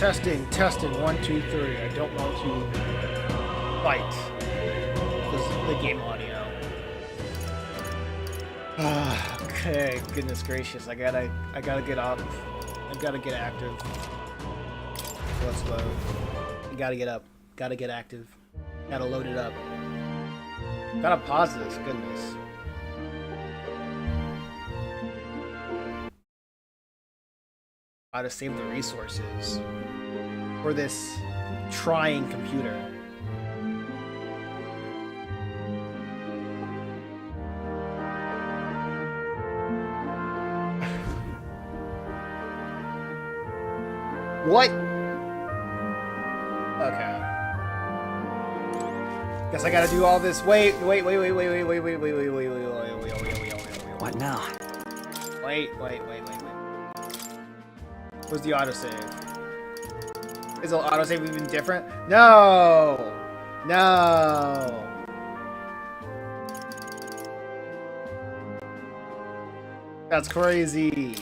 Testing, testing, 1, 2, 3. I don't want to fight. This is the game audio. Okay, goodness gracious. I gotta get up. I gotta get active. So let's load. I gotta get up. Gotta get active. Gotta load it up. Gotta pause this, goodness. Gotta save the resources for this trying computer. What? Okay. Guess I gotta do all this. Wait. What now? Wait. Where's the autosave? Is the autosave even different? No! No! That's crazy.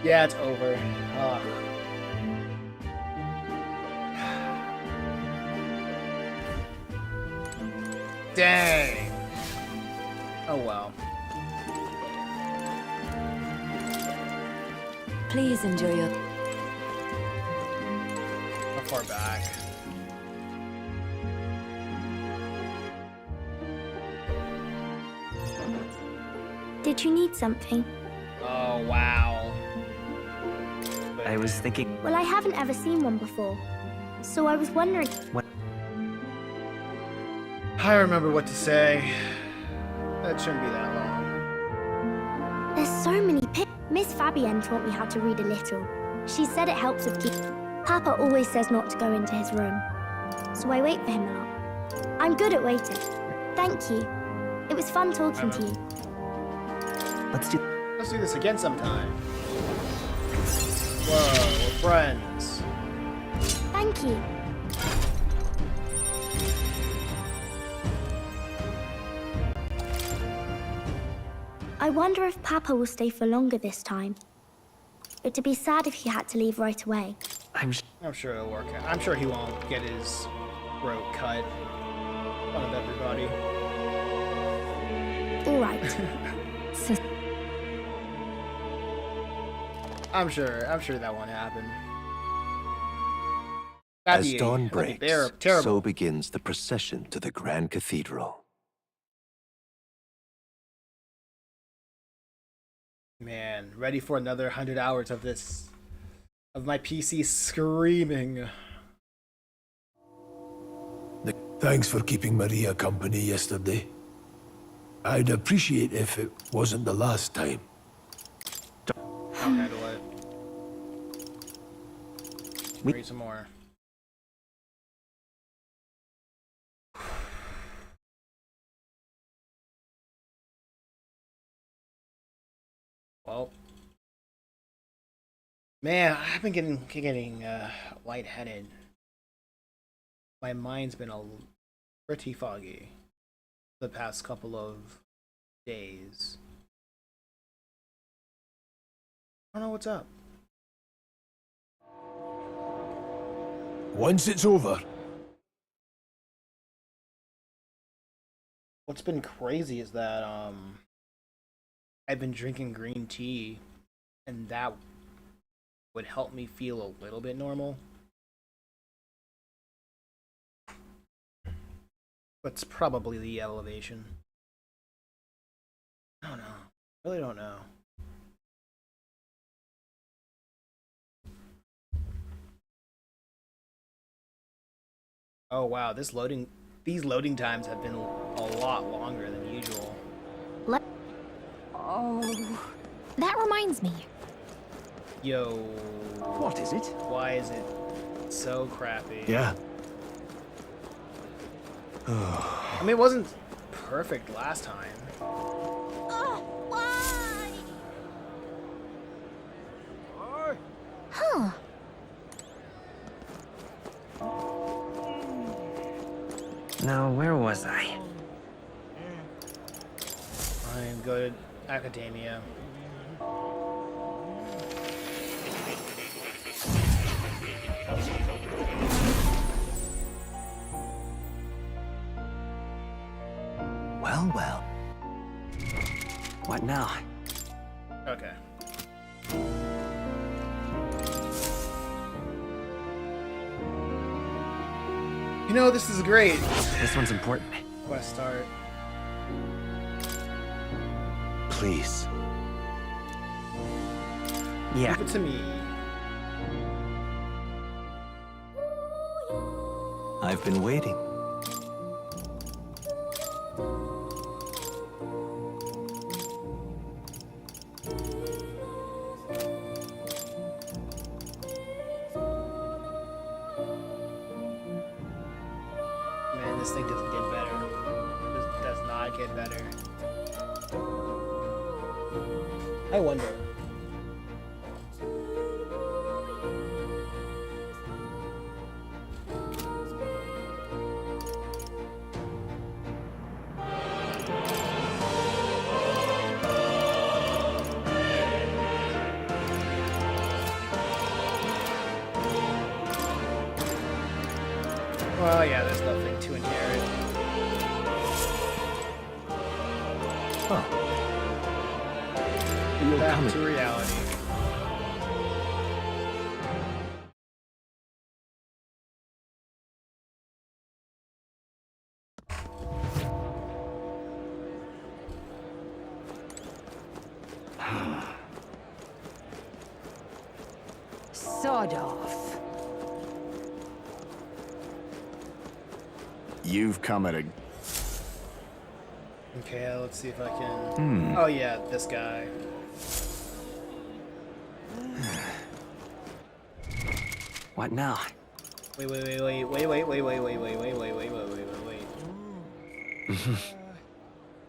Yeah, it's over. Ugh. Dang. Oh well. Please enjoy your... How far back? Did you need something? Oh wow. I was thinking... Well, I haven't ever seen one before, so I was wondering... What? I remember what to say. That shouldn't be that long. There's so many Miss Fabienne taught me how to read a little. She said it helps with keep... Papa always says not to go into his room, so I wait for him a lot. I'm good at waiting. Thank you. It was fun talking to you. Let's do this again sometime. Whoa, we're friends. Thank you. I wonder if Papa will stay for longer this time. It'd be sad if he had to leave right away. I'm sure it'll work out. I'm sure he won't get his throat cut in front of everybody. All right. I'm sure that won't happen. As dawn breaks, terrible. so begins the procession to the Grand Cathedral. Man, ready for another 100 hours of this, of my PC screaming. Thanks for keeping Maria company yesterday. I'd appreciate if it wasn't the last time. I'll handle it. Read some more. Well, man, I've been getting lightheaded. My mind's been pretty foggy the past couple of days. I don't know what's up. Once it's over. What's been crazy is that I've been drinking green tea, and that would help me feel a little bit normal. But it's probably the elevation. I don't know. Really don't know. Oh wow, these loading times have been a lot longer than usual. Oh, that reminds me. Yo. What is it? Why is it so crappy? Yeah. I mean, it wasn't perfect last time. Why? Huh. Now, where was I? Fine, go to academia. Well, well. What now? Okay. You know, this is great. This one's important. Quest start. Please. Yeah. Give it to me. I've been waiting. Man, this thing doesn't get better. This does not get better. I wonder. Well, yeah, there's nothing to inherit. Oh. You're Back coming. to reality. Sod off. You've come at a... Okay, let's see if I can... Oh yeah, this guy. What now? Wait.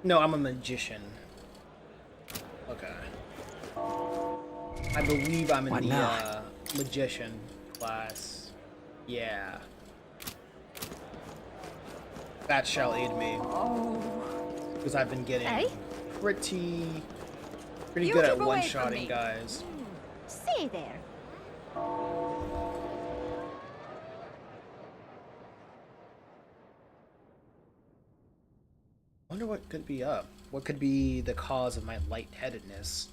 No, I'm a magician. Okay. I believe I'm in What the now? magician class. Yeah. That shall aid me. Because I've been getting Eh? pretty You good at keep away from one-shotting me. guys. Stay there. Wonder what could be up. What could be the cause of my lightheadedness?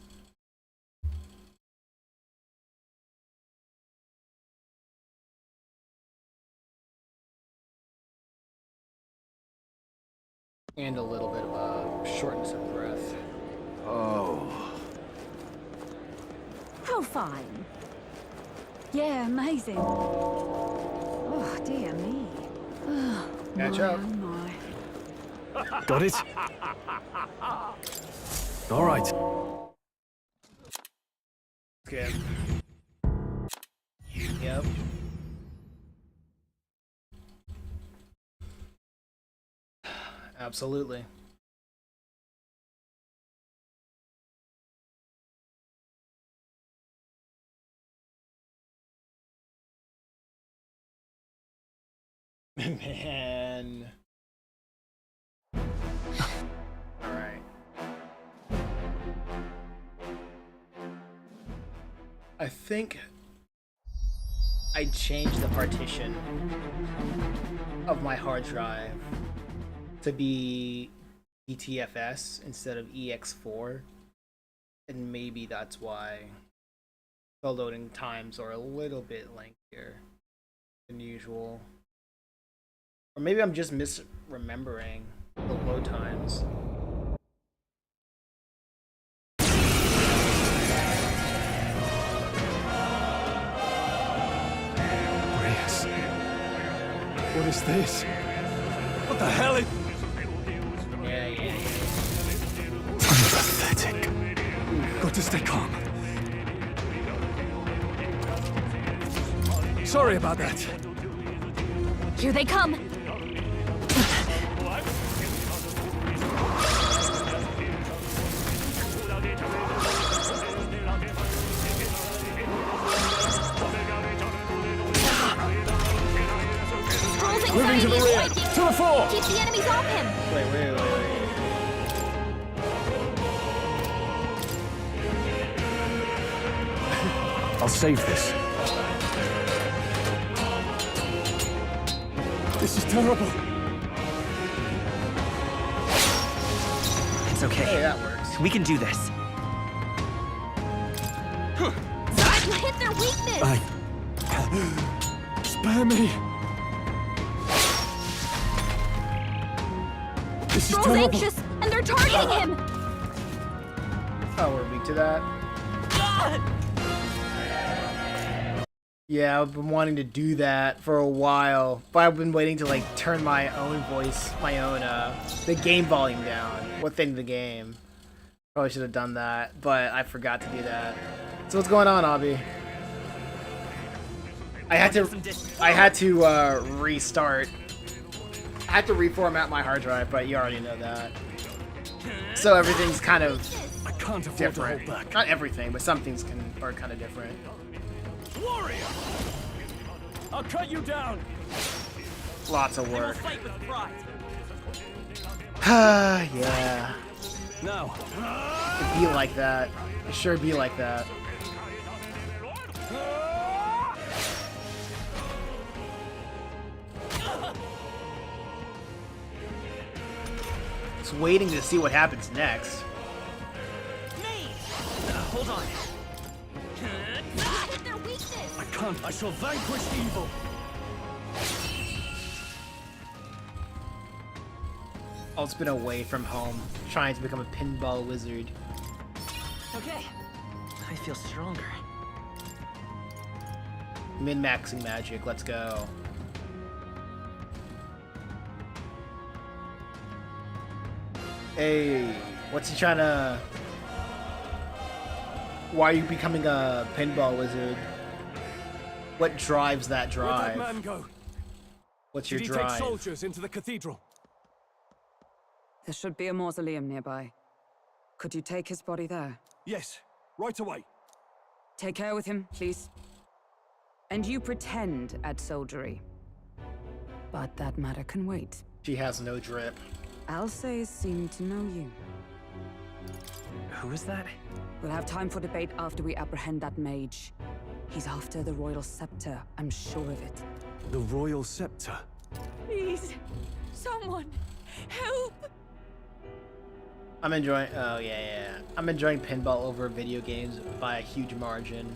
And a little bit of a shortness of breath. Oh. How fine. Yeah, amazing. Oh, dear me. Oh, Catch my, up. oh my. Got it? All right. Okay. Yep. Absolutely. Man. Alright. I think I changed the partition of my hard drive to be ETFS instead of EX4, and maybe that's why the loading times are a little bit lengthier than usual. Or maybe I'm just misremembering the load times. Reyes. What is this? What the hell is... Yeah. Pathetic. Got to stay calm. Sorry about that. Here they come. Scrolls Moving to the anxiety is rear. spiking. To before! Keep the enemies off him! Wait. I'll save this. This is terrible. It's okay. Hey, that works. We can do this. You hit their weakness! Spare me. This is Stroll's terrible. anxious, and they're targeting him! Oh, we're weak to that. Yeah, I've been wanting to do that for a while, but I've been waiting to like turn my own voice, the game volume down within the game. Probably should have done that, but I forgot to do that. So what's going on, Abby? I had to restart. I had to reformat my hard drive, but you already know that. So everything's kind of I can't afford to different. hold back. Not everything, but some things are kind of different. Warrior! I'll cut you down. Lots of work. Fight with pride. Yeah. Now. It'd be like that. It sure be like that. Just waiting to see what happens next. Hold on. Hit their weakness! I can't. I shall vanquish evil. I've been away from home, trying to become a pinball wizard. Okay. I feel stronger. Min-maxing magic, let's go. Hey, what's he trying to... Why are you becoming a pinball wizard? What drives that Where'd that drive? man go? What's your Did he take drive? soldiers into the cathedral? There should be a mausoleum nearby. Could you take his body there? Yes, right away. Take care with him, please. And you pretend at soldiery. But that matter can wait. She has no drip. Alsace seemed to know you. Who is that? We'll have time for debate after we apprehend that mage. He's after the royal scepter, I'm sure of it. The royal scepter. Please, someone, help! I'm enjoying... Oh, yeah. I'm enjoying pinball over video games by a huge margin.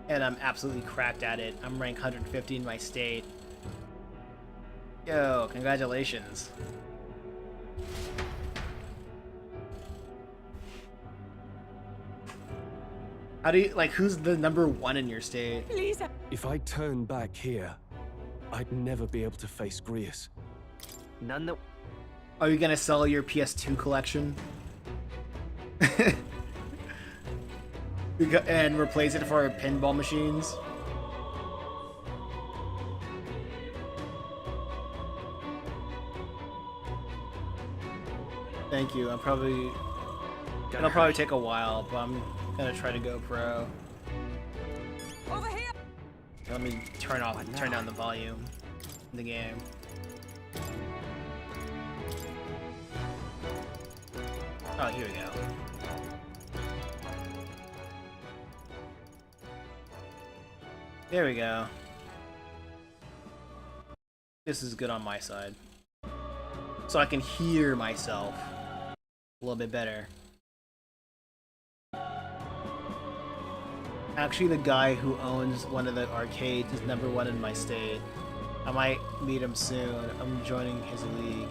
And I'm absolutely cracked at it. I'm ranked 150 in my state. Yo, congratulations. How do you... Like, who's the #1 in your state? Please, If I turn back here, I'd never be able to face Grius. None that... Are you gonna sell your PS2 collection? And replace it for pinball machines? Thank you. It'll probably take a while, but I'm gonna try to go pro. Over here! Let me turn down the volume in the game. Oh, here we go. There we go. This is good on my side. So I can hear myself a little bit better. Actually, the guy who owns one of the arcades is #1 in my state. I might meet him soon. I'm joining his league.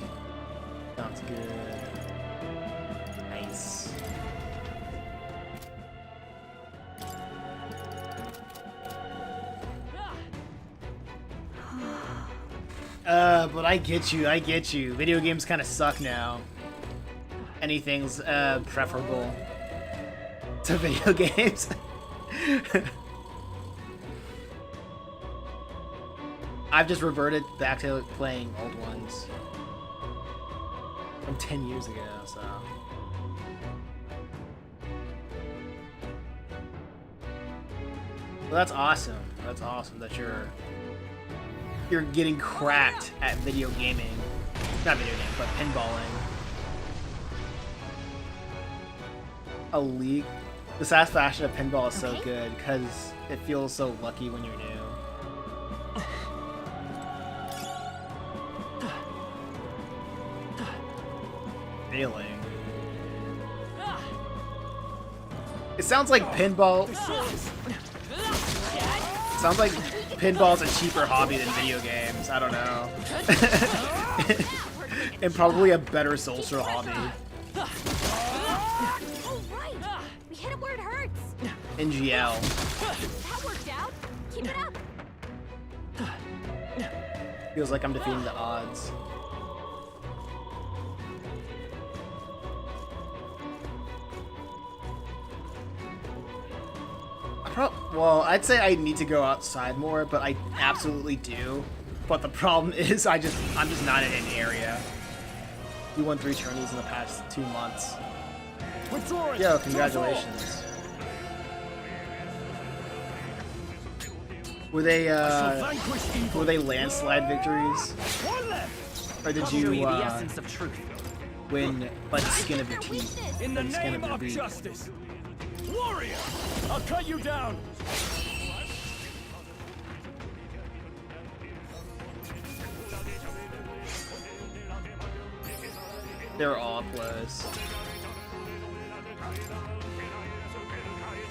Sounds good. Nice. But I get you. Video games kind of suck now. Anything's preferable to video games. I've just reverted back to playing old ones from 10 years ago, so. Well, that's awesome. That's awesome that you're you're getting cracked at video gaming. Not video gaming, but pinballing. A league. The satisfaction of pinball is so good because it feels so lucky when you're new. Failing. It sounds like pinball. Sounds like pinball's a cheaper hobby than video games. I don't know. And probably a better social hobby. Oh, right. We hit him where it hurts. NGL. That worked out. Keep it up. Feels like I'm defeating the odds. Well, I'd say I need to go outside more, but I absolutely do. But the problem is I'm just not in an area. You won 3 tourneys in the past 2 months. Yo, congratulations. Were they landslide victories? Or did Show you you the essence of truth. win by the skin of your teeth? In the By the skin name of your of beak? justice! Warrior! I'll cut you down! They're all close.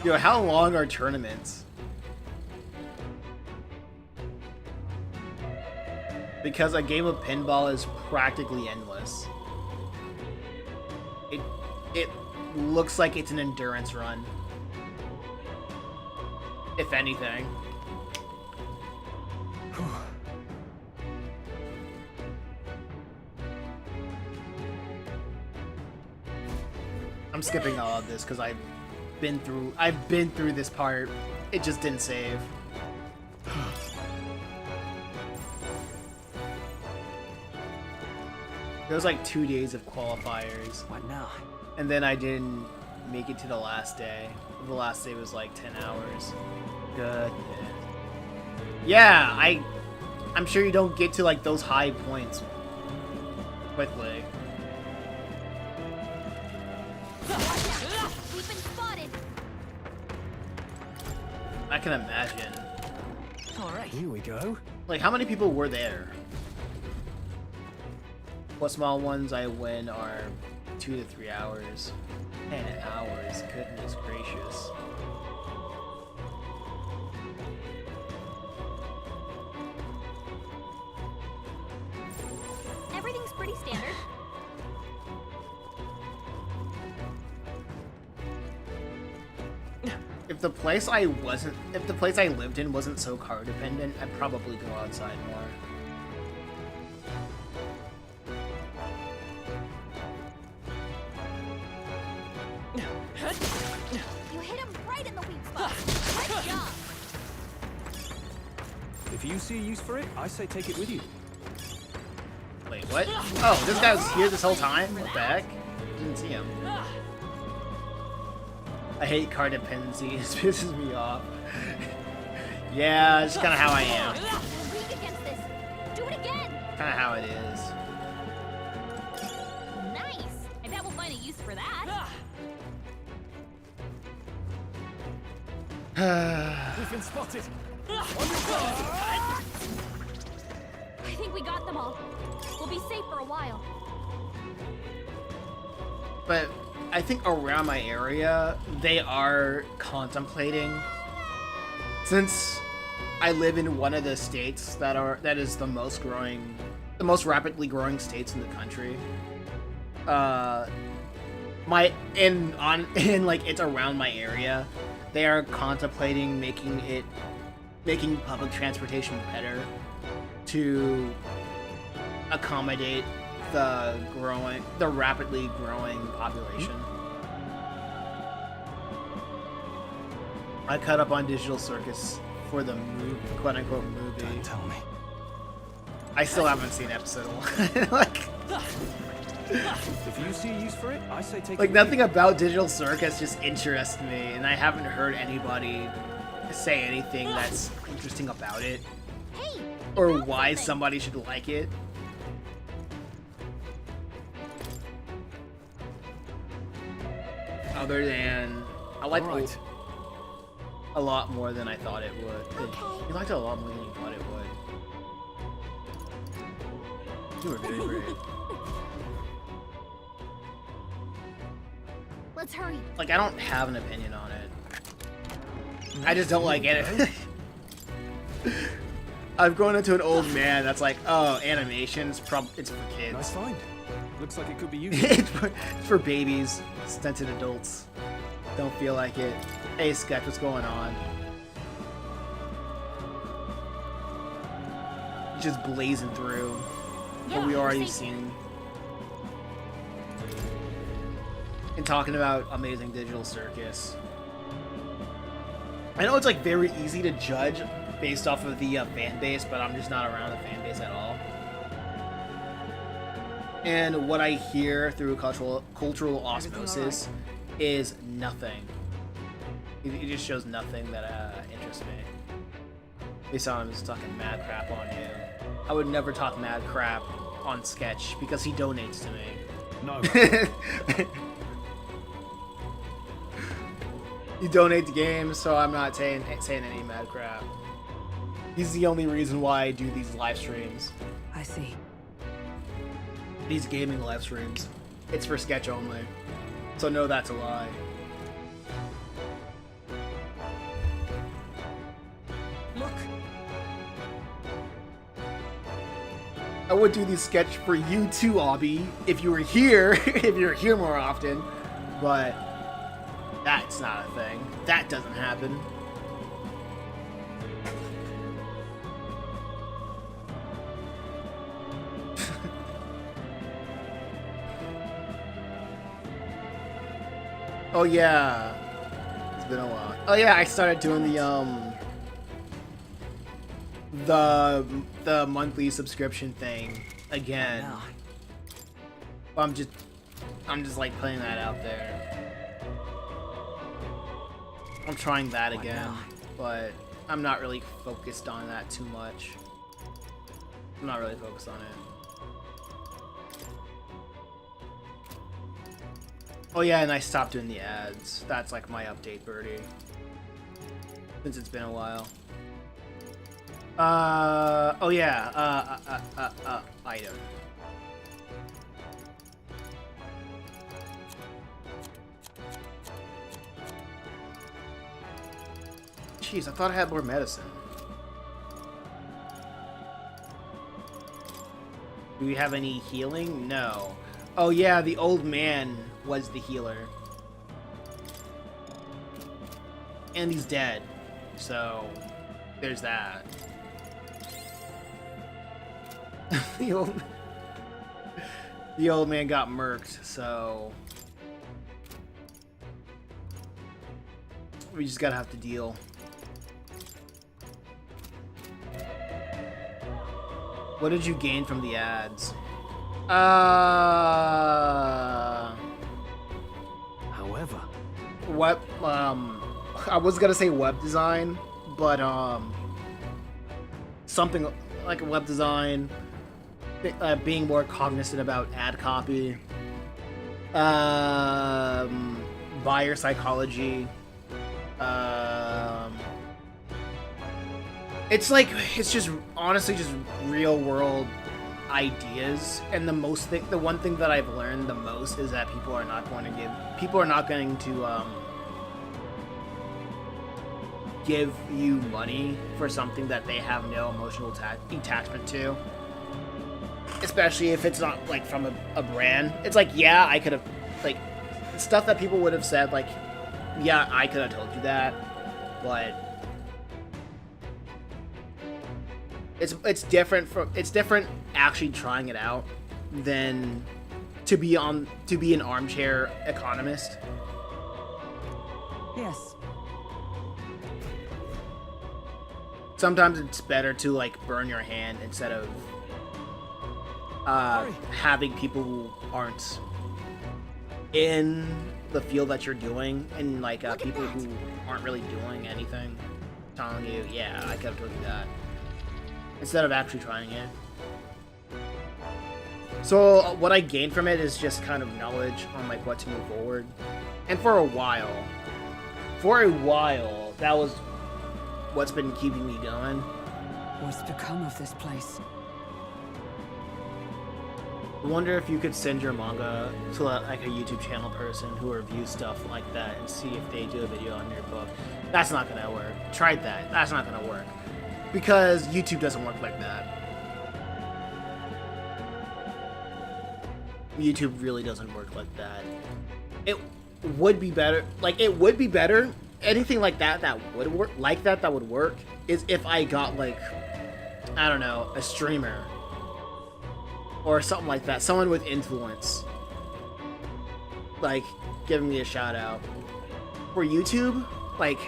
Yo, how long are tournaments? Because a game of pinball is practically endless. It looks like it's an endurance run. If anything. I'm skipping all of this because I've been through this part. It just didn't save. There was like 2 days of qualifiers. What now? And then I didn't make it to the last day. The last day was like 10 hours. Goodness. Yeah, I'm sure you don't get to like those high points quickly. We've been spotted. I can imagine. All right. Here we go. Like, how many people were there? What small ones I win are 2 to 3 hours. 10 hours, goodness gracious. Everything's pretty standard. If the place I lived in wasn't so car dependent, I'd probably go outside more. You hit him right in the weak spot. Good job. If you see a use for it, I say take it with you. Wait, what? Oh, this guy was here this whole time? What the heck? Didn't see him. I hate car dependency. It pisses me off. Yeah, it's kind of how I am. Weak against this. Do it again. Kind of how it is. Nice. I bet we'll find a use for that. We've been spotted! I think we got them all. We'll be safe for a while. But I think around my area, they are contemplating. Since I live in one of the states that is the most rapidly growing states in the country. It's around my area. They are contemplating making public transportation better to accommodate the rapidly growing population. I caught up on Digital Circus for the quote-unquote movie. Don't tell me. I still haven't seen episode 1. like If you see a use for it, I say take it Like, with nothing you. about Digital Circus just interests me, and I haven't heard anybody say anything that's interesting about it. Hey, or About why something. somebody should like it. Other than I like All right. a lot more than I thought it would. Okay. You liked it a lot more than you thought it would. You were very brave. Let's hurry. Like, I don't have an opinion on it. I just don't like it. I've grown into an old man that's like, oh, animation's it's for kids. Nice find. Looks like it could be useful. It's for babies, stunted adults. Don't feel like it. Hey, Sketch, what's going on? Just blazing through Yeah, what we already we're safe. seen. And talking about Amazing Digital Circus. I know it's like very easy to judge based off of the fan base, but I'm just not around the fan base at all. And what I hear through cultural osmosis is nothing. It just shows nothing that interests me. They saw him just talking mad crap on you. I would never talk mad crap on Sketch because he donates to me. No. He donates games, so I'm not saying any mad crap. He's the only reason why I do these live streams. I see. These gaming live streams. It's for Sketch only. So no, that's a lie. Look. I would do these sketch for you too, Obby, if you were here, if you were here more often. But that's not a thing. That doesn't happen. Oh yeah, it's been a while. Oh yeah, I started doing the monthly subscription thing again. No. I'm just like putting that out there. I'm trying that again, but I'm not really focused on that too much. I'm not really focused on it. Oh yeah, and I stopped doing the ads. That's like my update, Birdie. Since it's been a while. Oh yeah, item. Jeez, I thought I had more medicine. Do we have any healing? No. Oh yeah, the old man was the healer. And he's dead. So, there's that. the old man got murked, so we just gotta have to deal. What did you gain from the ads? However, What, I was gonna say web design, but, something like a web design, being more cognizant about ad copy, buyer psychology, it's like, it's just, honestly, just real world ideas, and the one thing that I've learned the most is that people are not going to give you money for something that they have no emotional attachment to, especially if it's not like from a brand. It's like, yeah, I could have, like, stuff that people would have said, like, yeah, I could have told you that, but it's different actually trying it out than to be an armchair economist. Yes. Sometimes it's better to like burn your hand instead of having people who aren't in the field that you're doing, and like people who aren't really doing anything telling you, yeah, I could have told you that. instead of actually trying it. So what I gained from it is just kind of knowledge on like what to move forward. And for a while, that was what's been keeping me going. What's become of this place? I wonder if you could send your manga to like a YouTube channel person who reviews stuff like that and see if they do a video on your book. That's not gonna work. Tried that. That's not gonna work. Because YouTube doesn't work like that. YouTube really doesn't work like that. It would be better. Like, it would be better. Anything like that would work. Like that would work. Is if I got, like, I don't know, a streamer. Or something like that. Someone with influence. Like, giving me a shout out. For YouTube, like,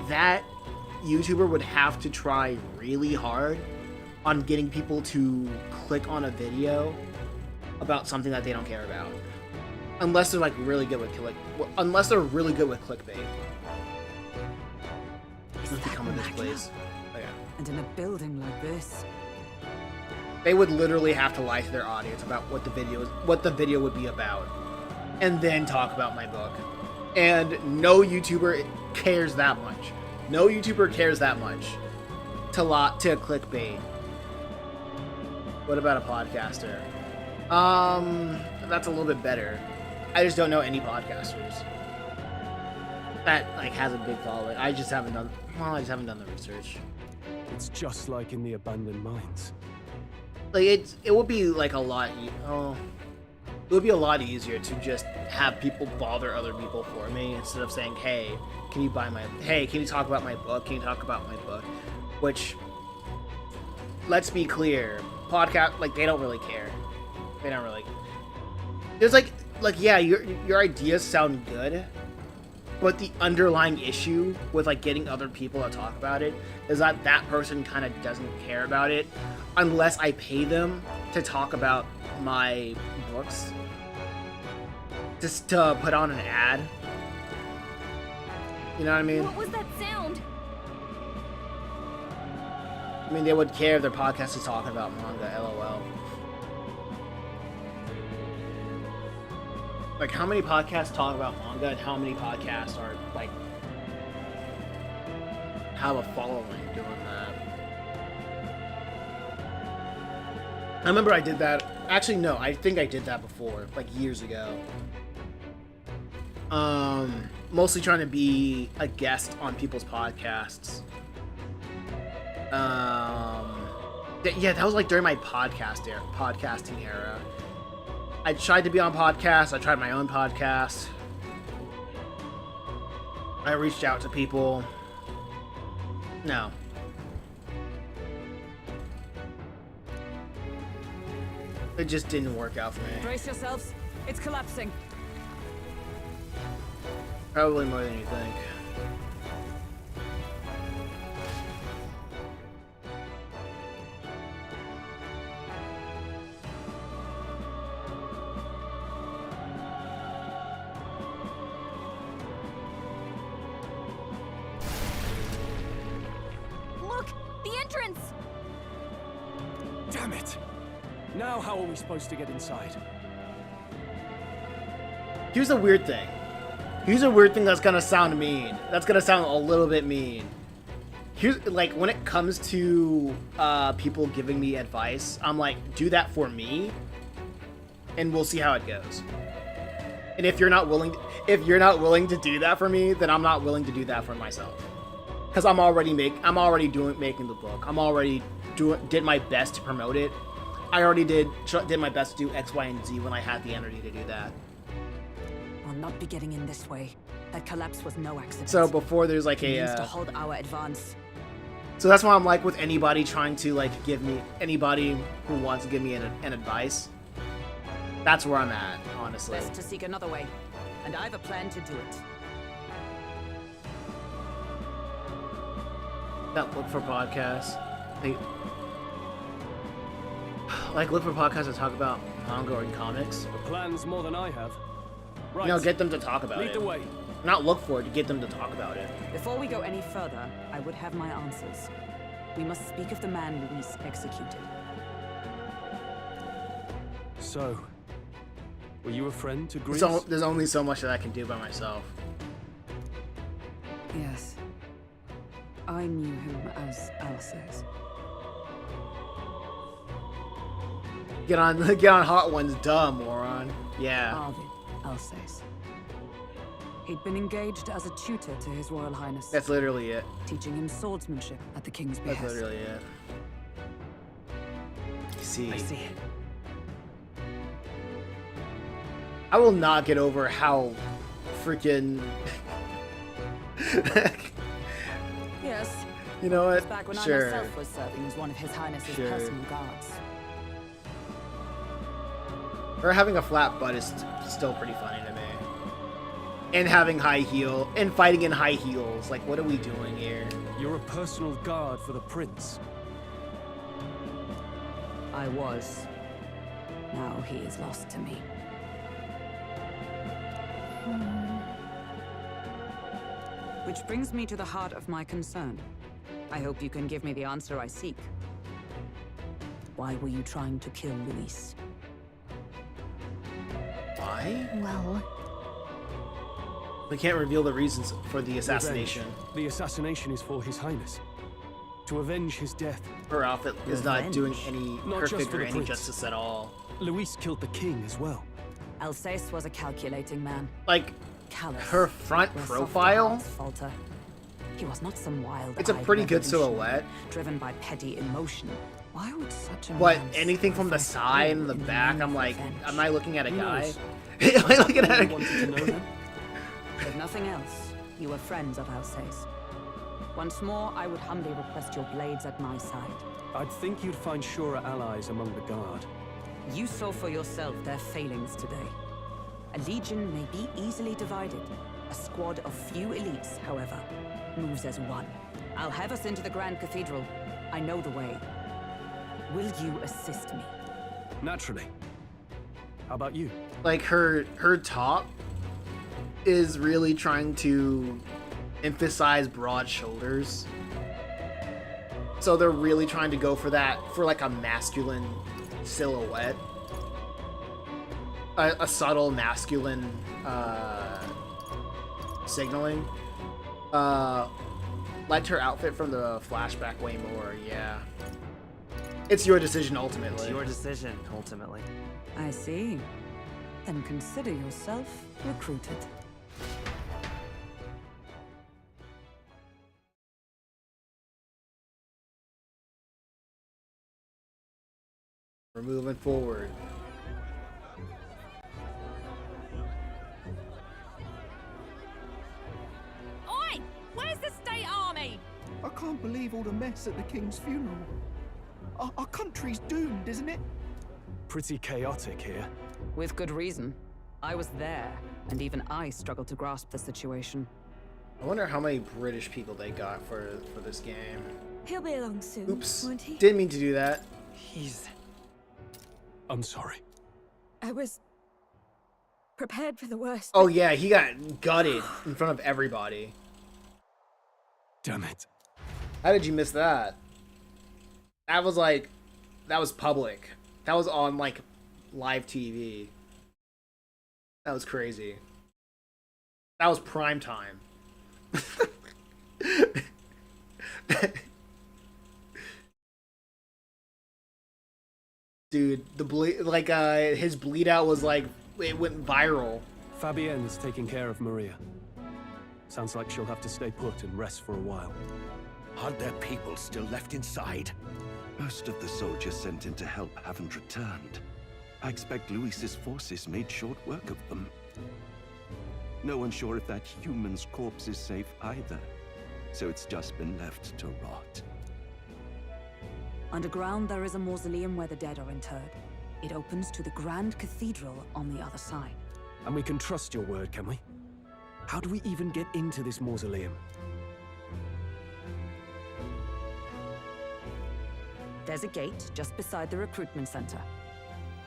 that YouTuber would have to try really hard on getting people to click on a video about something that they don't care about. Unless they're, like, really good with unless they're really good with clickbait. Is What's that become of this Magna? place? Oh, yeah. And in a building like this? They would literally have to lie to their audience about what the video would be about, and then talk about my book. And no YouTuber cares that much. No YouTuber cares that much to clickbait. What about a podcaster? That's a little bit better. I just don't know any podcasters that like has a big following. I just haven't done the research. It's just like in the abandoned mines. Like it would be like a lot. It would be a lot easier to just have people bother other people for me instead of saying, "Hey, can you talk about my book? Can you talk about my book?" Which, let's be clear, podcast like they don't really care. They don't really. There's like yeah, your ideas sound good, but the underlying issue with like getting other people to talk about it is that that person kind of doesn't care about it unless I pay them to talk about my books. Just to put on an ad. You know what I mean? What was that sound? I mean, they would care if their podcast is talking about manga, lol. Like, how many podcasts talk about manga and how many podcasts are, like, have a following doing that? I remember I did that. Actually, no, I think I did that before, like, years ago. Mostly trying to be a guest on people's podcasts. Yeah, that was, like, during my podcasting era. I tried to be on podcasts. I tried my own podcast. I reached out to people. No. It just didn't work out for me. Brace yourselves. It's collapsing. Probably more than you think. Look! The entrance! Damn it! Now how are we supposed to get inside? Here's a weird thing. Here's a weird thing that's gonna sound mean. That's gonna sound a little bit mean. Here's, like, when it comes to people giving me advice, I'm like, do that for me, and we'll see how it goes. And if you're not willing to do that for me, then I'm not willing to do that for myself. Because I'm already making the book. I'm already did my best to promote it. I already did my best to do X, Y, and Z when I had the energy to do that. We'll not be getting in this way. That collapse was no accident. So before there's like It means to a hold our advance. so that's why I'm like with anybody trying to like anybody who wants to give me an advice. That's where I'm at, honestly. Best to seek another way, and I've a plan to do it. That look for podcasts. Look for podcasts that talk about manga or comics. The plan's more than I have. Right. You know, get them to talk about Lead it. the way. Not look for it, to get them to talk about it. Before we go any further, I would have my answers. we must speak of the man Luis executed. So, were you a friend to Greece? So, there's only so much that I can do by myself. Yes. I knew him as Alsace. Get on Hot Ones, duh, moron. Yeah. Arvid Alsace. He'd been engaged as a tutor to His Royal Highness, That's literally it. teaching him swordsmanship at the king's That's behest. literally it. See. I see. I will not get over how freaking. Yes. You know what? Back when Sure. I myself was serving as one of His Highness's Sure. personal guards. Her having a flat butt is still pretty funny to me. And having high heel and fighting in high heels. Like, what are we doing here? You're a personal guard for the prince. I was. Now he is lost to me. Which brings me to the heart of my concern. I hope you can give me the answer I seek. Why were you trying to kill Luis? Why? Well, We can't reveal the reasons for the assassination. Revenge. The assassination is for His Highness. To avenge his death. Her outfit is not doing any Not her just for figure the any prince. justice at all. Luis killed the king as well. Alsace was a calculating man. Like, Callous. her front where softer profile. hearts falter. He was not some wild. It's a pretty good silhouette. Driven by petty emotion. Why would such a But man anything from the sacrifice side and all the in the back, name I'm of like, revenge? am I looking at a Who guy? knows? Am I looking at You a wanted to know them? If nothing else, you were friends of Alsace. Once more, I would humbly request your blades at my side. I'd think you'd find surer allies among the guard. You saw for yourself their failings today. A legion may be easily divided. A squad of few elites, however, moves as one. I'll have us into the Grand Cathedral. I know the way. Will you assist me? Naturally. How about you? Like, her top is really trying to emphasize broad shoulders. So they're really trying to go for that, for like a masculine silhouette. A subtle masculine signaling. Liked her outfit from the flashback way more, yeah. It's your decision ultimately. It's your decision, ultimately. I see. Then consider yourself recruited. We're moving forward. Oi! Where's the state army? I can't believe all the mess at the king's funeral. Our country's doomed, isn't it? Pretty chaotic here. With good reason. I was there, and even I struggled to grasp the situation. I wonder how many British people they got for this game. he'll be along soon, Oops. won't he? Didn't mean to do that. He's... I'm sorry. I was prepared for the worst. Oh yeah, he got gutted in front of everybody. Damn it. How did you miss that? That was like, that was public. That was on like live TV. That was crazy. That was prime time. Dude, the his bleed out was like, it went viral. Fabienne is taking care of Maria. Sounds like she'll have to stay put and rest for a while. Aren't there people still left inside? Most of the soldiers sent in to help haven't returned. I expect Luis's forces made short work of them. No one's sure if that human's corpse is safe either, so it's just been left to rot. Underground, there is a mausoleum where the dead are interred. It opens to the Grand Cathedral on the other side. And we can trust your word, can we? How do we even get into this mausoleum? There's a gate just beside the recruitment center.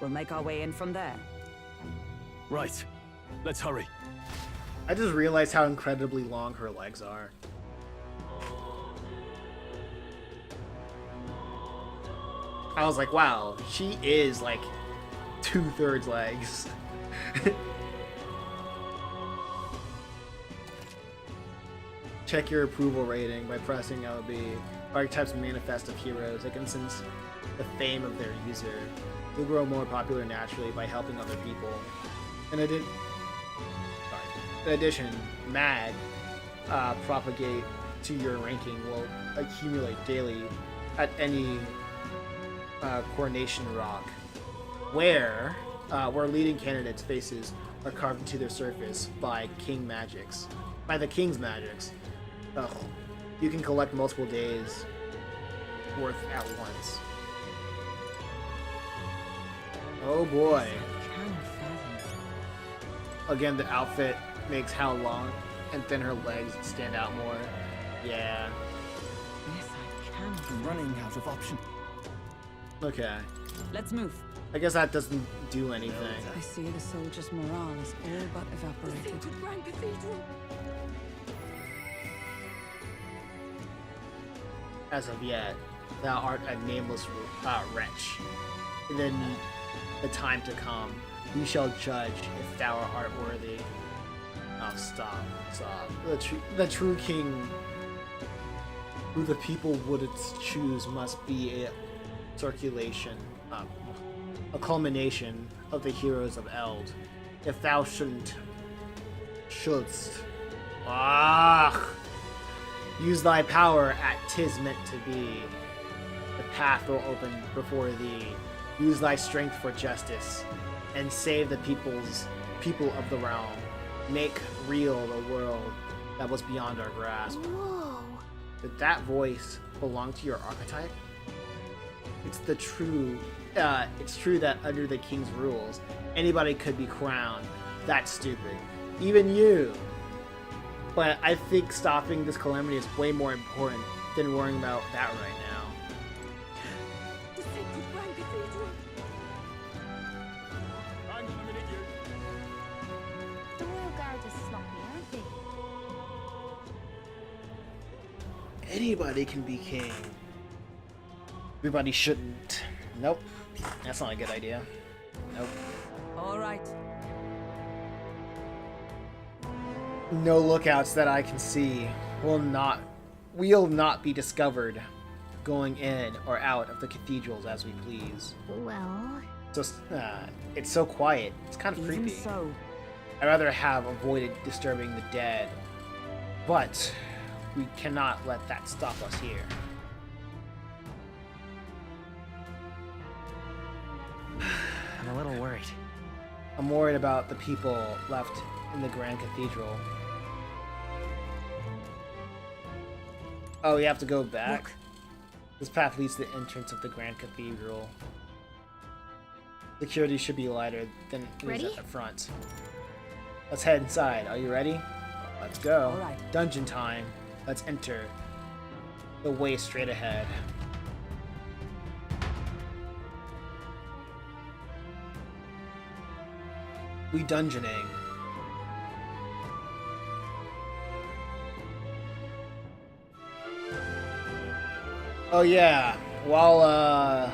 We'll make our way in from there. Right. Let's hurry. I just realized how incredibly long her legs are. I was like, wow, she is like 2/3 legs. Check your approval rating by pressing LB. Archetypes manifest of heroes. They can sense the fame of their user. You'll grow more popular naturally by helping other people. In addition, mag propagate to your ranking will accumulate daily at any coronation rock, where leading candidates' faces are carved into their surface by the king's magics. Ugh. You can collect multiple days worth at once. Oh boy. Again, the outfit makes how long and thin her legs stand out more. Yeah. Yes, I can. I'm running out of option. Okay. Let's move. I guess that doesn't do anything. I see the soldiers' morale is all but evaporated. Grand Cathedral. As of yet, thou art a nameless wretch. And then the time to come, we shall judge if thou art worthy. Oh, stop. The true king, who the people would choose, must be a culmination of the heroes of Eld. If thou shouldst, use thy power at 'tis meant to be. The path will open before thee. Use thy strength for justice, and save the people of the realm. Make real the world that was beyond our grasp. Whoa. Did that voice belong to your archetype? It's true that under the king's rules, anybody could be crowned. That's stupid. Even you. But I think stopping this calamity is way more important than worrying about that right now. The sacred Grand Cathedral. Hang on a minute, you. The Royal Guard is sloppy, aren't they? Anybody can be king. Everybody shouldn't. Nope. That's not a good idea. Nope. All right. No lookouts that I can see will not be discovered going in or out of the cathedrals as we please. Well, So it's so quiet. It's kind of Even creepy. so, I'd rather have avoided disturbing the dead, but we cannot let that stop us here. I'm a little worried. I'm worried about the people left in the Grand Cathedral. Oh, you have to go back? Look. This path leads to the entrance of the Grand Cathedral. Security should be lighter than it is Ready? at the front. Let's head inside. Are you ready? Let's go. All right. Dungeon time. Let's enter. The way straight ahead. We dungeoning. Oh yeah, while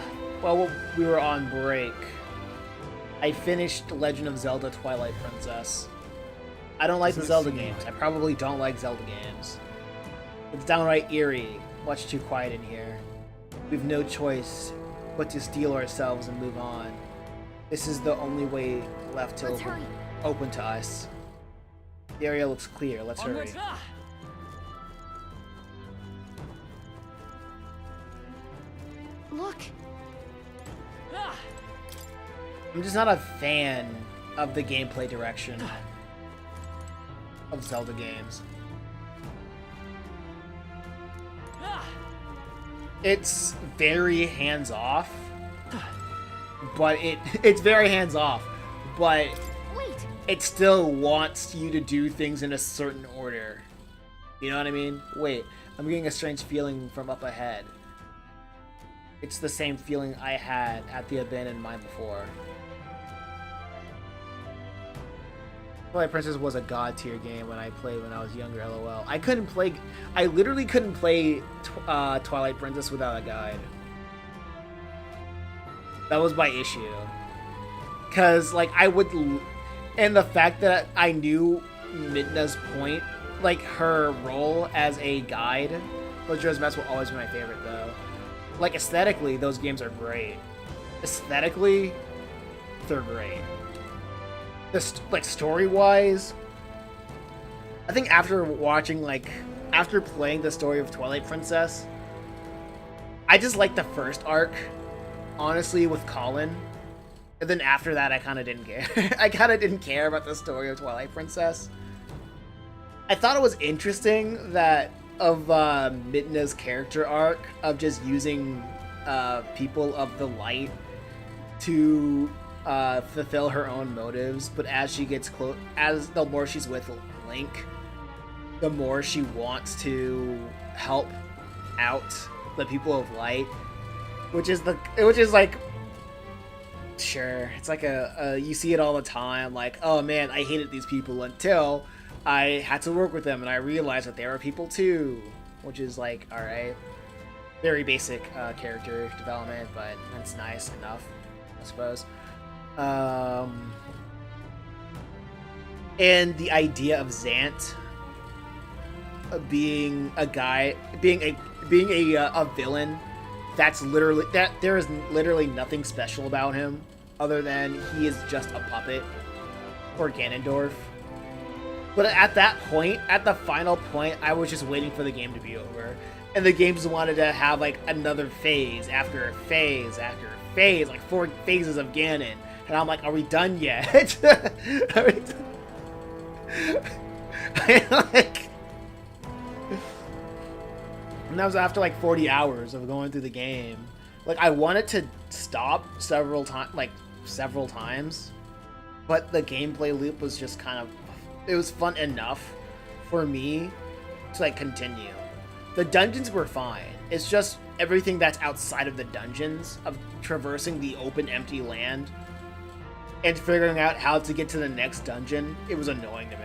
we were on break, I finished Legend of Zelda Twilight Princess. I don't like the Zelda games. I probably don't like Zelda games. It's downright eerie, much too quiet in here. We've no choice but to steel ourselves and move on. This is the only way left to Let's hurry. open to us. The area looks clear. Let's hurry. look. I'm just not a fan of the gameplay direction of Zelda games. It's very hands-off, but it's very hands-off, but Wait. it still wants you to do things in a certain order. You know what I mean? Wait, I'm getting a strange feeling from up ahead. It's the same feeling I had at the abandoned mine before. Twilight Princess was a god tier game when I played when I was younger, lol. I literally couldn't play Twilight Princess without a guide. That was my issue. Cause like and the fact that I knew Midna's point, like her role as a guide. Majora's Mask will always be my favorite though. Like aesthetically, those games are great. Aesthetically, they're great. Like story-wise, I think after playing the story of Twilight Princess, I just like the first arc, honestly, with Colin. And then after that, I kind of didn't care. I kind of didn't care about the story of Twilight Princess. I thought it was interesting that of Midna's character arc of just using people of the light to fulfill her own motives, but as she gets the more she's with Link, the more she wants to help out the people of light, which is like, sure, it's like you see it all the time, like, oh man, I hated these people until I had to work with them and I realized that they were people too, which is like, alright, very basic character development, but that's nice enough, I suppose. And the idea of Zant being a villain, that there is literally nothing special about him other than he is just a puppet for Ganondorf. But at that point, at the final point, I was just waiting for the game to be over. And the game just wanted to have like another phase after phase after phase, like 4 phases of Ganon. And I'm like, are we done yet? Are we done? And that was after like 40 hours of going through the game. Like I wanted to stop several times, but the gameplay loop was just it was fun enough for me to like continue. The dungeons were fine. It's just everything that's outside of the dungeons, of traversing the open empty land and figuring out how to get to the next dungeon, it was annoying to me.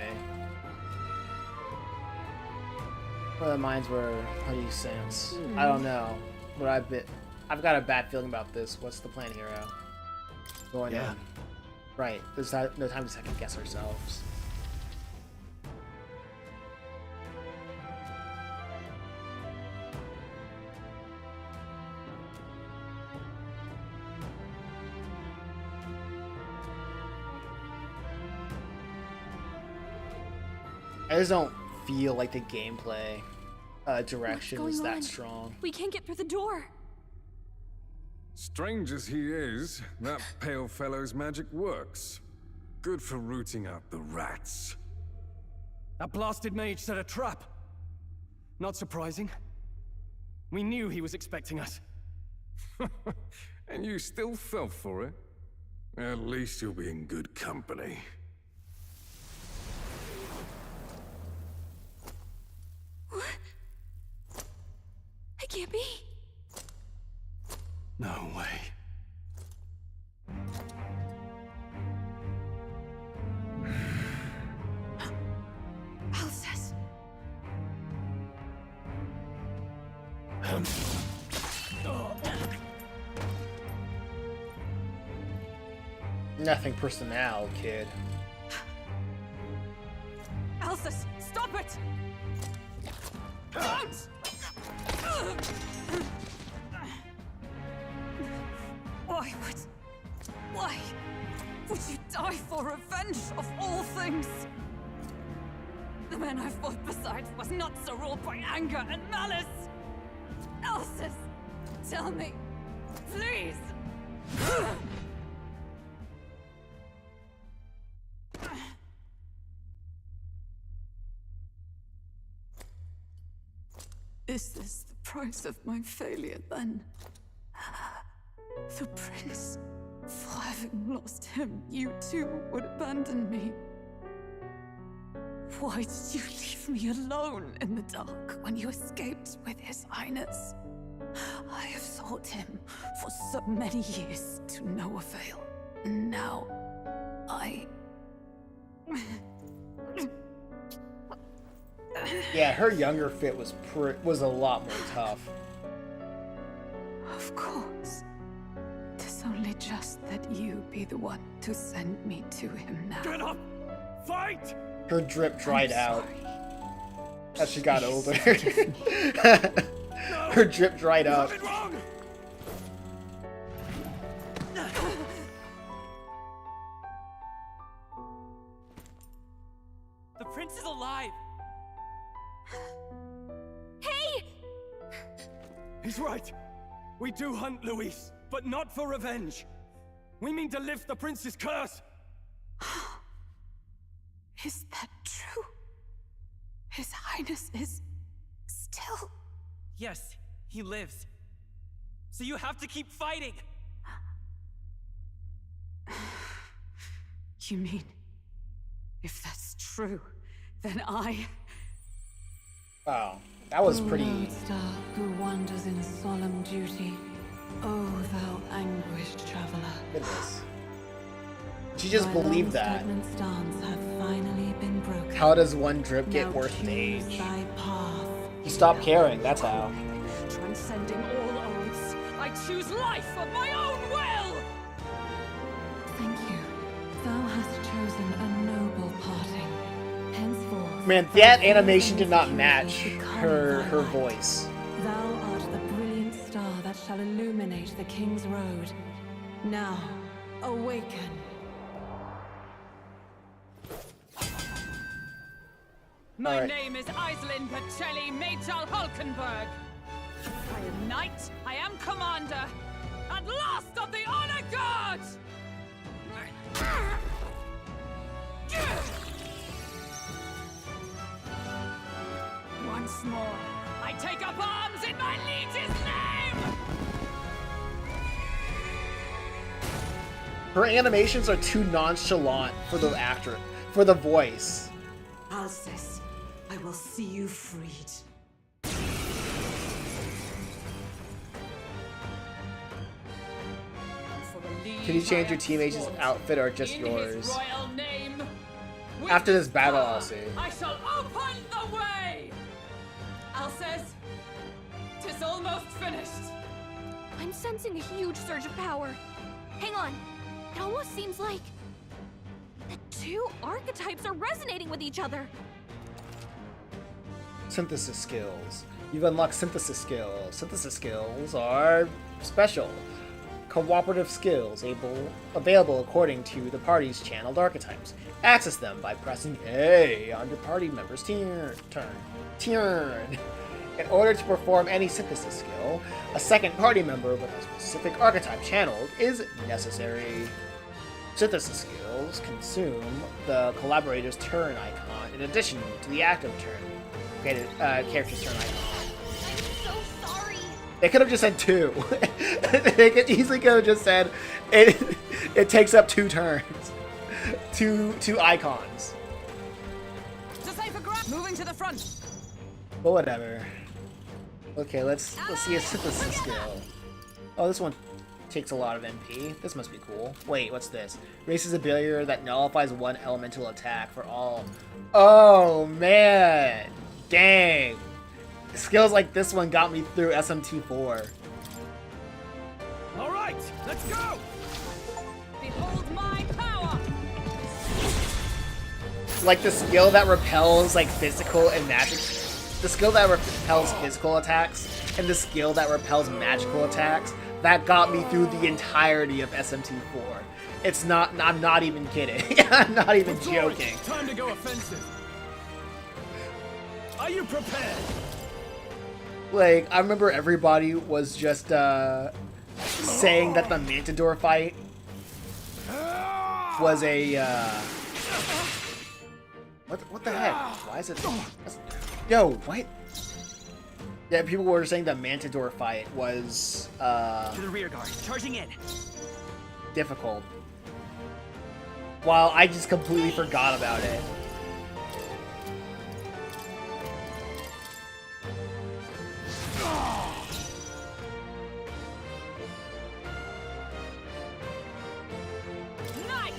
Well, mines were Honey Sans. I don't know. But I've got a bad feeling about this. What's the plan, Hero? Going in. Right. There's no time to second guess ourselves. I just don't feel like the gameplay direction is that strong. We can't get through the door. Strange as he is, that pale fellow's magic works. Good for rooting out the rats. That blasted mage set a trap. Not surprising. We knew he was expecting us. And you still fell for it? At least you'll be in good company. What? It can't be. No way. Alcest. Nothing personnel, kid. Alcest, stop it! Don't! Why would you die for revenge of all things? The man I fought beside was not so ruled by anger and malice. Alcest, tell me, please. Is this the price of my failure, then? The prince, for having lost him, you too would abandon me. Why did you leave me alone in the dark when you escaped with his highness? I have sought him for so many years to no avail. And now, Yeah, her younger fit was a lot more tough. Of course. This only that you be the one to send me to him now. Get up! Fight! Her drip dried out as she got older. Her drip dried up. The prince is alive! Hey! He's right. We do hunt Luis, but not for revenge. We mean to lift the prince's curse. Is that true? His Highness is still... Yes, he lives. So you have to keep fighting. You mean, if that's true, then I... Wow, that was pretty... Lodestar who wanders in solemn duty, O thou anguished traveler. Goodness. She just believed that. Stagnant stance have finally been broken. How does one drip get Now worse with choose age? thy path. He stopped caring, that's how. Transcending all oaths, I choose life of my own will! Thank you. Thou hast chosen a noble parting. Henceforth... Man, that animation did not match her voice. Thou art the brilliant star that shall illuminate the King's Road. Now, awaken. My Alright. name is Aislinn Pacelli Majal Hulkenberg. I am knight, I am commander, and last of the honor guard! Once more, I take up arms in my liege's name! Her animations are too nonchalant for the actor, for the voice. Alcest, I will see you freed. Can you change your teammates' outfit or just In his yours? royal name, with After this battle, power, I'll see. I shall open the way! Alcest, 'tis almost finished. I'm sensing a huge surge of power. Hang on. It almost seems like the two archetypes are resonating with each other. Synthesis skills. You've unlocked synthesis skills. Synthesis skills are special. Cooperative skills available according to the party's channeled archetypes. Access them by pressing A on your party member's turn. In order to perform any synthesis skill, a second party member with a specific archetype channeled is necessary. Synthesis skills consume the collaborator's turn icon in addition to the active character's turn icon. I'm so sorry. They could have just said 2. They could easily have just said it takes up 2 turns. Two icons. Moving to the front. But whatever. Okay, let's see a synthesis skill. Oh, this one takes a lot of MP. This must be cool. Wait, what's this? Raises a barrier that nullifies one elemental attack for all. Oh man, dang! Skills like this one got me through SMT4. All right, let's go. Behold my power. Like the skill that repels like physical and magic. The skill that repels physical attacks and the skill that repels magical attacks. That got me through the entirety of SMT4. It's not. I'm not even kidding. I'm not even joking. Time to go offensive. Are you prepared? Like, I remember everybody was just saying that the Mantador fight was a what the heck? Why is it? Yo, what? Yeah, people were saying the Mantador fight was To the rear guard, charging in. difficult. While I just completely forgot about it. Knight.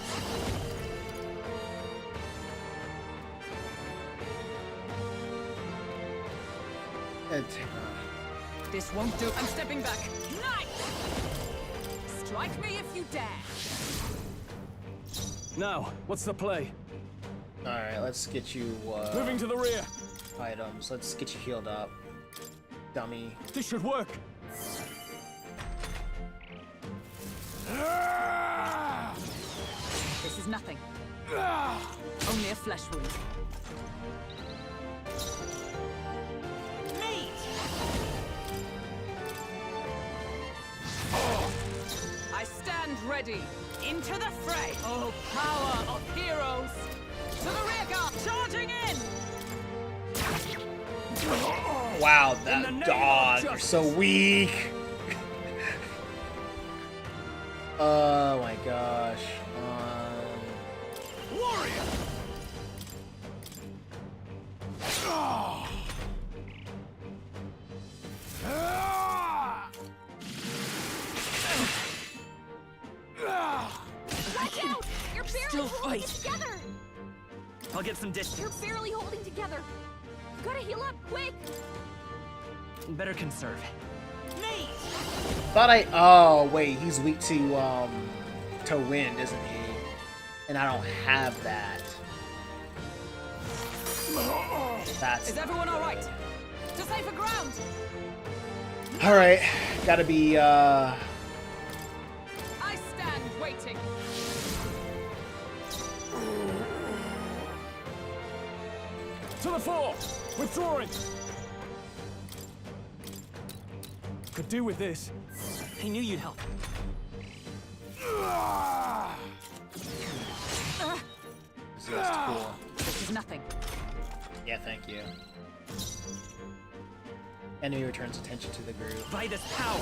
It, This won't do. I'm stepping back. Knight. Strike me if you dare. Now, what's the play? Alright, let's get you, Moving to the rear. items. Let's get you healed up. Dummy. This should work. This is nothing. Only a flesh wound. I stand ready. Into the fray. Oh, power of heroes. To the rear guard, charging in. Wow, that dog, you're so weak. Oh my gosh. Warrior. Watch out! You're barely Still holding fight. it together! I'll get some distance. You're barely holding together. You gotta heal up, quick! Better conserve. Thought I. Oh wait, he's weak to wind, isn't he? And I don't have that. That's. Is everyone all right? To safer ground. All right, gotta be. I stand waiting. To the fore! Withdrawing! Could do with this. I knew you'd help. So that's cool. This is nothing. Yeah, thank you. Enemy returns attention to the group. By this power!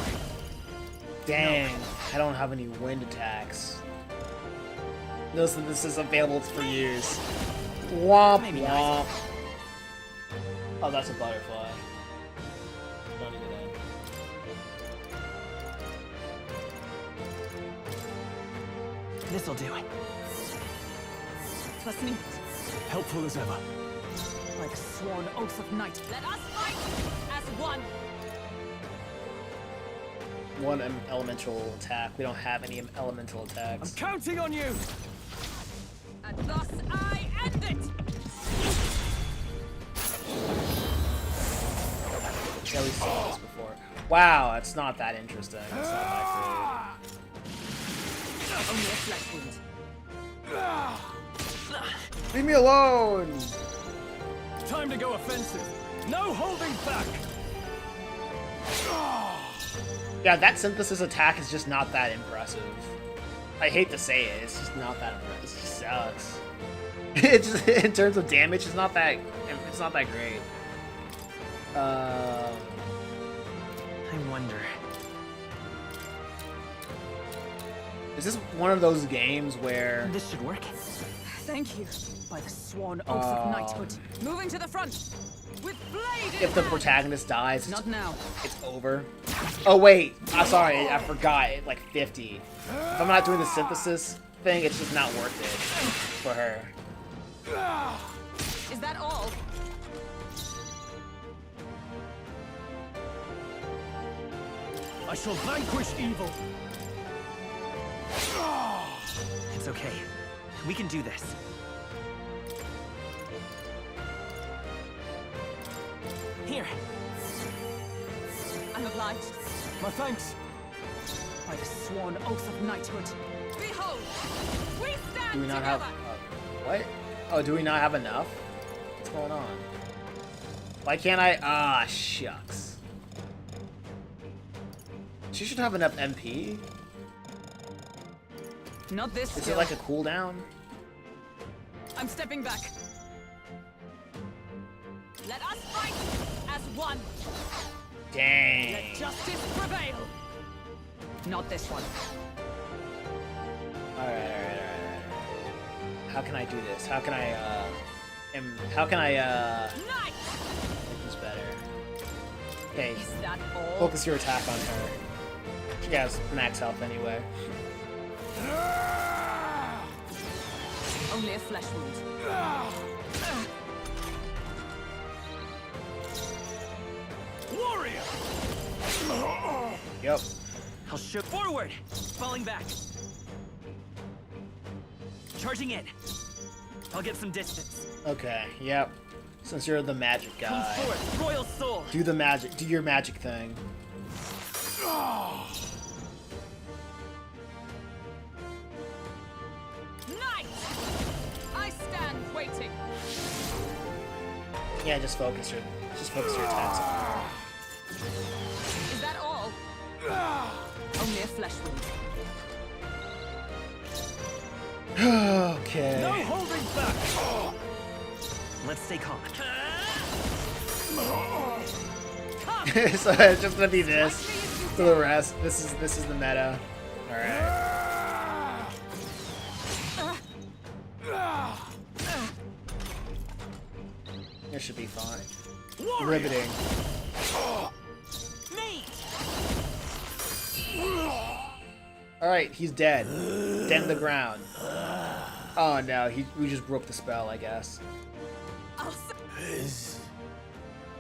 Dang, I don't have any wind attacks. Notice that this is available for use. Womp womp. Oh, that's a butterfly. Don't need that. This'll do it. Trust me. Helpful as ever. By the sworn oath of night, let us fight as one. One elemental attack. We don't have any elemental attacks. I'm counting on you! And thus I end it. Yeah, we've seen this before. Wow, it's not that interesting. It's not that Only a flesh wound. great. Leave me alone! Time to go offensive. No holding back! Yeah, that synthesis attack is just not that impressive. I hate to say it, it's just not that impressive. It just sucks. It's just, in terms of damage, it's not that great. I wonder. Is this one of those games where This should work. Thank you. By the sworn oath of knighthood. Moving to the front. With blade in if the hand. protagonist dies, Not now. it's over? Oh wait, I'm sorry, I forgot. It's like 50. If I'm not doing the synthesis thing, it's just not worth it for her. Is that all? I shall vanquish evil. It's okay. We can do this. Here. I'm obliged. My thanks. By the sworn oath of knighthood. Behold, we stand Do we not together. have... what? Oh, do we not have enough? What's going on? Why can't I... Ah, shucks. She should have enough MP. Not this. Is skill. it like a cooldown? I'm stepping back. Let us fight as one. Dang. Let justice prevail. Not this one. Alright. How can I do this? How can I, Night. make this better? Okay, Is that all? focus your attack on her. She has max health anyway. Only a flesh wound. Warrior! Yep. I'll shoot forward! Falling back. Charging in. I'll get some distance. Okay, yep. Since you're the magic guy. Come forth, royal soul! Do the magic, do your magic thing. Knight! I stand waiting. Yeah, just focus your attacks on Is that all? Only a flesh wound. her. Okay. No holding back! Let's stay calm. So it's just gonna be this for the rest. This is the meta. All right. This should be fine. Riveting. All right, he's dead. Dead in the ground. Oh no, we just broke the spell, I guess. His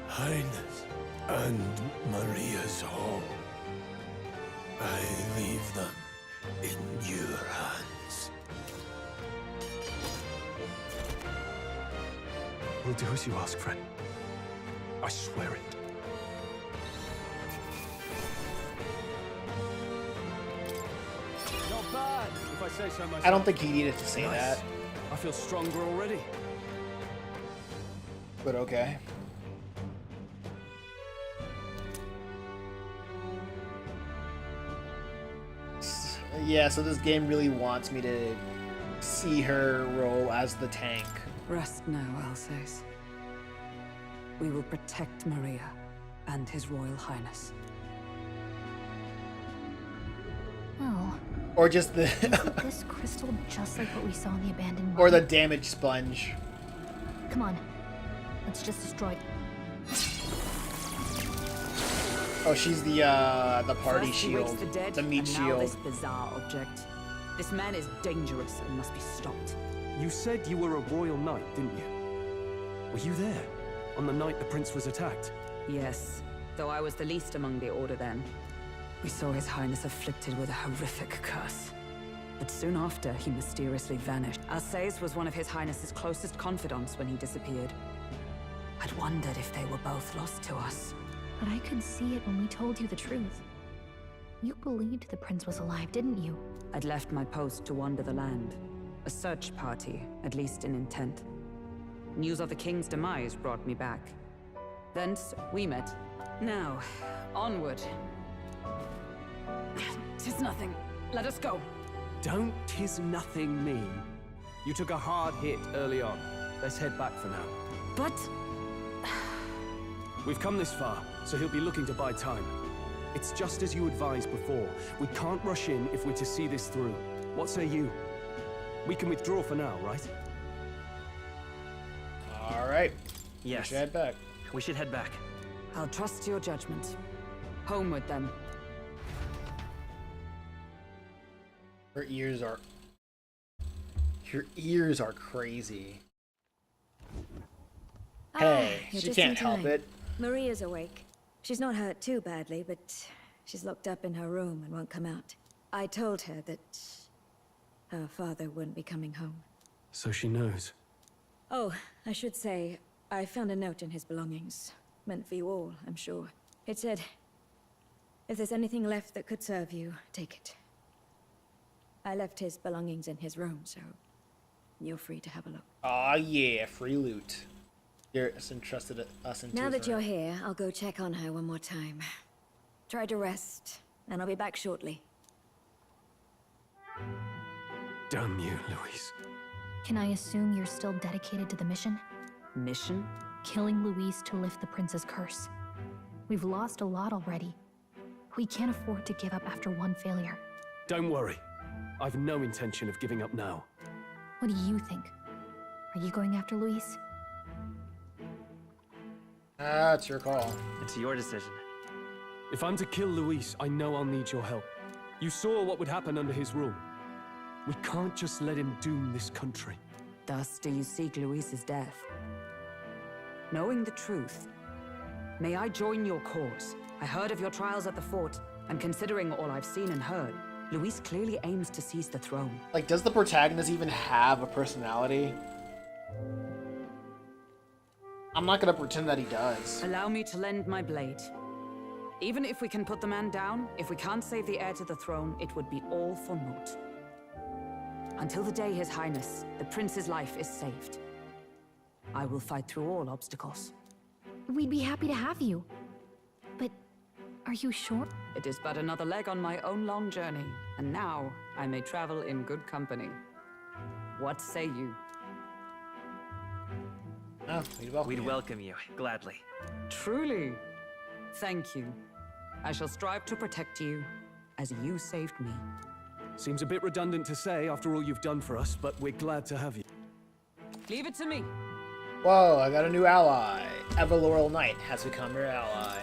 Highness and Maria's home. I leave them in your hands. We'll do as you ask, friend. I swear it. Not bad, if I say so myself. I don't think he needed to say Nice. that, I feel stronger already. but okay. Yeah, so this game really wants me to see her role as the tank. Rest now, Alsace. We will protect Maria and His Royal Highness. Oh. Or just the Isn't this crystal just like what we saw in the abandoned or the mine? damage sponge. Come on. Let's just destroy it. Oh, she's the party First he wakes shield, the dead, the meat and now shield. this bizarre object. This man is dangerous and must be stopped. You said you were a royal knight, didn't you? Were you there on the night the prince was attacked? Yes, though I was the least among the Order then. We saw His Highness afflicted with a horrific curse. But soon after, he mysteriously vanished. Alsace was one of His Highness's closest confidants when he disappeared. I'd wondered if they were both lost to us. But I could see it when we told you the truth. You believed the prince was alive, didn't you? I'd left my post to wander the land. A search party, at least in intent. News of the king's demise brought me back. Thence, we met. Now, onward. 'Tis nothing. Let us go. Don't tis nothing me. You took a hard hit early on. Let's head back for now. But... We've come this far, so he'll be looking to buy time. It's just as you advised before. We can't rush in if we're to see this through. What say you? We can withdraw for now, right? All right. Yes. We should head back. We should head back. I'll trust your judgment. Homeward, then. Her ears are. Your ears are crazy. Hey, you're she just can't in help time. it. Maria's awake. She's not hurt too badly, but she's locked up in her room and won't come out. I told her that her father wouldn't be coming home. So she knows. Oh, I should say, I found a note in his belongings. Meant for you all, I'm sure. It said, if there's anything left that could serve you, take it. I left his belongings in his room, so you're free to have a look. Aw, yeah, free loot. You're entrusted us into Now his that you're room. here, I'll go check on her one more time. Try to rest, and I'll be back shortly. Damn you, Louise. Can I assume you're still dedicated to the mission? Mission? Killing Louise to lift the prince's curse. We've lost a lot already. We can't afford to give up after one failure. Don't worry. I've no intention of giving up now. What do you think? Are you going after Louise? Ah, it's your call. It's your decision. If I'm to kill Luis, I know I'll need your help. You saw what would happen under his rule. We can't just let him doom this country. Thus do you seek Luis's death. Knowing the truth, may I join your cause? I heard of your trials at the fort, And considering all I've seen and heard, Luis clearly aims to seize the throne. Like, does the protagonist even have a personality? I'm not gonna pretend that he does. Allow me to lend my blade. Even if we can put the man down, if we can't save the heir to the throne, it would be all for naught. Until the day His Highness, the prince's life is saved, I will fight through all obstacles. We'd be happy to have you. But are you sure? It is but another leg on my own long journey, and now I may travel in good company. What say you? Oh, we'd welcome you, gladly. Truly. Thank you. I shall strive to protect you, as you saved me. Seems a bit redundant to say after all you've done for us, but we're glad to have you. Leave it to me. Whoa, I got a new ally. Everlaurel Knight has become your ally.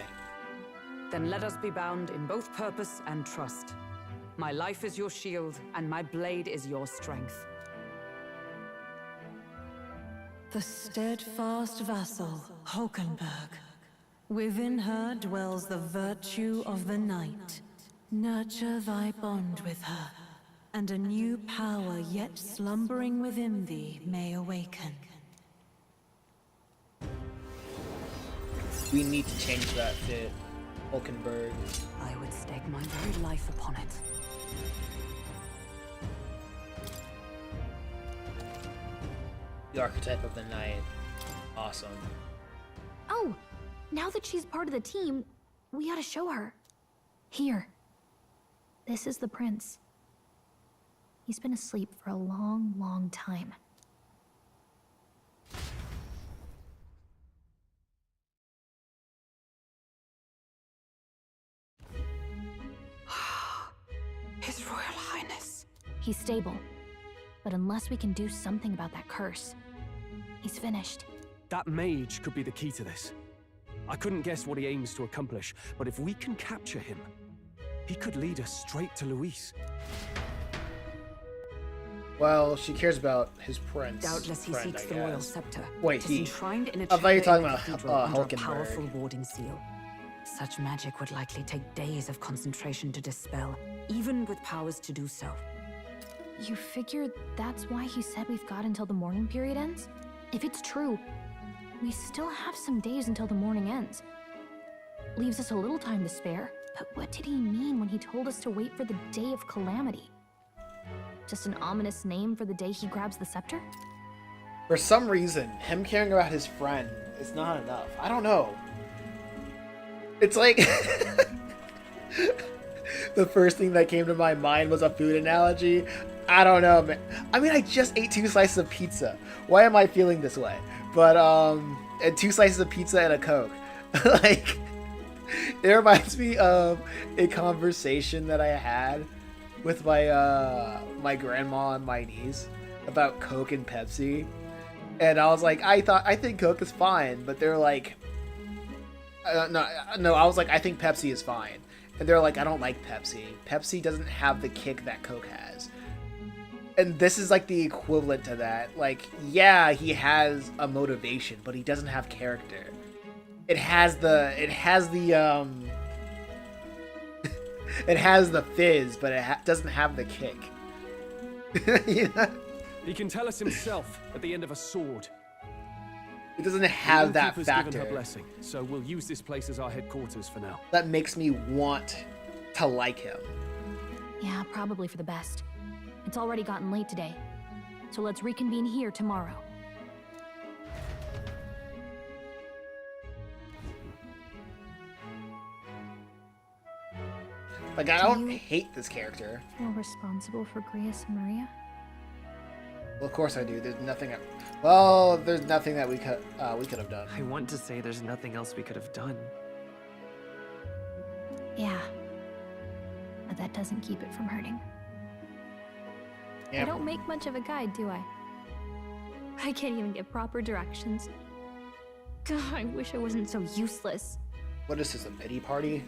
Then let us be bound in both purpose and trust. My life is your shield, and my blade is your strength. The steadfast vassal, Hulkenberg. Within her dwells the virtue of the knight. Nurture thy bond with her, and a new power yet slumbering within thee may awaken. We need to change that to Hulkenberg. I would stake my very life upon it. The archetype of the knight. Awesome. Oh, now that she's part of the team, we ought to show her. Here. This is the prince. He's been asleep for a long, long time. His Royal Highness. He's stable. But unless we can do something about that curse, he's finished. That mage could be the key to this. I couldn't guess what he aims to accomplish, but if we can capture him, he could lead us straight to Luis. Well, she cares about his prince. Doubtless he seeks the royal scepter. Wait, he enshrined in a I thought you were talking about Hulkenberg. Hulkenberg. Powerful warding seal. Such magic would likely take days of concentration to dispel, even with powers to do so. You figure that's why he said we've got until the mourning period ends? If it's true, we still have some days until the mourning ends. Leaves us a little time to spare, but what did he mean when he told us to wait for the day of calamity? Just an ominous name for the day he grabs the scepter? For some reason, him caring about his friend is not enough. I don't know. It's like... The first thing that came to my mind was a food analogy. I don't know, man. I mean, I just ate 2 slices of pizza. Why am I feeling this way? But, and 2 slices of pizza and a Coke. Like, it reminds me of a conversation that I had with my, my grandma and my niece about Coke and Pepsi. And I was like, I think Coke is fine, but they're like, no, I was like, I think Pepsi is fine. And they're like, I don't like Pepsi. Pepsi doesn't have the kick that Coke has. And this is like the equivalent to that. Like, yeah, he has a motivation, but he doesn't have character. It has the it has the fizz, but it doesn't have the kick. Yeah. He can tell us himself at the end of a sword. It doesn't have that Keeper's factor. given her blessing, so we'll use this place as our headquarters for now. That makes me want to like him. Yeah, probably for the best. It's already gotten late today, so let's reconvene here tomorrow. Like, I don't hate this character. Feel responsible for Grius and Maria? Well, of course I do. There's nothing. Well, there's nothing that we could have done. I want to say there's nothing else we could have done. Yeah. But that doesn't keep it from hurting. Yep. I don't make much of a guide, do I? I can't even give proper directions. God, I wish I wasn't so useless. What is this, a pity party?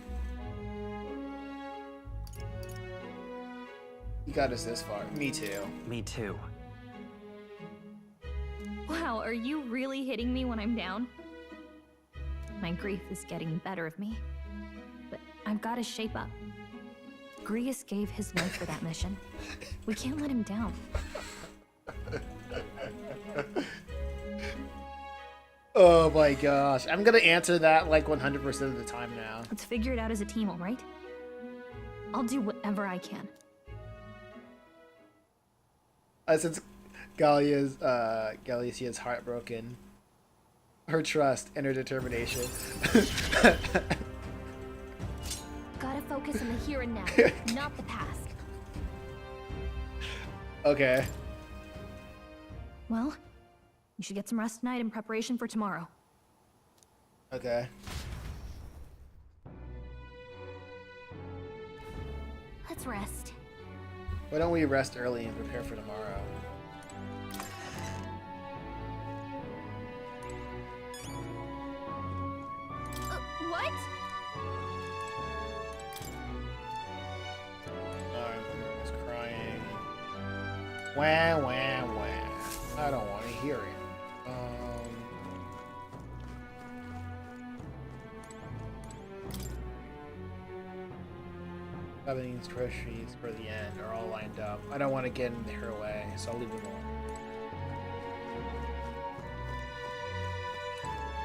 You got us this far. Me too. Me too. Wow, are you really hitting me when I'm down? My grief is getting the better of me. But I've got to shape up. Grius gave his life for that mission. We can't let him down. Oh my gosh. I'm gonna answer that like 100% of the time now. Let's figure it out as a team, alright? I'll do whatever I can. Since Galicia's heartbroken, her trust and her determination. Gotta focus on the here and now, not the past. Okay. Well, you should get some rest tonight in preparation for tomorrow. Okay. Let's rest. Why don't we rest early and prepare for tomorrow? What? He's crying. Wah, wah, wah. I don't want to hear it. Evaning's treasuries for the end are all lined up. I don't want to get in her way, so I'll leave them alone.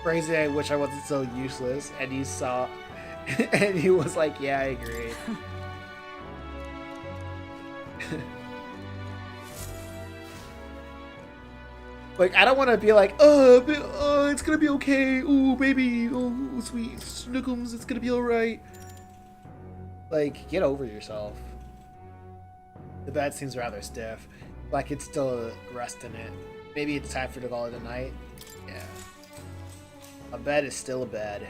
Crazy, I wish I wasn't so useless. And he saw, and he was like, "Yeah, I agree." Like, I don't want to be like, oh, it's gonna be okay. Ooh, baby, oh, sweet snookums, it's gonna be all right. Like, get over yourself. The bed seems rather stiff. Like it's still rest in it. Maybe it's time for to call it a night. Yeah. A bed is still a bed.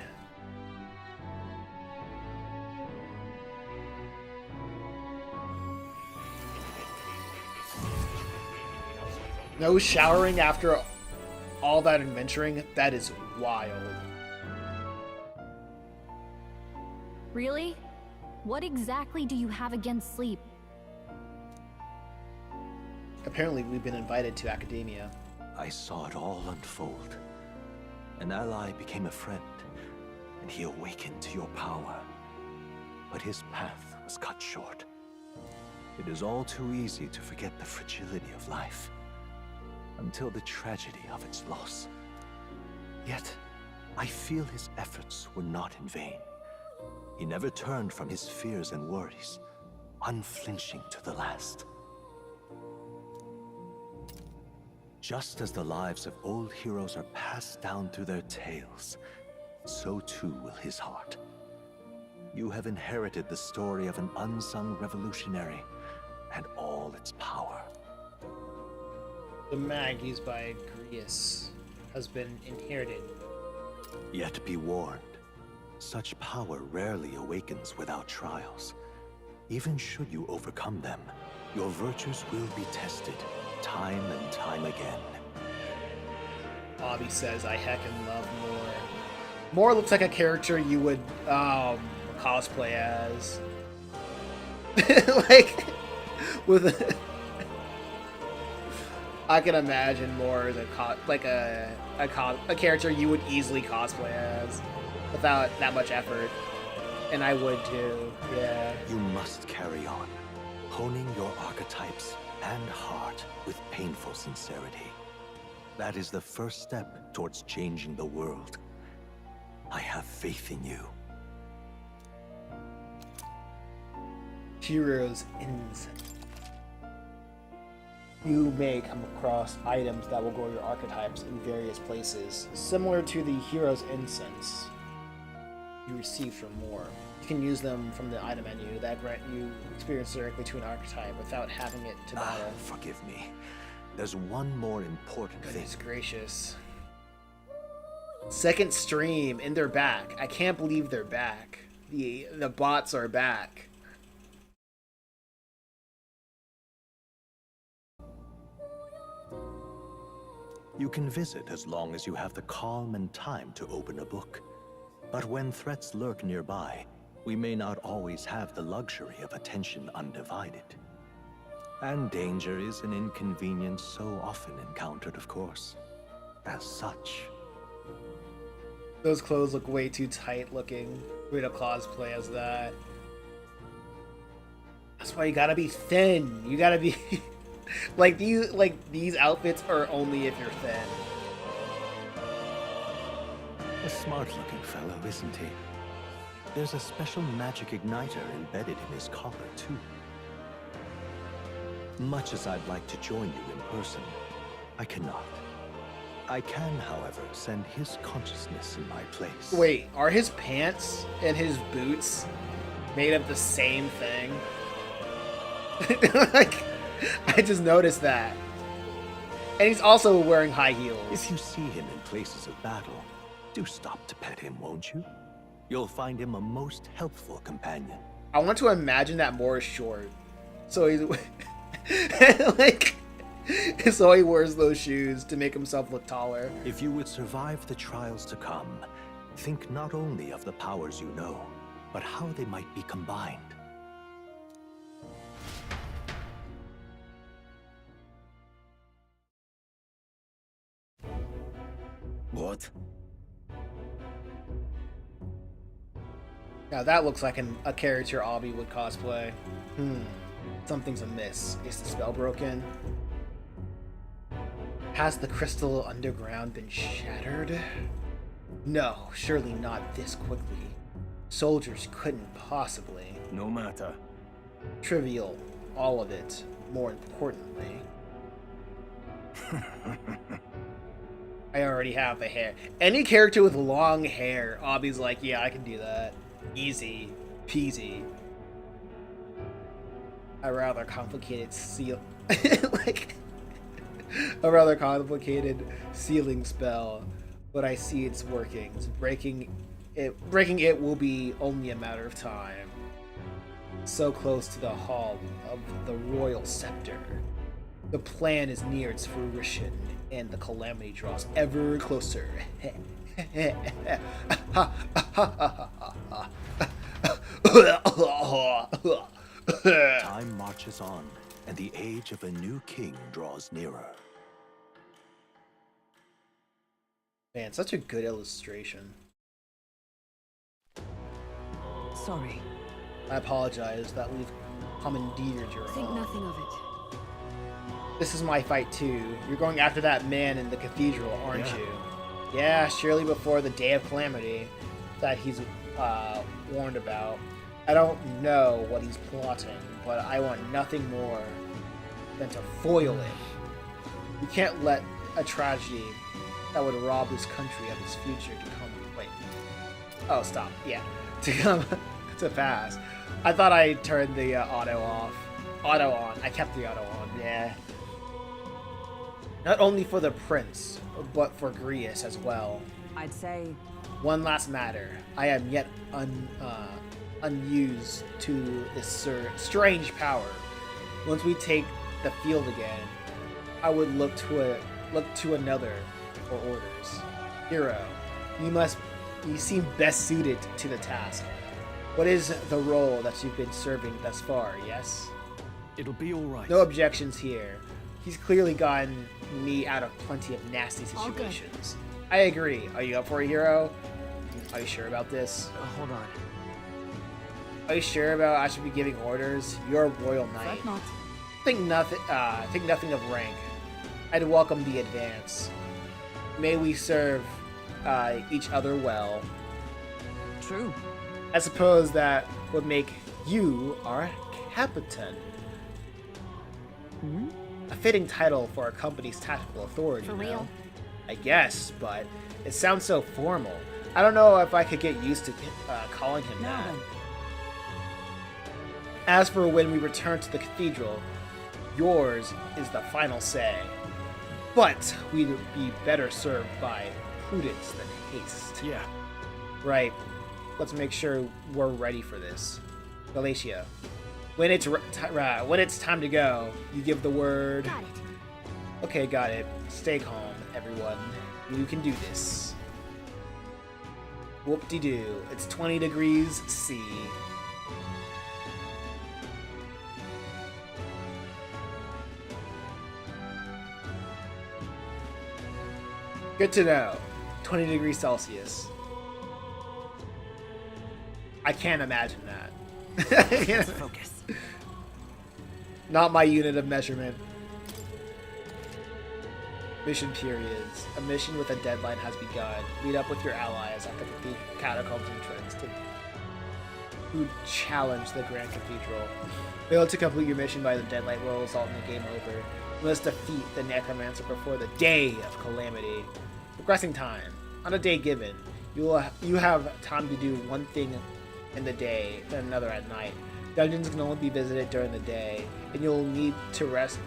No showering after all that adventuring? That is wild. Really? What exactly do you have against sleep? Apparently we've been invited to academia. I saw it all unfold. An ally became a friend, and he awakened to your power. But his path was cut short. It is all too easy to forget the fragility of life, until the tragedy of its loss. Yet, I feel his efforts were not in vain. He never turned from his fears and worries, unflinching to the last. Just as the lives of old heroes are passed down through their tales, so too will his heart. You have inherited the story of an unsung revolutionary and all its power. The mag used by Grius has been inherited. Yet be warned, such power rarely awakens without trials. Even should you overcome them, your virtues will be tested time and time again. Bobby says, I heckin' love Moore. Moore looks like a character you would cosplay as. Like, with a... I can imagine Moore as a character you would easily cosplay as without that much effort. And I would too, yeah. You must carry on, honing your archetypes and heart with painful sincerity. That is the first step towards changing the world. I have faith in you. Heroes Incense. You may come across items that will grow your archetypes in various places, similar to the Heroes Incense you receive from Moore. You can use them from the item menu that grant you experience directly to an archetype without having it to battle. Forgive me. There's one more important thing. Goodness gracious. Second stream, and they're back. I can't believe they're back. The bots are back. You can visit as long as you have the calm and time to open a book. But when threats lurk nearby, we may not always have the luxury of attention undivided. And danger is an inconvenience so often encountered, of course. As such. Those clothes look way too tight looking. Way to cosplay as that. That's why you gotta be thin. You gotta be like these outfits are only if you're thin. A smart-looking fellow, isn't he? There's a special magic igniter embedded in his collar, too. Much as I'd like to join you in person, I cannot. I can, however, send his consciousness in my place. Wait, are his pants and his boots made of the same thing? Like, I just noticed that. And he's also wearing high heels. If you see him in places of battle, do stop to pet him, won't you? You'll find him a most helpful companion. I want to imagine that Moore is short. So he's like, so he wears those shoes to make himself look taller. If you would survive the trials to come, think not only of the powers you know, but how they might be combined. What? Now that looks like a character Obby would cosplay. Something's amiss. Is the spell broken? Has the crystal underground been shattered? No, surely not this quickly. Soldiers couldn't possibly. No matter. Trivial, all of it. More importantly. I already have the hair. Any character with long hair, Obby's like, yeah, I can do that. Easy peasy. A rather complicated a rather complicated sealing spell, but I see its workings. Breaking it will be only a matter of time. So close to the hall of the royal scepter. The plan is near its fruition, and the calamity draws ever closer. Time marches on, and the age of a new king draws nearer. Man, such a good illustration. Sorry. I apologize that we've commandeered your Think home. nothing of it. This is my fight too. You're going after that man in the cathedral, aren't you? Yeah, surely before the day of calamity that he's warned about. I don't know what he's plotting, but I want nothing more than to foil it. You can't let a tragedy that would rob this country of its future to come. Wait. Oh, stop. Yeah. To come to pass. I thought I turned the auto off. Auto on. I kept the auto on. Yeah. Not only for the prince, but for Grius as well. I'd say... One last matter. I am yet unused to this strange power. Once we take the field again, I would look to another for orders. Hero, you seem best suited to the task. What is the role that you've been serving thus far, yes? It'll be all right. No objections here. He's clearly gotten me out of plenty of nasty situations. I agree. Are you up for a hero? Are you sure about this? Hold on. Are you sure about I should be giving orders? You're a royal knight. Not. Think nothing of rank. I'd welcome the advance. May we serve each other well. True. I suppose that would make you our captain. A fitting title for our company's tactical authority. For real? I guess, but it sounds so formal. I don't know if I could get used to calling him that. Then. As for when we return to the cathedral, yours is the final say. But we'd be better served by prudence than haste. Yeah. Right. Let's make sure we're ready for this. Galatia, when it's time to go, you give the word. Got it. Okay, got it. Stay calm, everyone. You can do this. Whoop-de-doo. It's 20 degrees C. Good to know. 20 degrees Celsius. I can't imagine that. Let's focus. Not my unit of measurement. Mission periods. A mission with a deadline has begun. Meet up with your allies at the catacombs entrance to challenge the Grand Cathedral. Fail to complete your mission by the deadline will result in the game over. You must defeat the Necromancer before the Day of Calamity. Progressing time. On a day given, you have time to do one thing in the day, then another at night. Dungeons can only be visited during the day, and you'll need to rest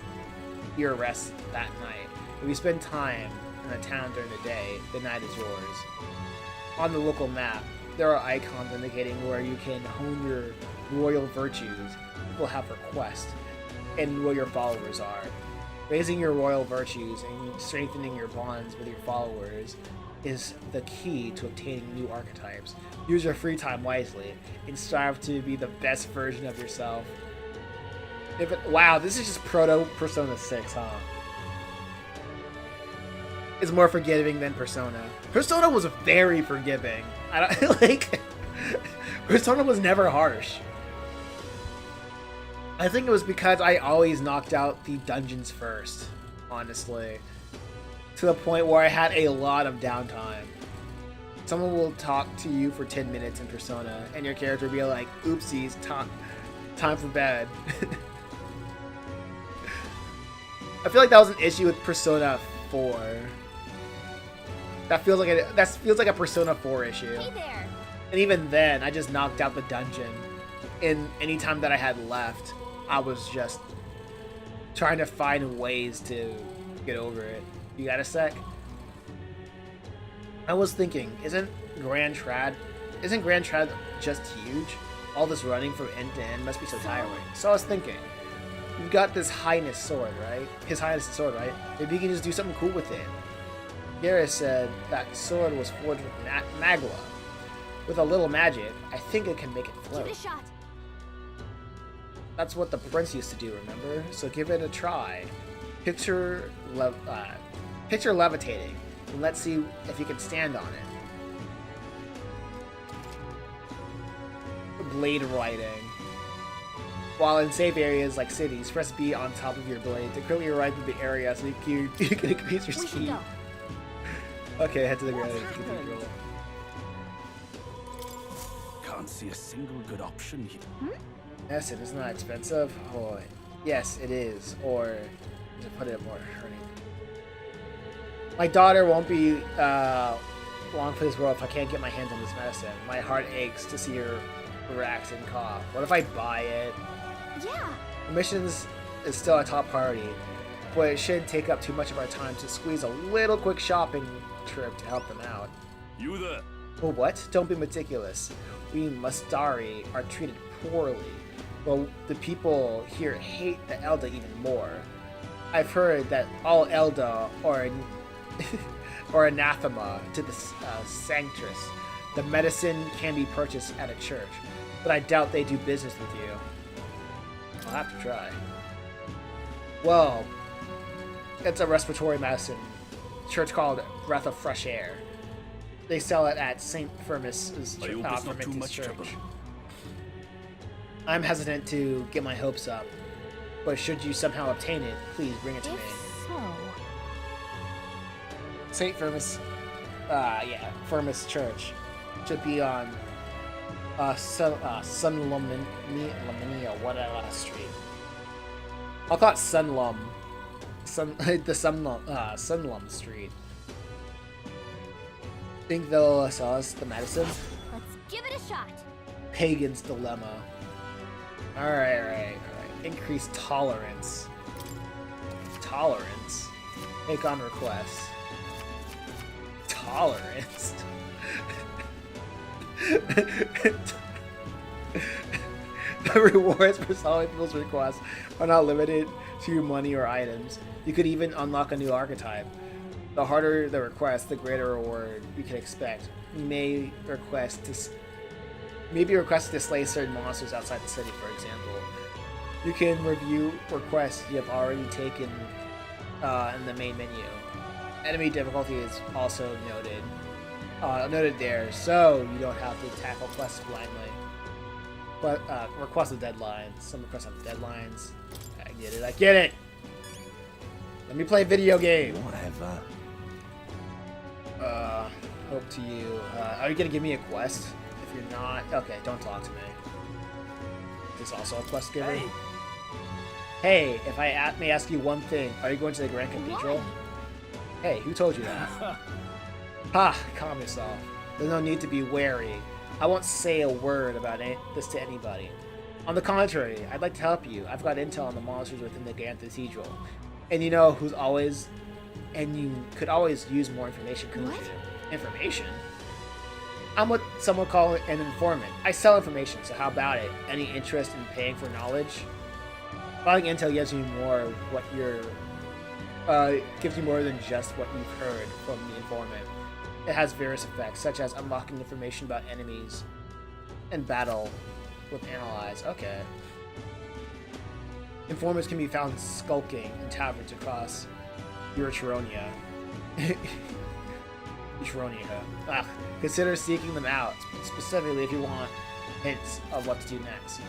that night. If you spend time in the town during the day, the night is yours. On the local map, there are icons indicating where you can hone your royal virtues. People have requests, and where your followers are. Raising your royal virtues and strengthening your bonds with your followers is the key to obtaining new archetypes. Use your free time wisely, and strive to be the best version of yourself. Wow, this is just proto Persona 6, huh? Is more forgiving than Persona. Persona was very forgiving. I don't like. Persona was never harsh. I think it was because I always knocked out the dungeons first, honestly, to the point where I had a lot of downtime. Someone will talk to you for 10 minutes in Persona, and your character will be like, "Oopsies, time for bed." I feel like that was an issue with Persona 4. That feels like a Persona 4 issue. Hey there. And even then, I just knocked out the dungeon. In any time that I had left, I was just trying to find ways to get over it. You got a sec? I was thinking, isn't Grand Trad just huge? All this running from end to end must be so tiring. So I was thinking, you've got this Highness sword, right? His Highness sword, right? Maybe you can just do something cool with it. Garrus said that sword was forged with magla. With a little magic, I think it can make it float. Give it a shot. That's what the prince used to do, remember? So give it a try. Picture levitating, and let's see if you can stand on it. Blade riding. While in safe areas like cities, press B on top of your blade to quickly ride through the area so you can increase your speed. Okay, head to the Grand Cathedral. Can't see a single good option here. Yes, it is not expensive. Oh, yes, it is. Or to put it more hurting. My daughter won't be long for this world if I can't get my hands on this medicine. My heart aches to see her relax and cough. What if I buy it? Yeah. The missions is still a top priority, but it shouldn't take up too much of our time to squeeze a little quick shopping trip to help them out. You there? Well, what? Don't be meticulous. We Mustari are treated poorly. Well, the people here hate the Elda even more. I've heard that all Elda are anathema to the Sanctress. The medicine can be purchased at a church, but I doubt they do business with you. I'll have to try. Well, it's a respiratory medicine church called Breath of Fresh Air. They sell it at St. Firmus's church. I'm hesitant to get my hopes up, but should you somehow obtain it, please bring it to me. So, St. Firmus, Firmus Church should be on Sunlumnia, whatever street. I'll call it Sunlum. Sunlum Street. Think they'll sell us the medicine? Let's give it a shot. Pagan's Dilemma. Alright. Increase tolerance. Tolerance? Make on requests. Tolerance? The rewards for solving people's requests are not limited to money or items. You could even unlock a new archetype. The harder the request, the greater reward you can expect. You may be requested to slay certain monsters outside the city, for example. You can review requests you have already taken in the main menu. Enemy difficulty is also noted there, so you don't have to tackle quests blindly. But request of deadlines. Some requests have deadlines. get it. I get it. Let me play video game. Whatever. Hope to you. Are you gonna give me a quest? If you're not, okay, don't talk to me. Is this also a quest giver? Hey, if I may ask you one thing, are you going to the Grand Cathedral? Hey, who told you that? Ha! Calm yourself. There's no need to be wary. I won't say a word about this to anybody. On the contrary, I'd like to help you. I've got intel on the monsters within the Grand Cathedral. And you know who's always... And you could always use more information, couldn't you? Information? I'm what some would call an informant. I sell information, so how about it? Any interest in paying for knowledge? Buying intel gives you more what you're... gives you more than just what you've heard from the informant. It has various effects, such as unlocking information about enemies and battle with allies. Okay. Informants can be found skulking in taverns across Euratronia. Consider seeking them out, specifically if you want hints of what to do next.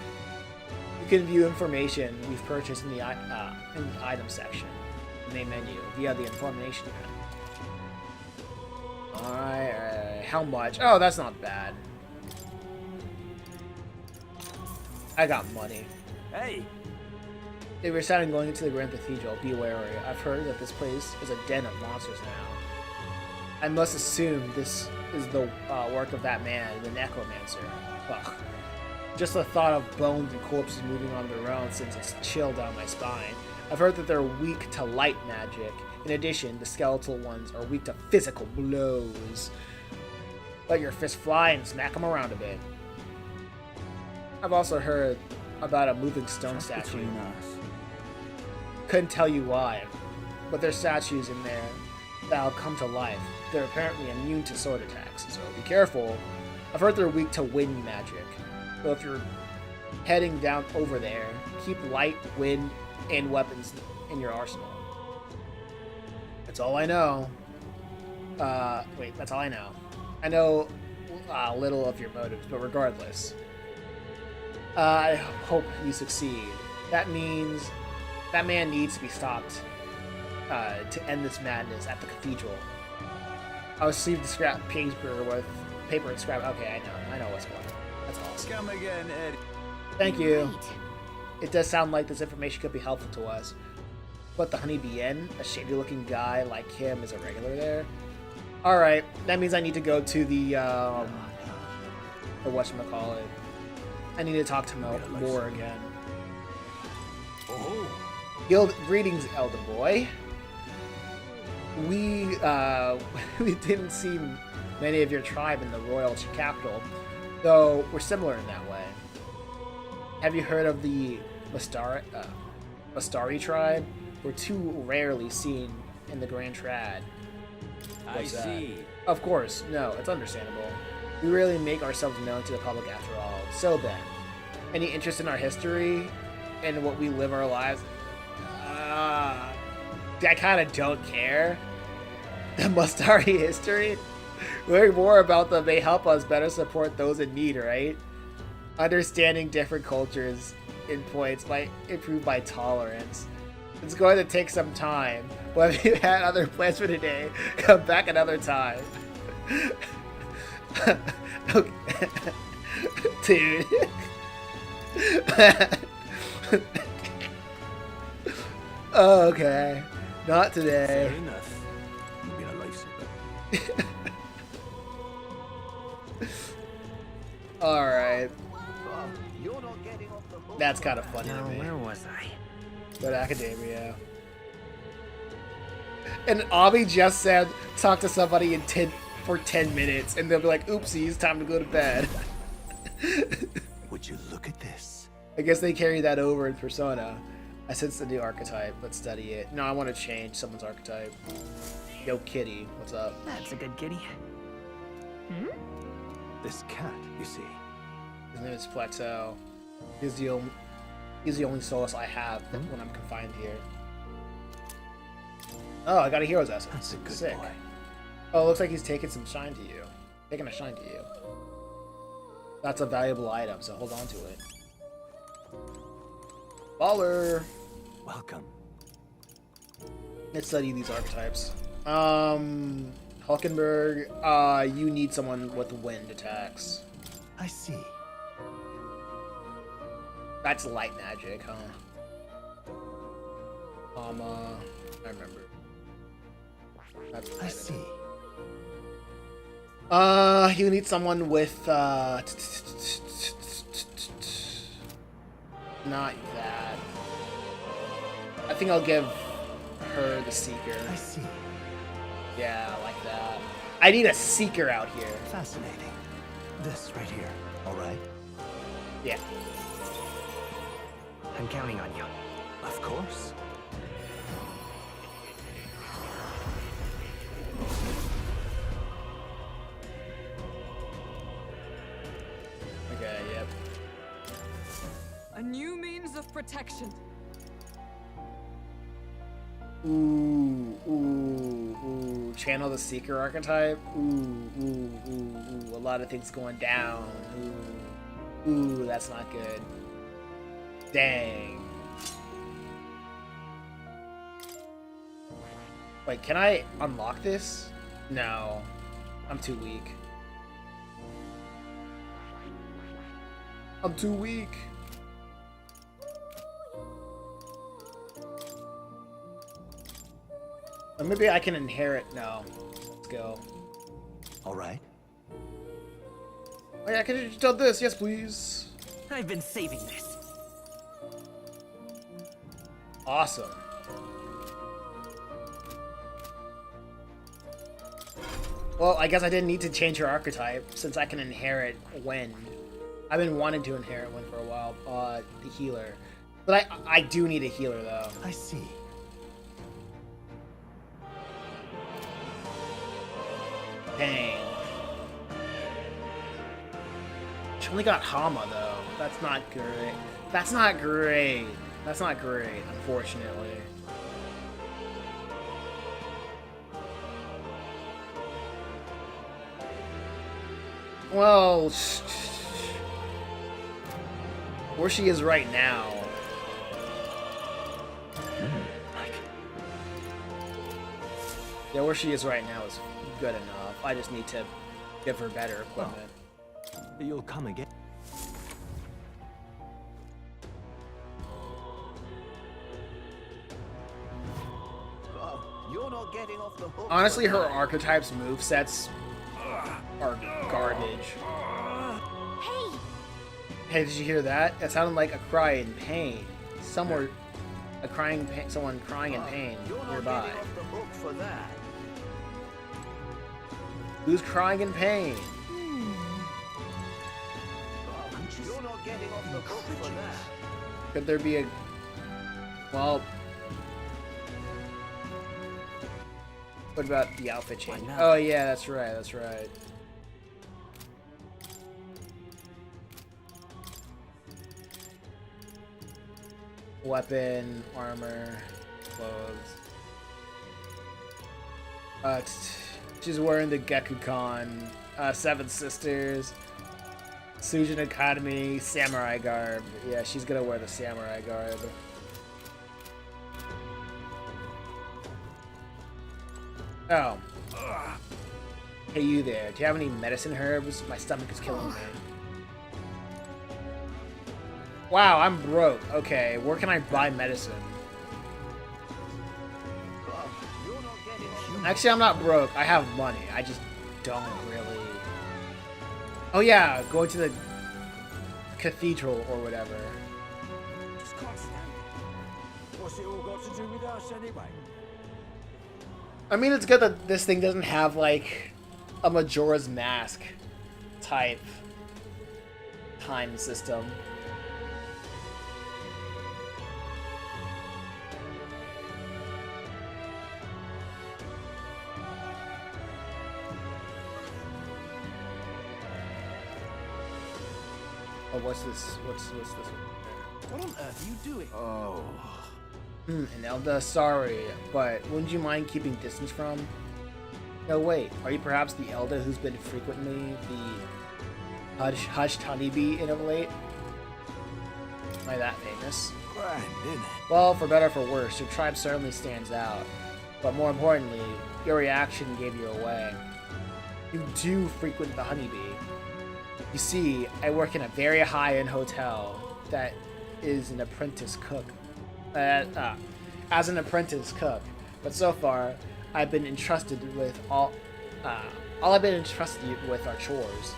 You can view information we've purchased in the item section, in the main menu, via the information panel. Alright, how much? Oh, that's not bad. I got money. Hey! If you're sad on going into the Grand Cathedral, be wary. I've heard that this place is a den of monsters now. I must assume this is the work of that man, the necromancer. Ugh. Just the thought of bones and corpses moving on their own sends a chill down my spine. I've heard that they're weak to light magic. In addition, the skeletal ones are weak to physical blows. Let your fist fly and smack them around a bit. I've also heard about a moving stone statue. Couldn't tell you why, but there's statues in there that'll come to life. They're apparently immune to sword attacks, so be careful. I've heard they're weak to wind magic, so if you're heading down over there, keep light, wind, and weapons in your arsenal. That's all I know. Wait, that's all I know. I know little of your motives, but regardless, I hope you succeed. That means that man needs to be stopped to end this madness at the cathedral. I received the scrap paper with paper and scrap. Okay, I know what's going on. That's awesome. Come again, Ed. Thank you. It does sound like this information could be helpful to us. But the honeybee inn, a shady-looking guy like him, is a regular there. All right, that means I need to go to the whatchamacallit. I need to talk to Moore again. Guild greetings, elder boy. We didn't see many of your tribe in the royal capital, though we're similar in that way. Have you heard of the Mastari tribe? We're too rarely seen in the Grand Trad. I see. Of course, no, it's understandable. We really make ourselves known to the public after all. So then, any interest in our history and what we live our lives? I kind of don't care. The Mastari history? Learning more about them may help us better support those in need, right? Understanding different cultures in points might improve my tolerance. It's going to take some time, but if you had other plans for today, come back another time. Okay. Dude. Okay. Not today. Fair enough. You've been a lifesaver. Alright. That's kind of funny to me. Where was I? But Academia. And Abby just said, talk to somebody for 10 minutes, and they'll be like, oopsie, it's time to go to bed. Would you look at this? I guess they carry that over in Persona. I sense the new archetype. Let's study it. No, I want to change someone's archetype. Yo, Kitty, what's up? That's a good kitty. This cat, you see. His name is Plateau. He's the only solace I have when I'm confined here. Oh, I got a hero's essence. That's a good Sick. boy. Oh, it looks like he's taking some shine to you. Taking a shine to you. That's a valuable item, so hold on to it. Baller! Welcome. Let's study these archetypes. Hulkenberg, you need someone with wind attacks. I see. That's light magic, huh? I remember. That's I see. You need someone with, not that. I think I'll give her the Seeker. I see. Yeah, I like that. I need a Seeker out here. Fascinating. This right here. All right. Yeah. I'm counting on you. Of course. Okay, yep. A new means of protection. Ooh. Channel the Seeker archetype. Ooh. A lot of things going down. Ooh, that's not good. Dang. Wait, can I unlock this? No. I'm too weak. I'm too weak. Or maybe I can inherit. No. Let's go. All right. Oh yeah, can you just done this? Yes, please. I've been saving this. Awesome. Well, I guess I didn't need to change her archetype since I can inherit Wind. I've been wanting to inherit Wind for a while. The healer. But I do need a healer though. I see. Dang. She only got Hama though. That's not great. That's not great. That's not great, unfortunately. Well, where she is right now. Yeah, where she is right now is good enough. I just need to give her better equipment. You'll come again. You're not getting off the hook. Honestly, her archetype's movesets are garbage. Hey! Hey, did you hear that? That sounded like a cry in pain. Somewhere, someone crying in pain nearby. For that. Who's crying in pain? You're not getting off the hook for that. Could there be a... Well... What about the outfit change? Oh yeah, that's right, that's right. Weapon, armor, clothes. She's wearing the Gekukan, Seven Sisters, Sujin Academy, samurai garb. Yeah, she's gonna wear the samurai garb. Oh. Hey, you there. Do you have any medicine herbs? My stomach is killing me. Wow, I'm broke. Okay, where can I buy medicine? Actually, I'm not broke. I have money. I just don't really... Oh yeah, going to the cathedral or whatever. Just can't stand it. What's it all got to do with us anyway? I mean, it's good that this thing doesn't have, like, a Majora's Mask type time system. Oh, what's this? What's this one? What on earth are you doing? Oh. And Elda, sorry, but wouldn't you mind keeping distance from? No, wait. Are you perhaps the Elda who's been frequently the hushed honeybee in of late? Am I that famous? grand, isn't it? Well, for better or for worse, your tribe certainly stands out. But more importantly, your reaction gave you away. You do frequent the Honeybee. You see, I work in a very high-end hotel that is an apprentice cook. As an apprentice cook, but so far, I've been entrusted with all I've been entrusted with are chores.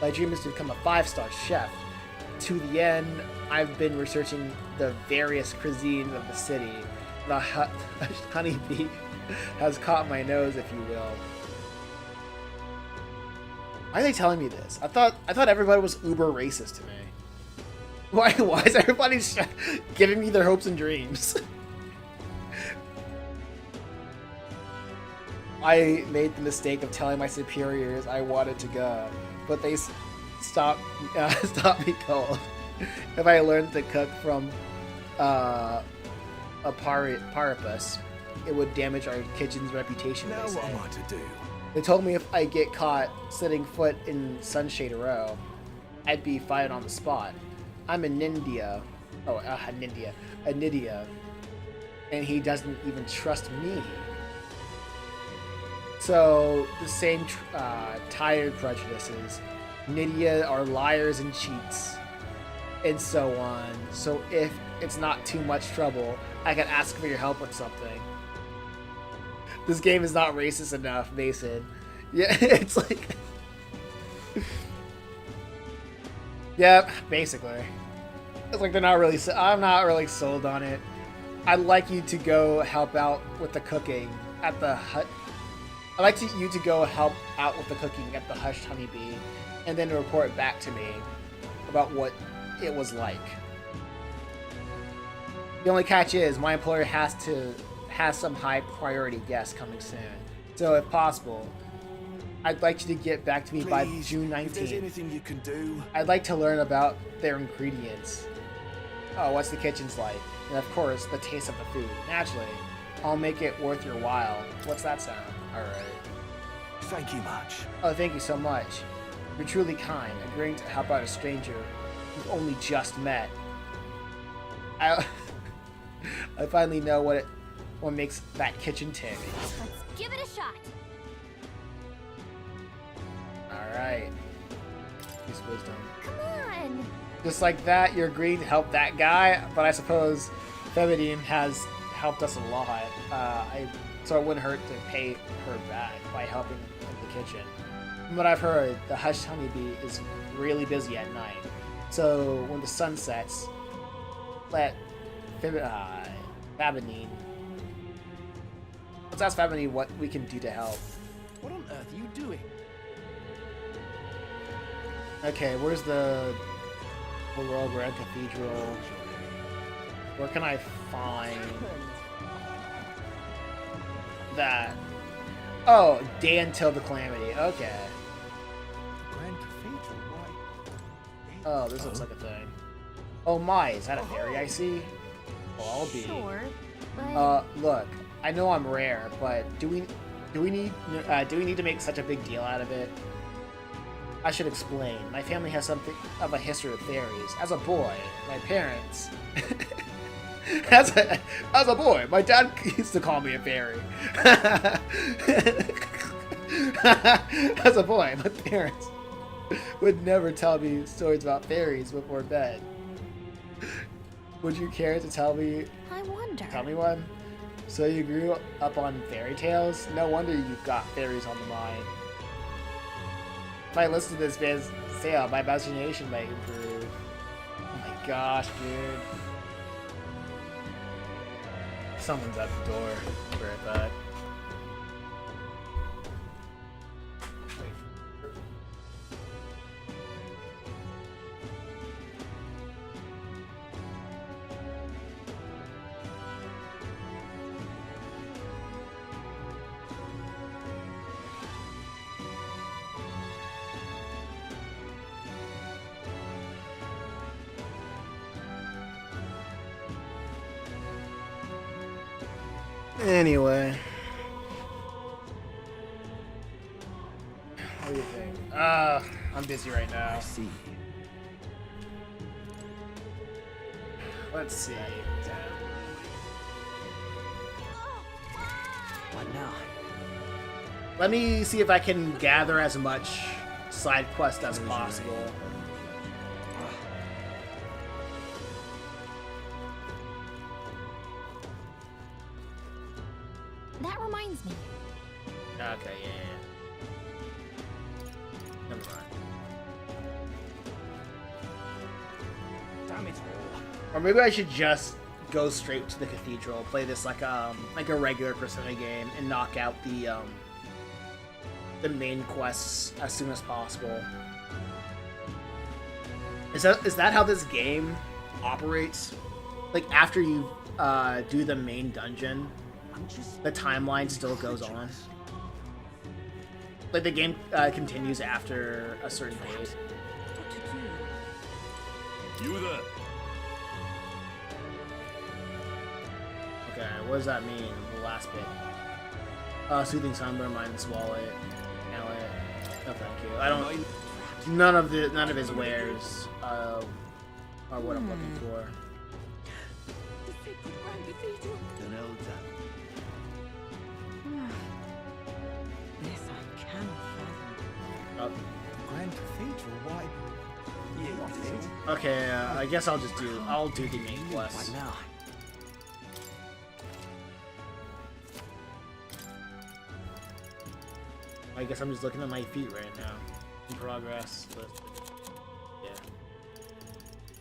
My dream is to become a 5-star chef. To the end, I've been researching the various cuisines of the city. The Honeybee has caught my nose, if you will. Why are they telling me this? I thought everybody was uber racist to me. Why is everybody giving me their hopes and dreams? I made the mistake of telling my superiors I wanted to go, but they stopped me cold. If I learned to cook from a parapus, it would damage our kitchen's reputation. Now what am I to do? They told me if I get caught setting foot in Sunshade Row, I'd be fired on the spot. I'm a Nindia. Oh, a Nidia. And he doesn't even trust me. So, the same tired prejudices. Nidia are liars and cheats. And so on. So if it's not too much trouble, I can ask for your help with something. This game is not racist enough, Mason. Yeah, it's like... Yep, basically. It's like they're not really... I'm not really sold on it. I'd like you to go help out with the cooking at the hut. I'd like you to go help out with the cooking at the Hushed Honeybee, and then report back to me about what it was like. The only catch is my employer has some high priority guests coming soon. So if possible, I'd like you to get back to me by June 19th. If there's anything you can do. I'd like to learn about their ingredients. Oh, what's the kitchen's like? And of course, the taste of the food. Naturally, I'll make it worth your while. What's that sound? Alright. Thank you much. Oh, thank you so much. You're truly kind, agreeing to help out a stranger you've only just met. I finally know what makes that kitchen tick. Let's give it a shot. Alright. Use wisdom. Come on. Just like that, you're agreeing to help that guy, but I suppose Feminine has helped us a lot. So it wouldn't hurt to pay her back by helping in the kitchen. From what I've heard, the Hushed Honeybee is really busy at night. So when the sun sets, let Feminine... Let's ask Feminine what we can do to help. What on earth are you doing? Okay, where's the Royal Grand Cathedral? Where can I find that? Oh, day until the calamity. Okay. Grand Cathedral, why? Oh, this looks like a thing. Oh my, is that a fairy I see? Well, I'll be. Sure, but... Look, I know I'm rare, but do we need to make such a big deal out of it? I should explain. My family has something of a history with fairies. As a boy, my parents... as a boy, my dad used to call me a fairy. As a boy, my parents would never tell me stories about fairies before bed. Would you care to tell me... I wonder. Tell me one? So you grew up on fairy tales? No wonder you've got fairies on the mind. If I listen to this man's tale, my imagination might improve. Oh my gosh, dude. Someone's at the door. Be right back. Anyway. What do you think? I'm busy right now. I see. Let's see. What now? Let me see if I can gather as much side quest as possible. That reminds me. Okay, yeah. Never mind. Damn it all. Or maybe I should just go straight to the cathedral, play this like a regular Persona game, and knock out the main quests as soon as possible. Is that how this game operates? Like after you do the main dungeon, the timeline still goes on. Like the game continues after a certain date. You there? Okay, what does that mean? The last bit. Soothing sunburn, mindless wallet. Mallet. No, thank you. I don't. None of his wares are what I'm looking for. The sacred Grand Cathedral. This I cannot fathom. Oh. Grand Cathedral? Why? Okay, I guess I'll do the main quest. What now? I guess I'm just looking at my feet right now. In progress, but yeah.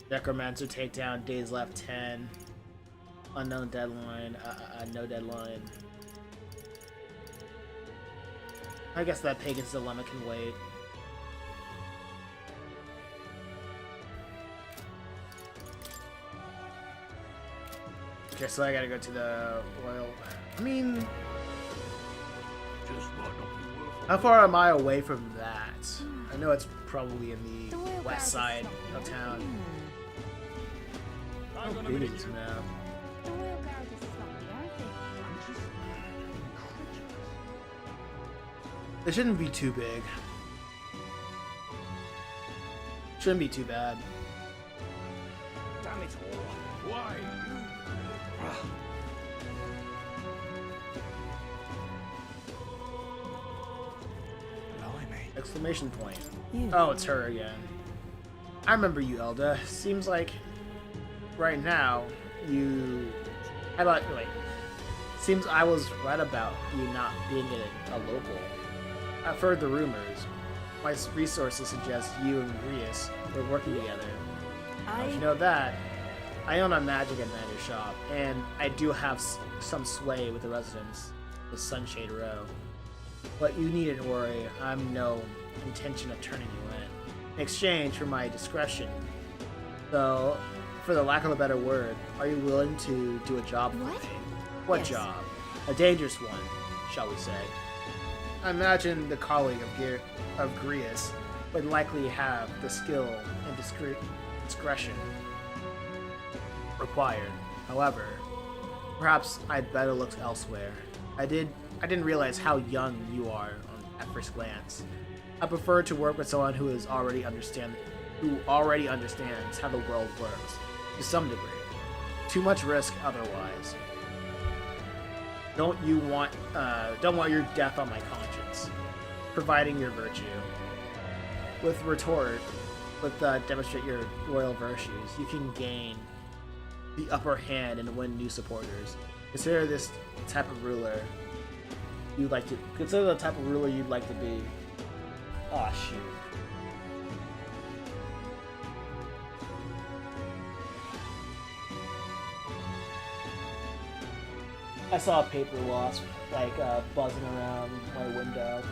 Necromancer takedown, days left 10. Unknown deadline, no deadline. I guess that Pagan's Dilemma can wait. Okay, so I gotta go to the royal. I mean, how far am I away from that? I know it's probably in the west side of town. How big is this map? The Royal Guard is sloppy, aren't they? It shouldn't be too big. Shouldn't be too bad. Damn it all. Why? Blimey. Exclamation point. Oh, it's her again. I remember you, Elda. Seems like right now you. How about wait? Seems I was right about you not being a local. I've heard the rumors. My resources suggest you and Grius were working together. If you know that, I own a magic and manager shop, and I do have some sway with the residents of Sunshade Row. But you needn't worry, I'm no intention of turning you in. In exchange for my discretion, though, for the lack of a better word, are you willing to do a job for me? What job? A dangerous one, shall we say. I imagine the colleague of Grius would likely have the skill and discretion required. However, perhaps I'd better look elsewhere. I didn't realize how young you are at first glance. I prefer to work with someone who already understands how the world works, to some degree. Too much risk otherwise. Don't want your death on my conscience. Providing your virtue. With demonstrate your royal virtues, you can gain the upper hand and win new supporters. Consider the type of ruler you'd like to be. Aw, shoot. I saw a paper wasp buzzing around my window.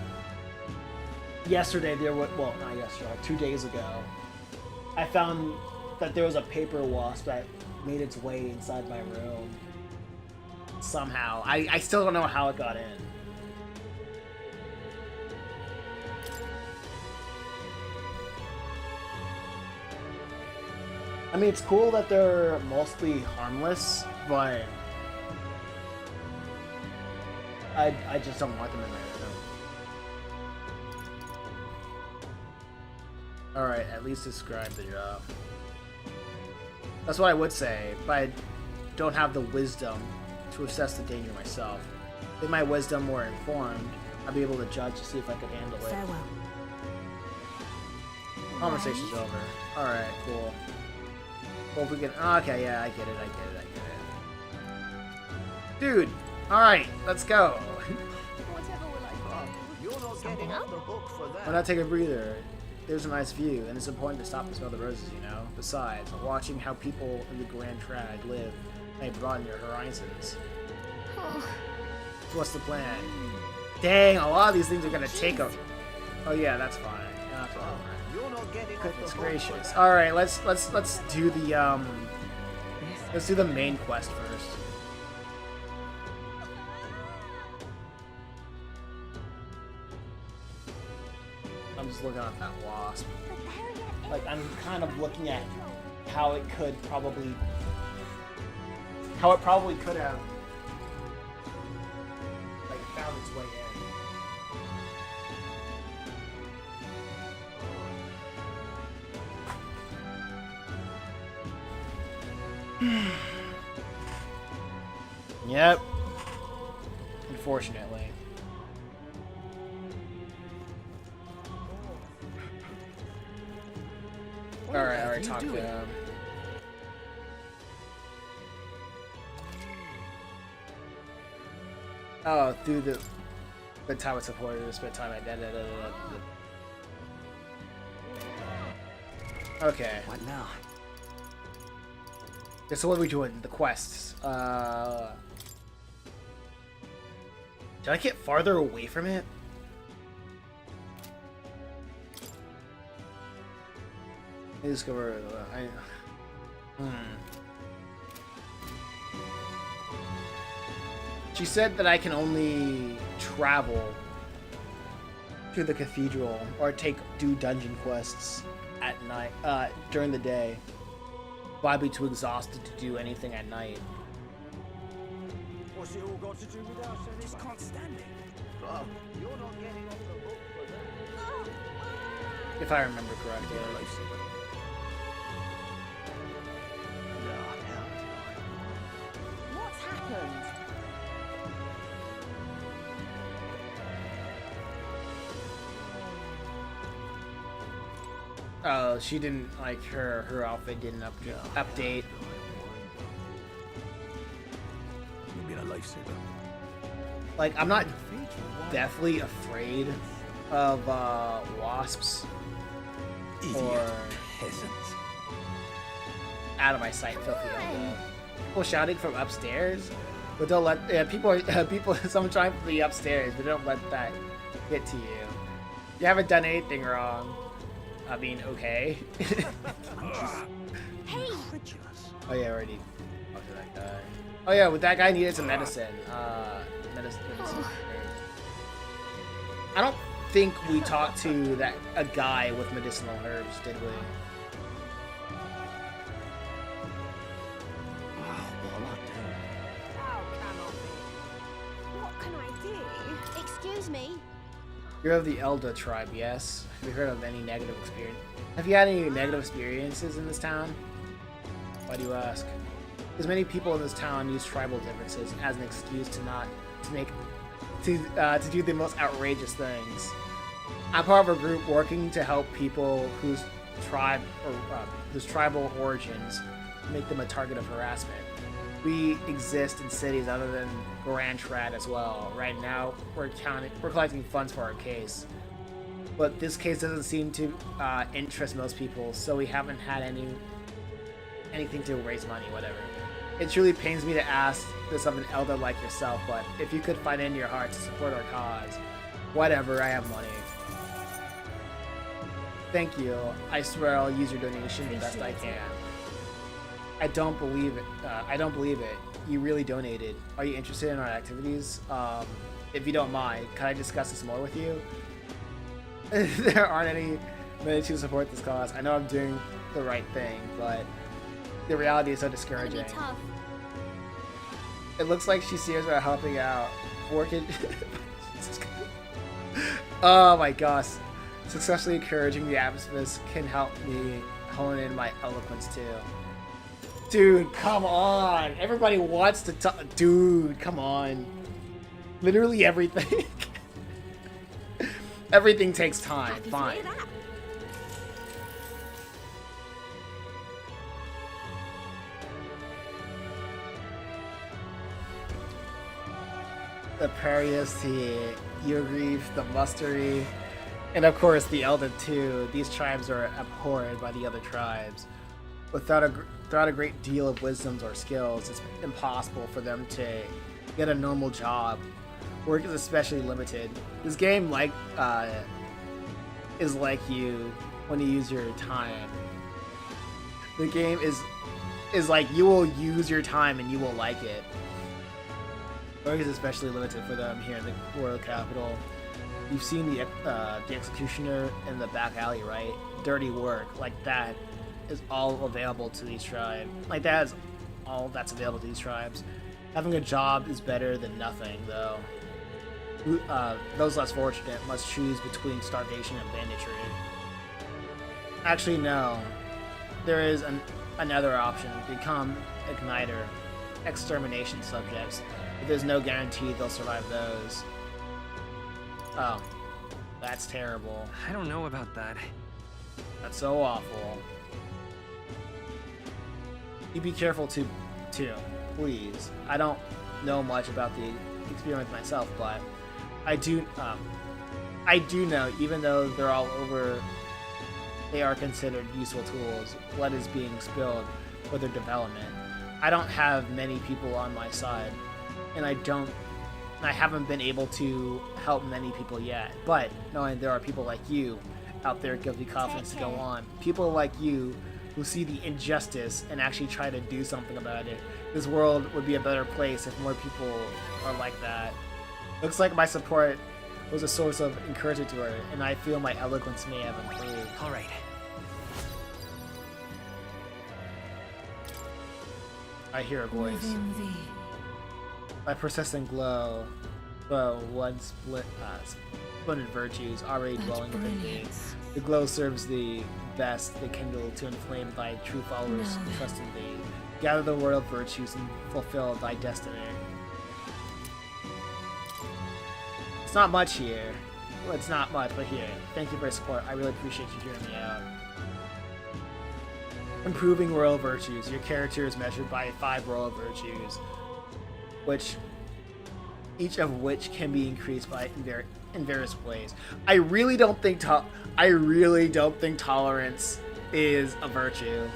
Yesterday not yesterday, 2 days ago, I found that there was a paper wasp that made its way inside my room. Somehow. I still don't know how it got in. I mean, it's cool that they're mostly harmless, but I just don't want them in my room. Alright, at least describe the job. That's what I would say, but I don't have the wisdom to assess the danger myself. If my wisdom were informed, I'd be able to judge to see if I could handle it. Farewell. Conversation's over. Alright, cool. Well, if we can... Okay, yeah, I get it. Dude! Alright, let's go. Whatever will I do? You're not getting off the hook for that. Why not take a breather? There's a nice view, and it's important to stop and smell the roses, you know? Besides, watching how people in the Grand Trad live may broaden your horizons. So what's the plan? Dang, a lot of these things are gonna take a... Oh yeah, that's fine. Yeah, that's fine. You're not getting Goodness gracious. Alright, let's do the let's do the main quest first. I'm just looking at that wasp. Like, I'm kind of looking at how it probably could have like found its way in. Yep. Unfortunately. Alright, I already talked to him. Oh, through the time with supporters, spend time at Okay. What now? Okay, so what are we doing? The quests. Did I get farther away from it? I discover. She said that I can only travel to the cathedral or do dungeon quests at night, during the day. But I'd be too exhausted to do anything at night. What's it all got to do with us? I just can't stand it. Oh, you're not getting off the hook for that. If I remember correctly. What's happened? Oh, she didn't like her outfit didn't update. You've been a lifesaver. Like, I'm not deathly afraid of wasps or peasants. Out of my sight, filthy elbow. People shouting from upstairs, but don't let people. Someone trying from the upstairs, but don't let that get to you. You haven't done anything wrong. I mean, okay. Hey! Oh yeah, I already talked to that guy. Oh yeah, but that guy needed some medicine. Medicine. I don't think we talked to a guy with medicinal herbs, did we? What can I do? Excuse me? You're of the Elda tribe, yes? Have you heard of any negative experience? Have you had any negative experiences in this town? Why do you ask? Because many people in this town use tribal differences as an excuse to do the most outrageous things. I'm part of a group working to help people whose tribal origins make them a target of harassment. We exist in cities other than Grand Trad as well. Right now, we're collecting funds for our case, but this case doesn't seem to interest most people, so we haven't had anything to raise money, whatever. It truly pains me to ask this of an elder like yourself, but if you could find it in your heart to support our cause, whatever, I have money. Thank you. I swear I'll use your donation the best I can. I don't believe it. You really donated. Are you interested in our activities? If you don't mind, can I discuss this more with you? There aren't any money to support this cause. I know I'm doing the right thing, but the reality is so discouraging. It looks like she's serious about helping out. Working. Oh my gosh. Successfully encouraging the atmosphere can help me hone in my eloquence too. Dude, come on. Everybody wants to talk. Dude, come on. Literally everything. Everything takes time. Fine. The Parius, the Yugrief, the Mustery, and of course the Elder too. These tribes are abhorred by the other tribes. Without a great deal of wisdoms or skills, it's impossible for them to get a normal job. Work is especially limited. This game is like you when you use your time. The game is like you will use your time and you will like it. Work is especially limited for them here in the royal capital. You've seen the executioner in the back alley, right? Dirty work like that is all available to these tribes. Like that is all that's available to these tribes. Having a job is better than nothing, though. Those less fortunate must choose between starvation and banditry. Actually, no. There is another option. Become igniter, extermination subjects. But there's no guarantee they'll survive those. Oh. That's terrible. I don't know about that. That's so awful. You be careful too, please. I don't know much about the experiment myself, but I do know, even though they're all over, they are considered useful tools. Blood is being spilled for their development. I don't have many people on my side, and I haven't been able to help many people yet. But knowing there are people like you out there gives me confidence to go on. People like you who see the injustice and actually try to do something about it. This world would be a better place if more people are like that. Looks like my support was a source of encouragement to her, and I feel my eloquence may have improved. All right. I hear a voice. My persistent glow, one splendid virtues already dwelling within me. The glow serves the best they kindle to inflame thy true followers and trust in thee. Gather the royal virtues and fulfill thy destiny. It's not much here. Well, it's not much, but here. Thank you for your support. I really appreciate you hearing me out. Improving royal virtues. Your character is measured by 5 royal virtues, each of which can be increased by in various ways. I really don't think tolerance is a virtue.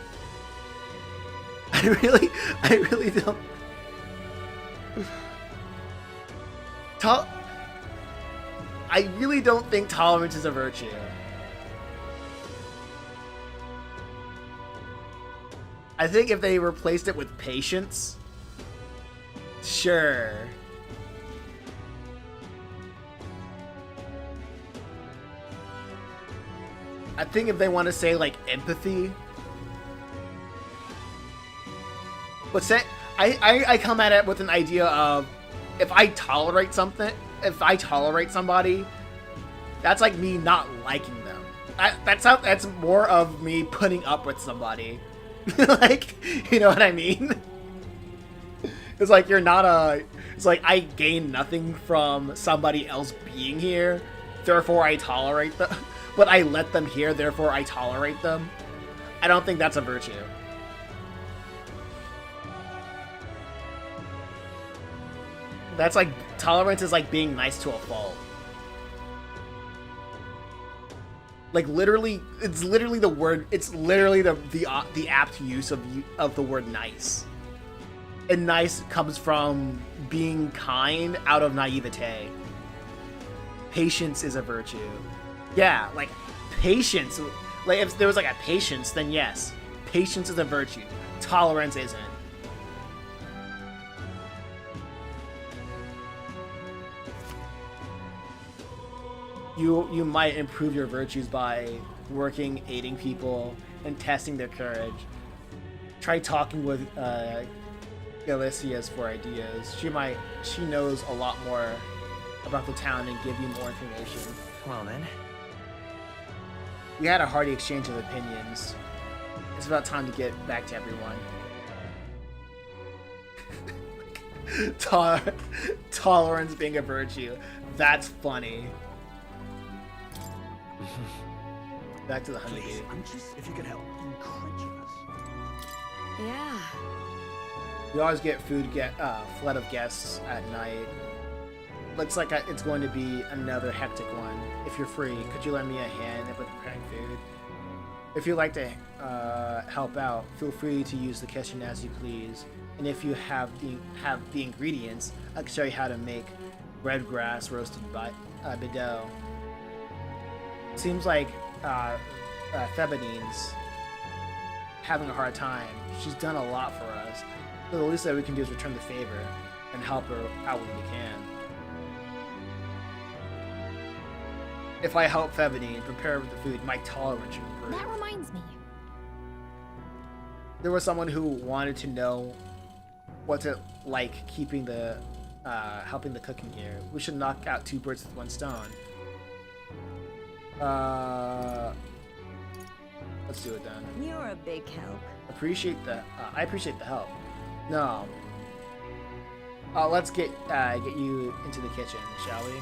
I really don't. I really don't think tolerance is a virtue. I think if they replaced it with patience, sure. I think if they want to say like empathy, but say I come at it with an idea of if I tolerate somebody, that's like me not liking them. That's more of me putting up with somebody. Like, you know what I mean? It's like it's like I gain nothing from somebody else being here, therefore I tolerate them. But I let them here, therefore I tolerate them. I don't think that's a virtue. That's like, tolerance is like being nice to a fault. Like literally, it's literally the word, it's literally the apt use of the word nice. And nice comes from being kind out of naivete. Patience is a virtue. Yeah, like patience. Like if there was like a patience, then yes, patience is a virtue. Tolerance isn't. You might improve your virtues by working, aiding people, and testing their courage. Try talking with Galicias for ideas. She knows a lot more about the town and give you more information. Well then. We had a hearty exchange of opinions. It's about time to get back to everyone. Tolerance being a virtue. That's funny. Back to the honeybee. Please, I'm just, if you could help. Incredulous. Yeah. We always get flood of guests at night. Looks like it's going to be another hectic one. If you're free, could you lend me a hand with preparing food? If you'd like to help out, feel free to use the kitchen as you please. And if you have the ingredients, I can show you how to make red grass roasted bidel. Seems like Thebanine's having a hard time. She's done a lot for us. So the least that we can do is return the favor and help her out when we can. If I help Thebanine prepare the food, my tolerance should improve. That reminds me. There was someone who wanted to know what's it like keeping the helping the cooking here. We should knock out 2 birds with 1 stone. Let's do it then. You're a big help. I appreciate the help. No. Let's get you into the kitchen, shall we?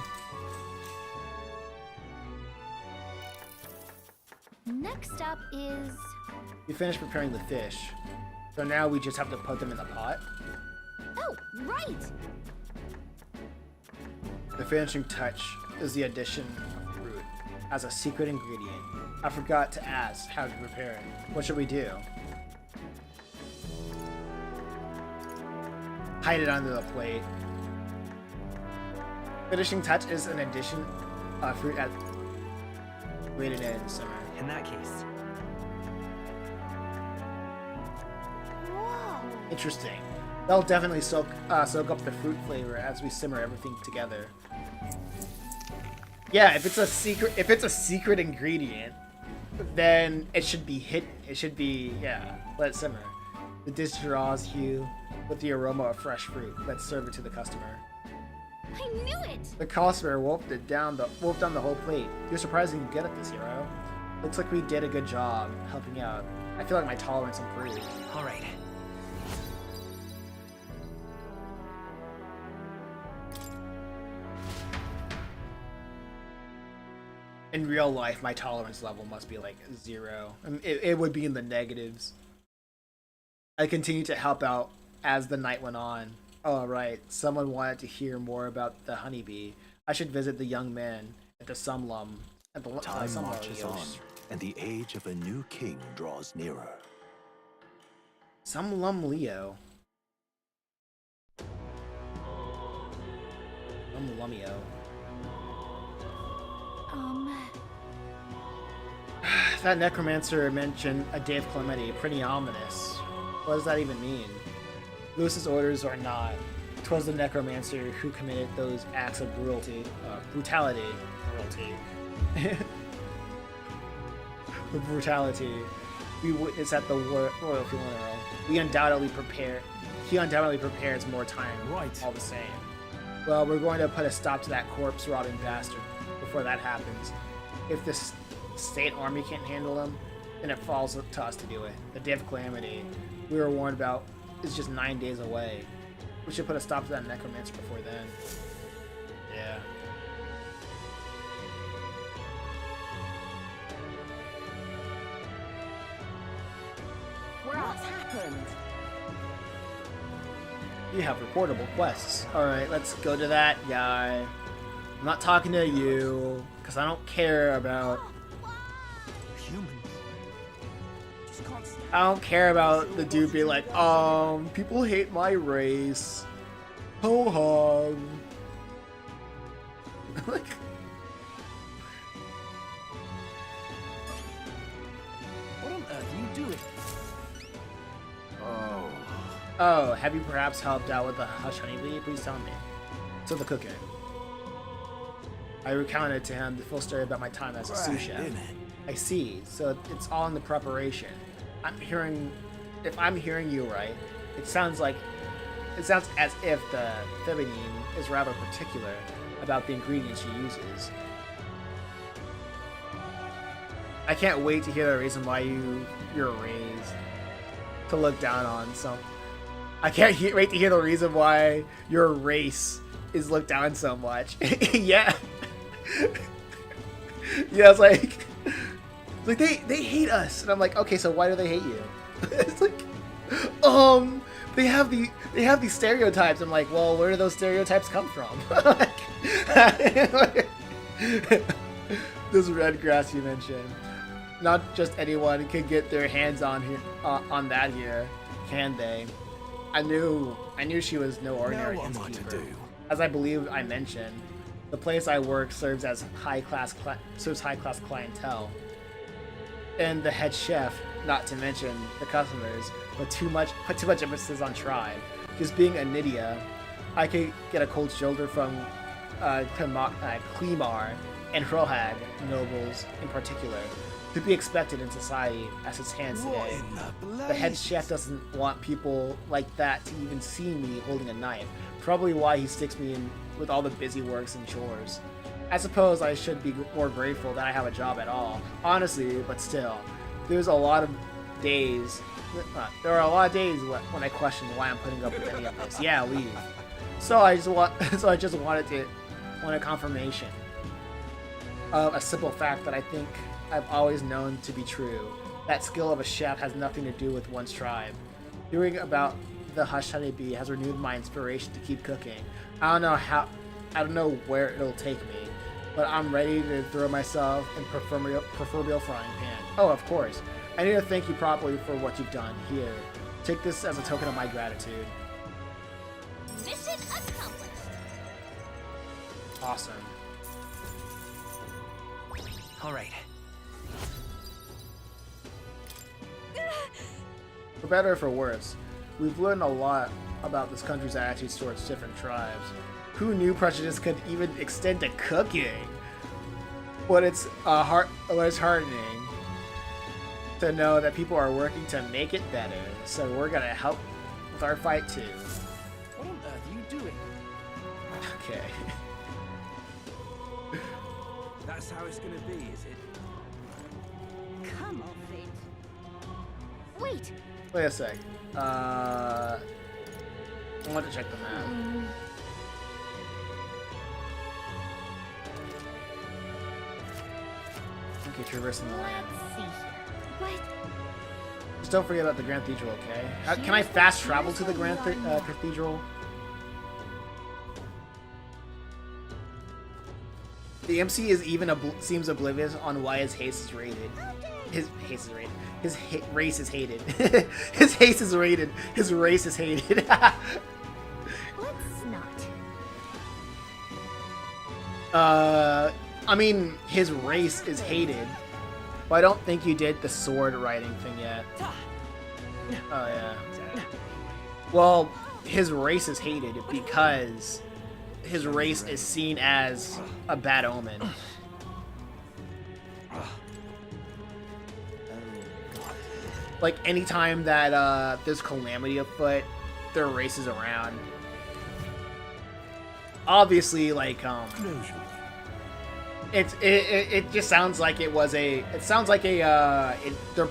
Next up is... We finished preparing the fish, so now we just have to put them in the pot. Oh, right! The finishing touch is the addition of fruit as a secret ingredient. I forgot to ask how to prepare it. What should we do? Hide it under the plate. Finishing touch is an addition of fruit at rated in simmer. In that case. Whoa! Interesting. That'll definitely soak up the fruit flavor as we simmer everything together. Yeah, if it's a secret ingredient, then it should be hidden. It should be, yeah, let it simmer. The dish draws you with the aroma of fresh fruit. Let's serve it to the customer. I knew it! The customer wolfed down the whole plate. You're surprisingly good at this, hero. Looks like we did a good job helping out. I feel like my tolerance improved. All right. In real life, my tolerance level must be like 0. I mean, it would be in the negatives. I continued to help out as the night went on. Oh, right. Someone wanted to hear more about the honeybee. I should visit the young man at the Sumlum. Time marches on, and the age of a new king draws nearer. Sumlum Leo. Lumio. That necromancer mentioned a day of calamity. Pretty ominous. What does that even mean? Lewis's orders or not, 'twas the necromancer who committed those acts of brutality. The brutality we witnessed at the royal funeral. He undoubtedly prepares more time. Right. All the same. Well, we're going to put a stop to that corpse-robbing bastard before that happens. If the state army can't handle him, then it falls to us to do it. The day of calamity we were warned about is just 9 days away. We should put a stop to that necromancer before then. Yeah. What's happened? You have reportable quests. Alright, let's go to that guy. I'm not talking to you, because I don't care about... Humans. I don't care about the dude being like, people hate my race. Ho hum. Like... What on earth are you doing? Oh, have you perhaps helped out with the hush honeybee? Please tell me. So the cooking. I recounted to him the full story about my time as a sous chef. I see. So it's all in the preparation. If I'm hearing you right, it sounds as if the Thebanine is rather particular about the ingredients she uses. I can't wait to hear the reason why you're raised to look down on some I can't wait to hear the reason why your race is looked down so much. Yeah. Yeah, it's like they hate us, and I'm like, okay, so why do they hate you? It's like, they have these stereotypes. I'm like, well, where do those stereotypes come from? This red grass you mentioned, not just anyone can get their hands on here on that here, can they? I knew she was no ordinary innkeeper. As I believe I mentioned, the place I work serves as high class clientele, and the head chef, not to mention the customers, put too much emphasis on tribe. Just being a Nydia, I could get a cold shoulder from Klimar and Hrohag nobles in particular, to be expected in society as it stands today. The head chef doesn't want people like that to even see me holding a knife, probably why he sticks me in with all the busy works and chores. I suppose I should be more grateful that I have a job at all, honestly, but still, there are a lot of days when I question why I'm putting up with any of this. Yeah, leave. So I just wanted a confirmation of a simple fact that I think I've always known to be true. That skill of a chef has nothing to do with one's tribe. Hearing about the Hush Honeybee has renewed my inspiration to keep cooking. I don't know where it'll take me, but I'm ready to throw myself in proverbial frying pan. Oh, of course. I need to thank you properly for what you've done. Here, take this as a token of my gratitude. Mission accomplished. Awesome. All right. For better or for worse, we've learned a lot about this country's attitudes towards different tribes. Who knew prejudice could even extend to cooking? But it's heartening to know that people are working to make it better, so we're gonna help with our fight too. What on earth are you doing? Okay. That's how it's gonna be, is it? Come on, Fate. Wait. Wait a sec. I want to check the map. Okay, traversing the land. Let's see here. What? Just don't forget about the Grand Cathedral, okay? Can I fast travel to the Grand Cathedral? The MC is even seems oblivious on why his haste is rated. His haste is rated. His race is hated. His haste is rated. His race is hated. Let's not. I mean, his race is hated. But I don't think you did the sword riding thing yet. Oh, yeah. Well, his race is hated because his race is seen as a bad omen. Like, anytime that there's calamity afoot, their race is around. Obviously, like, it just sounds like they're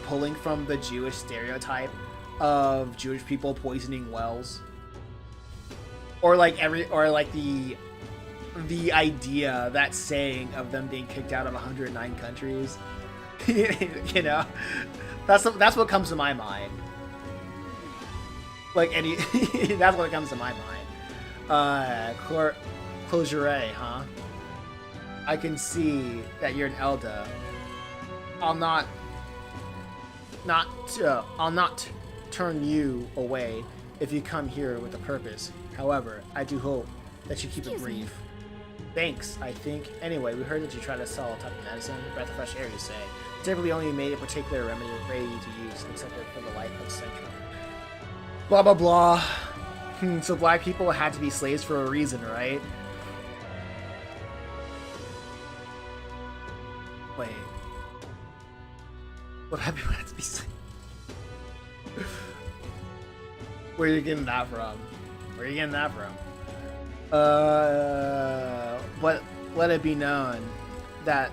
pulling from the Jewish stereotype of Jewish people poisoning wells, or the idea, that saying of them being kicked out of 109 countries. You know, that's what comes to my mind. That's what comes to my mind. Closure, huh? I can see that you're an Elder. I'll not turn you away if you come here with a purpose. However, I do hope that you keep it brief. Thanks, I think. Anyway, we heard that you try to sell a type of medicine, breath of fresh air, you say. Typically only made a particular remedy ready to use, except for the life of Central. Blah, blah, blah. So black people had to be slaves for a reason, right? Wait. What happened when had to be slaves? Where are you getting that from? Where are you getting that from? But let it be known that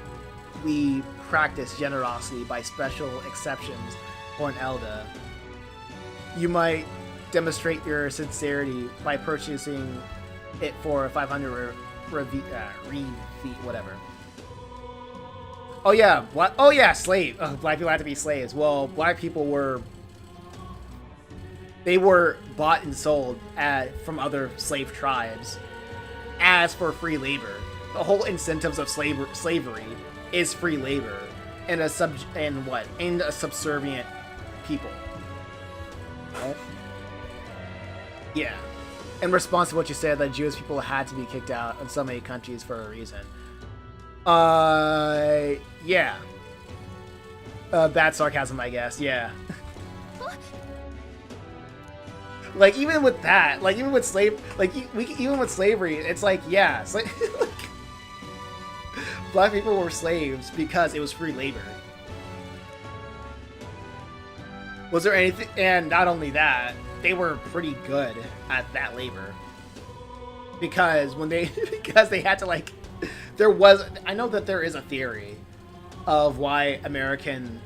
we practice generosity by special exceptions for an Elder. You might demonstrate your sincerity by purchasing it for 500 whatever. Oh yeah, what? Oh yeah, slave. Black people had to be slaves. Well, black people were bought and sold from other slave tribes as for free labor. The whole incentives of slavery is free labor and a subservient people. Right? Yeah. In response to what you said, that Jewish people had to be kicked out of so many countries for a reason. Yeah. Bad sarcasm, I guess. Yeah. Like even with that, like even with even with slavery, it's like yeah, it's like black people were slaves because it was free labor. Was there anything? And not only that, they were pretty good at that labor because because they had to like. I know that there is a theory of why American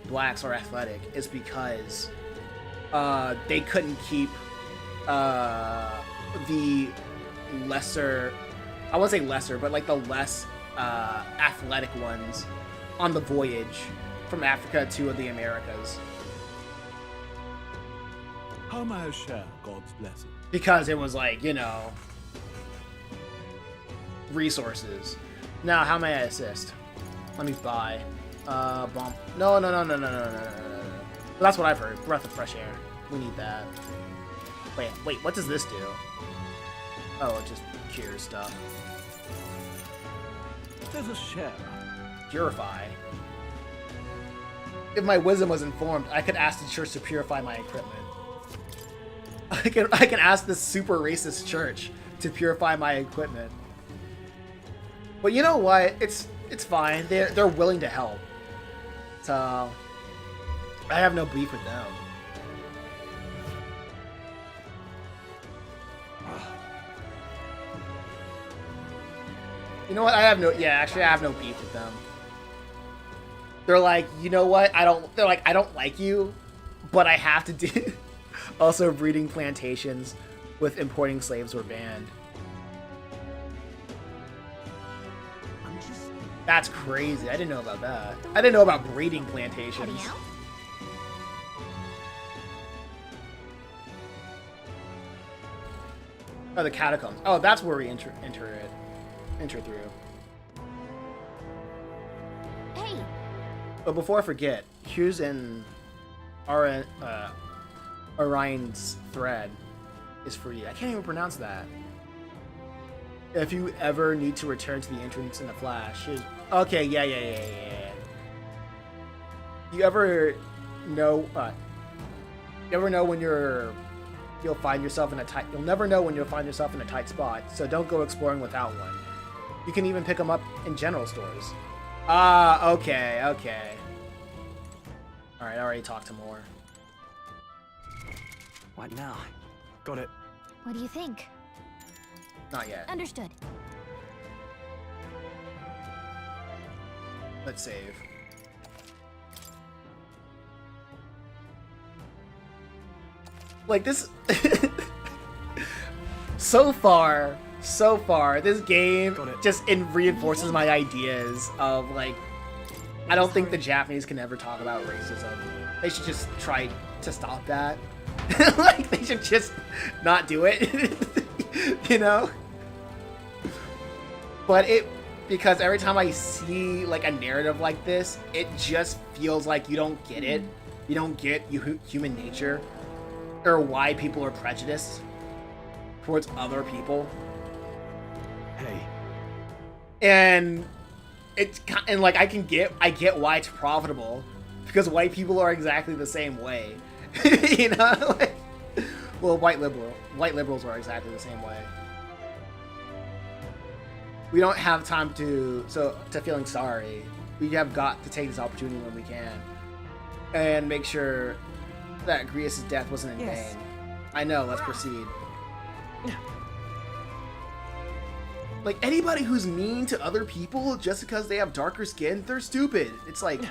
blacks are athletic is because they couldn't keep the lesser, I won't say lesser, but like the less athletic ones on the voyage from Africa to the Americas. How may I share God's blessing? Because it was like, you know, resources. Now, how may I assist? Let me buy. Bump. No. That's what I've heard. Breath of fresh air. We need that. Wait, what does this do? Oh, it just cures stuff. There's a share. Purify. If my wisdom was informed, I could ask the church to purify my equipment. I can ask this super racist church to purify my equipment. But you know what? It's fine. They're willing to help. So I have no beef with them. You know what? I have no beef with them. They're like, you know what? I don't like you, but I have to do. Also, breeding plantations with importing slaves were banned. That's crazy. I didn't know about that. I didn't know about breeding plantations. Oh, the catacombs. Oh, that's where we enter through. Hey. But before I forget, here's an Orion's thread is for you. I can't even pronounce that. If you ever need to return to the entrance in a flash, okay, yeah. You ever know? You ever know when you'll find yourself in a tight? You'll never know when you'll find yourself in a tight spot. So don't go exploring without one. You can even pick them up in general stores. Okay. All right, I already talked to more. What now? Got it. What do you think? Not yet. Understood. Let's save. Like this so far this game just reinforces my ideas of like I don't think the Japanese can ever talk about racism. They should just try to stop that. Like they should just not do it. You know? But because every time I see like a narrative like this, it just feels like you don't get it. You don't get human nature or why people are prejudiced towards other people. Hey. And like I get why it's profitable because white people are exactly the same way. You know? Like, well, white liberals are exactly the same way. We don't have time to feeling sorry. We have got to take this opportunity when we can and make sure that Grievous' death wasn't in vain. I know, let's proceed. Like, anybody who's mean to other people just because they have darker skin, they're stupid. It's like...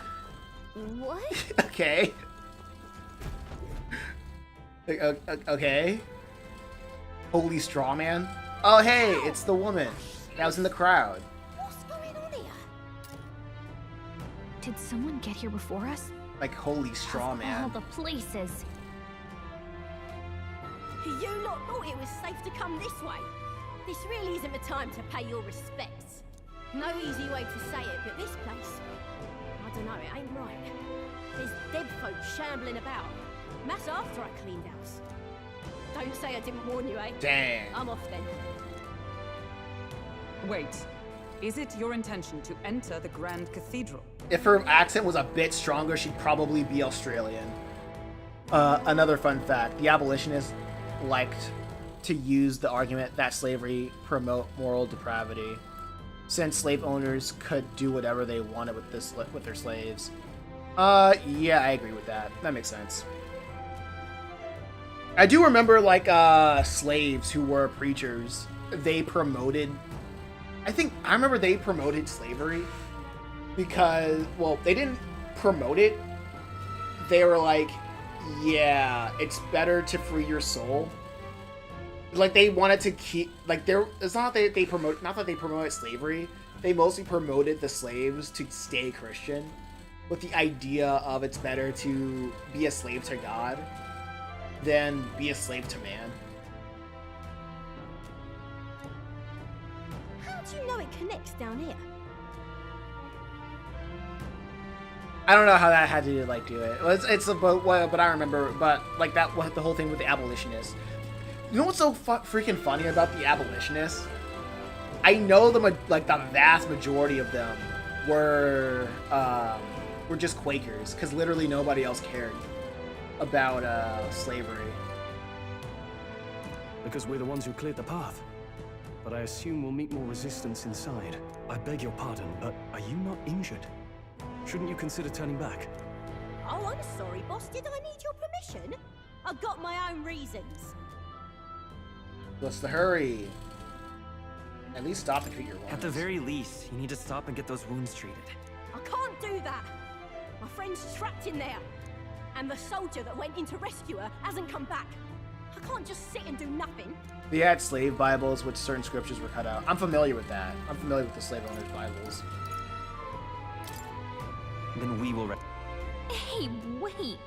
What? Okay. Okay. Holy straw man. Oh hey, it's the woman that was in the crowd. What's going on here? Did someone get here before us? Like holy straw All man. the places. You lot thought it was safe to come this way. This really isn't the time to pay your respects. No easy way to say it, but this place, I don't know, it ain't right. There's dead folk shambling about. That's after I cleaned house. Don't say I didn't warn you, eh? Dang. I'm off then. Wait. Is it your intention to enter the Grand Cathedral? If her accent was a bit stronger, she'd probably be Australian. Another fun fact, the abolitionists liked to use the argument that slavery promote moral depravity, since slave owners could do whatever they wanted with their slaves. Yeah, I agree with that. That makes sense. I do remember, like, slaves who were preachers, they promoted... I remember they promoted slavery because, well, they didn't promote it. They were like, yeah, it's better to free your soul. Like, they wanted to keep, like, it's not that they promoted slavery. They mostly promoted the slaves to stay Christian with the idea of it's better to be a slave to God than be a slave to man. How do you know it connects down here? I don't know how that had to like do it. It's about what, but I remember, but like that, what the whole thing with the abolitionists. You know what's so freaking funny about the abolitionists? I know the vast majority of them were just Quakers, because literally nobody else cared about slavery. Because we're the ones who cleared the path. But I assume we'll meet more resistance inside. I beg your pardon, but are you not injured? Shouldn't you consider turning back? Oh, I'm sorry, boss. Did I need your permission? I've got my own reasons. What's the hurry? At least stop and treat your wounds. At the very least, you need to stop and get those wounds treated. I can't do that. My friend's trapped in there. And the soldier that went in to rescue her hasn't come back. I can't just sit and do nothing. They had slave Bibles, which certain scriptures were cut out. I'm familiar with that. I'm familiar with the slave owners' Bibles. Then we will... Hey, wait!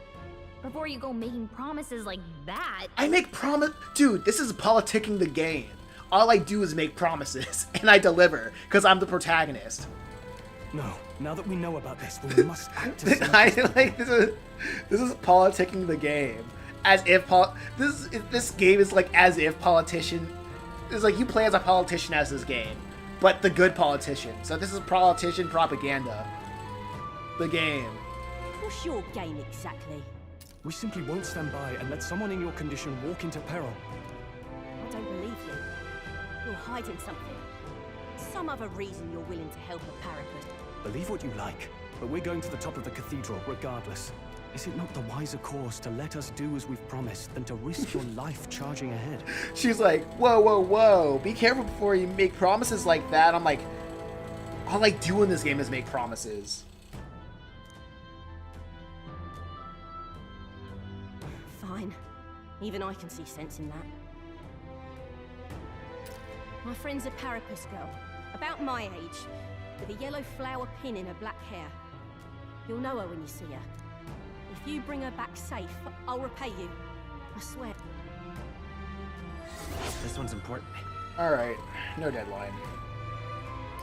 Before you go making promises like that... I make promise... Dude, this is politicking the game. All I do is make promises, and I deliver, because I'm the protagonist. No, now that we know about this, we must act as... This is politicking the game. As if this game is like as if politician... It's like you play as a politician as this game, but the good politician. So this is politician propaganda. The game. What's your game exactly? We simply won't stand by and let someone in your condition walk into peril. I don't believe you. You're hiding something. Some other reason you're willing to help a parapet. Believe what you like, but we're going to the top of the cathedral regardless. Is it not the wiser course to let us do as we've promised than to risk your life charging ahead? She's like, whoa, whoa, whoa. Be careful before you make promises like that. I'm like, all I do in this game is make promises. Fine. Even I can see sense in that. My friend's a parapet girl, about my age, with a yellow flower pin in her black hair. You'll know her when you see her. If you bring her back safe, I'll repay you. I swear. This one's important. Alright, no deadline.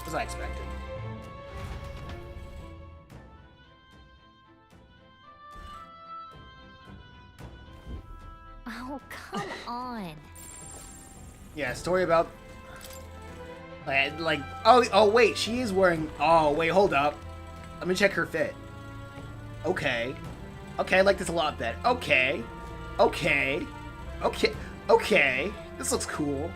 As I expected. Oh, come on. Yeah, story about... oh wait, she is wearing... Oh, wait, hold up. Let me check her fit. Okay. Okay, I like this a lot better. Okay. Okay. Okay. Okay. This looks cool.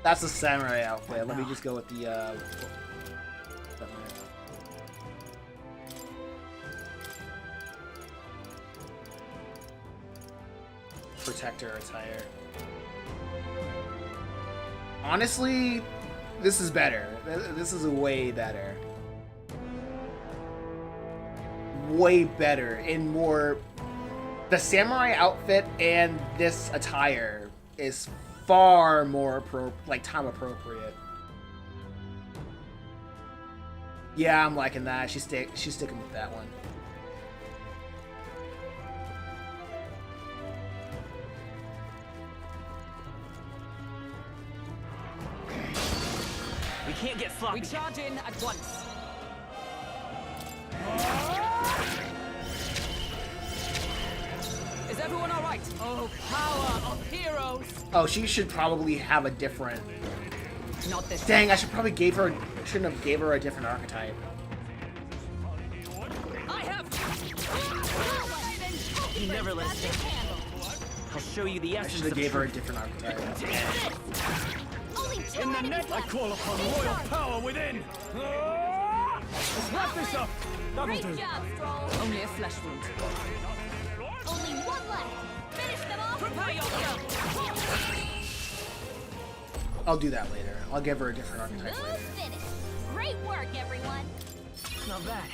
That's the samurai outfit. Let me just go with the, protector attire. Honestly, this is better. This is way better. way better and more. The samurai outfit and this attire is far more time appropriate. Yeah, I'm liking that. She's sticking with that one. We can't get sloppy. We charge in at once. Is everyone all right? Oh, power of heroes! Oh, she should probably have a different. Not this. Dang, I shouldn't have gave her a different archetype. I have. You never let us down. I'll show you the I essence should have of gave her a truth. different archetype. In the net, I call upon royal power within. Let's wrap this up. That'll Great do. job, Stroll. Only a flesh wound. Only one left. Finish them off. Prepare yourself. I'll do that later. I'll give her a different archetype Who's later. finished? Great work, everyone. Not bad.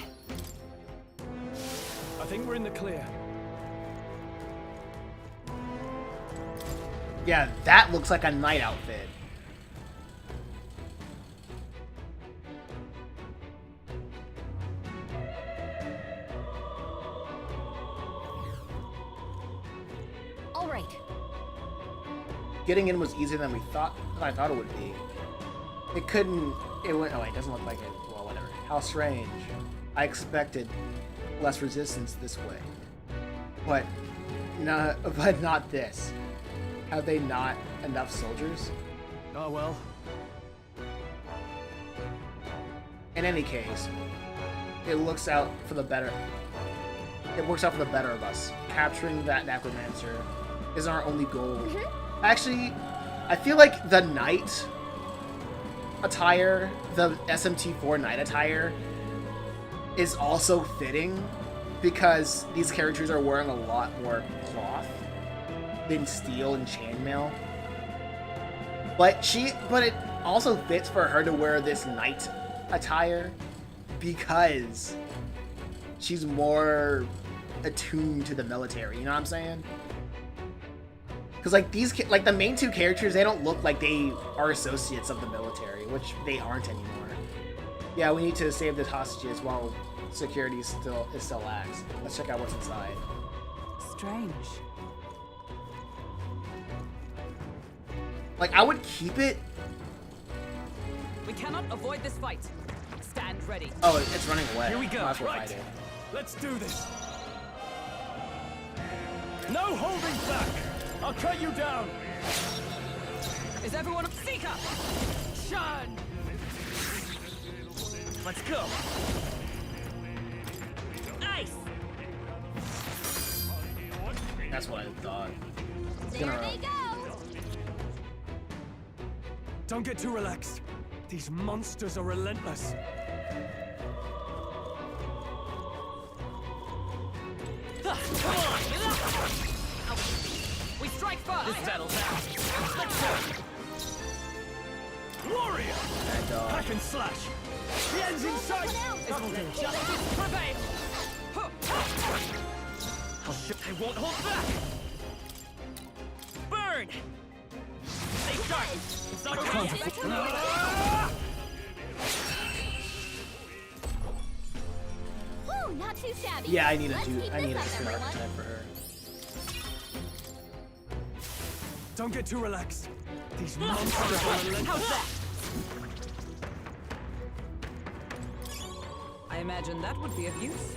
I think we're in the clear. Yeah, that looks like a knight outfit. All right. Getting in was easier than I thought it would be. It couldn't. It went. Oh, it doesn't look like it. Well, whatever. How strange. I expected less resistance this way, but not this. Have they not enough soldiers? Oh well. In any case, it looks out for the better. It works out for the better of us. Capturing that necromancer is our only goal. Actually, I feel like the knight attire, the SMT4 knight attire, is also fitting because these characters are wearing a lot more cloth than steel and chainmail. But it also fits for her to wear this knight attire because she's more attuned to the military. You know what I'm saying? Because like the main two characters, they don't look like they are associates of the military, which they aren't anymore. Yeah, we need to save the hostages while security is still lax. Let's check out what's inside. Strange. Like, I would keep it. We cannot avoid this fight. Stand ready. Oh, it's running away. Here we go. Might as well Right. fight it. Let's do this. No holding back. I'll cut you down. Is everyone Seeker? Shun! Let's go. Nice. That's what I thought. It's There gonna. they go. Don't get too relaxed. These monsters are relentless. Come on. We strike first. This battle's ours. Let's go. Warrior. And, Hack and slash. The end's in sight. It'll do. Justice prevail. I won't hold back. Burn. Stay sharp. It's not over yet. Woo, not too shabby. Yeah, I need Let's keep a this up, different everyone. archetype for her. Don't get too relaxed. These monsters are relentless. How's that? I imagine that would be of use.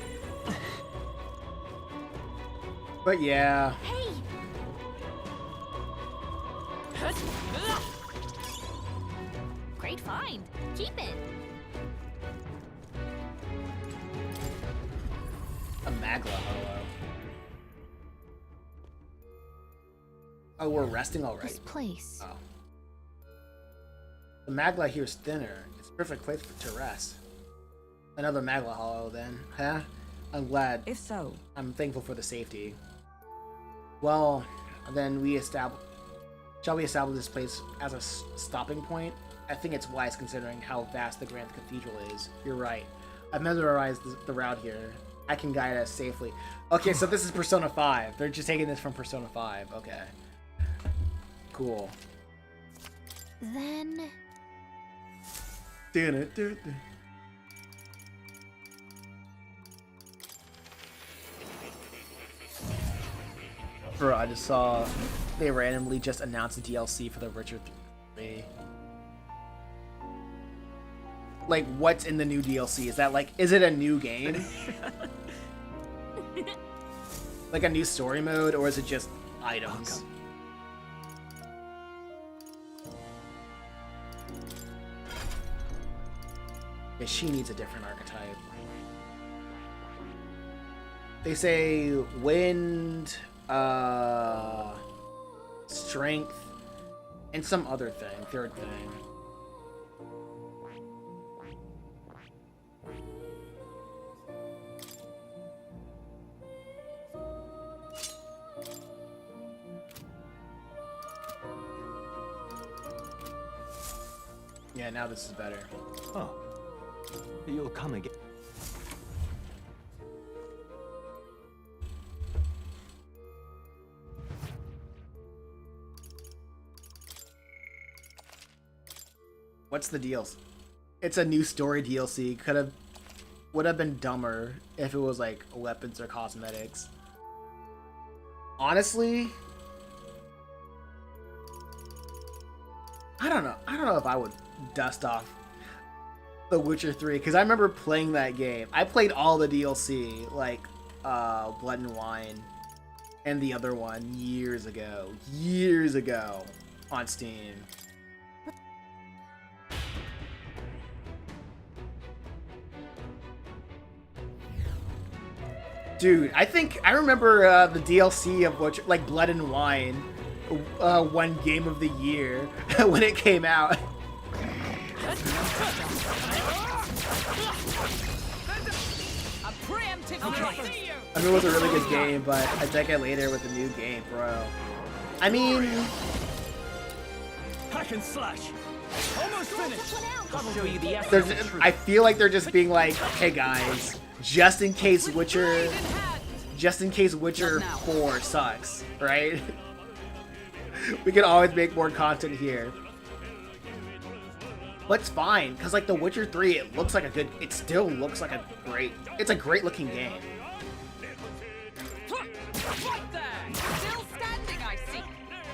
But yeah, Hey, great find. Keep it. a Magla Hollow. Oh, we're resting already. This place. Oh. The Magla here is thinner. It's a perfect place to rest. Another Magla Hollow then, huh? I'm glad. If so, I'm thankful for the safety. Well, then shall we establish this place as a stopping point? I think it's wise considering how vast the Grand Cathedral is. You're right. I've memorized the route here. I can guide us safely. Okay, so this is Persona 5. They're just taking this from Persona 5. Okay. Cool. Then... Bro, I just saw they randomly just announced a DLC for The Witcher 3. Like, what's in the new DLC? Is that like, is it a new game? Like a new story mode, or is it just items? Yeah, she needs a different archetype. They say wind, strength, and some other thing, third thing. Yeah, now this is better. Oh. You'll come again. What's the deal? It's a new story DLC. Would have been dumber if it was like weapons or cosmetics. Honestly, I don't know. I don't know if I would dust off The Witcher 3 because I remember playing that game. I played all the DLC, like Blood and Wine, and the other one years ago on Steam. Dude, I remember the DLC of Witcher, like Blood and Wine, won Game of the Year when it came out. I mean, it was a really good game, but a decade later with a new game, bro. I mean, hack and slash. Almost finished. I'll show you the essence. I feel like they're just being like, hey guys, just in case Witcher 4 sucks, right? We can always make more content here. But it's fine, because like The Witcher 3, it still looks like it's a great looking game. Still standing, I see.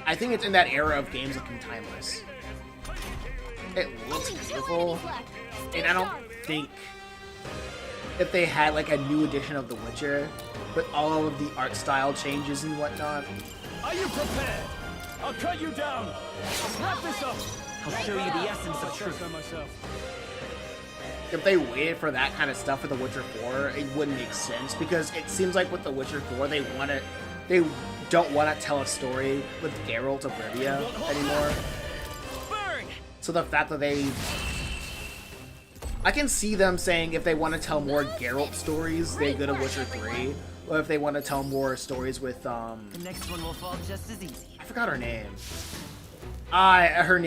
I think it's in that era of games looking timeless. It looks beautiful, and I don't think if they had like a new edition of The Witcher with all of the art style changes and whatnot. Are you prepared? I'll cut you down. Let's wrap this up. I'll show you the essence of truth. If they waited for that kind of stuff with The Witcher 4, it wouldn't make sense because it seems like with The Witcher 4 they don't want to tell a story with Geralt of Rivia anymore. So the fact that I can see them saying if they want to tell more Geralt stories, they go to Witcher 3. Or if they want to tell more stories with, The next one will fall just as easy. I forgot her name. Her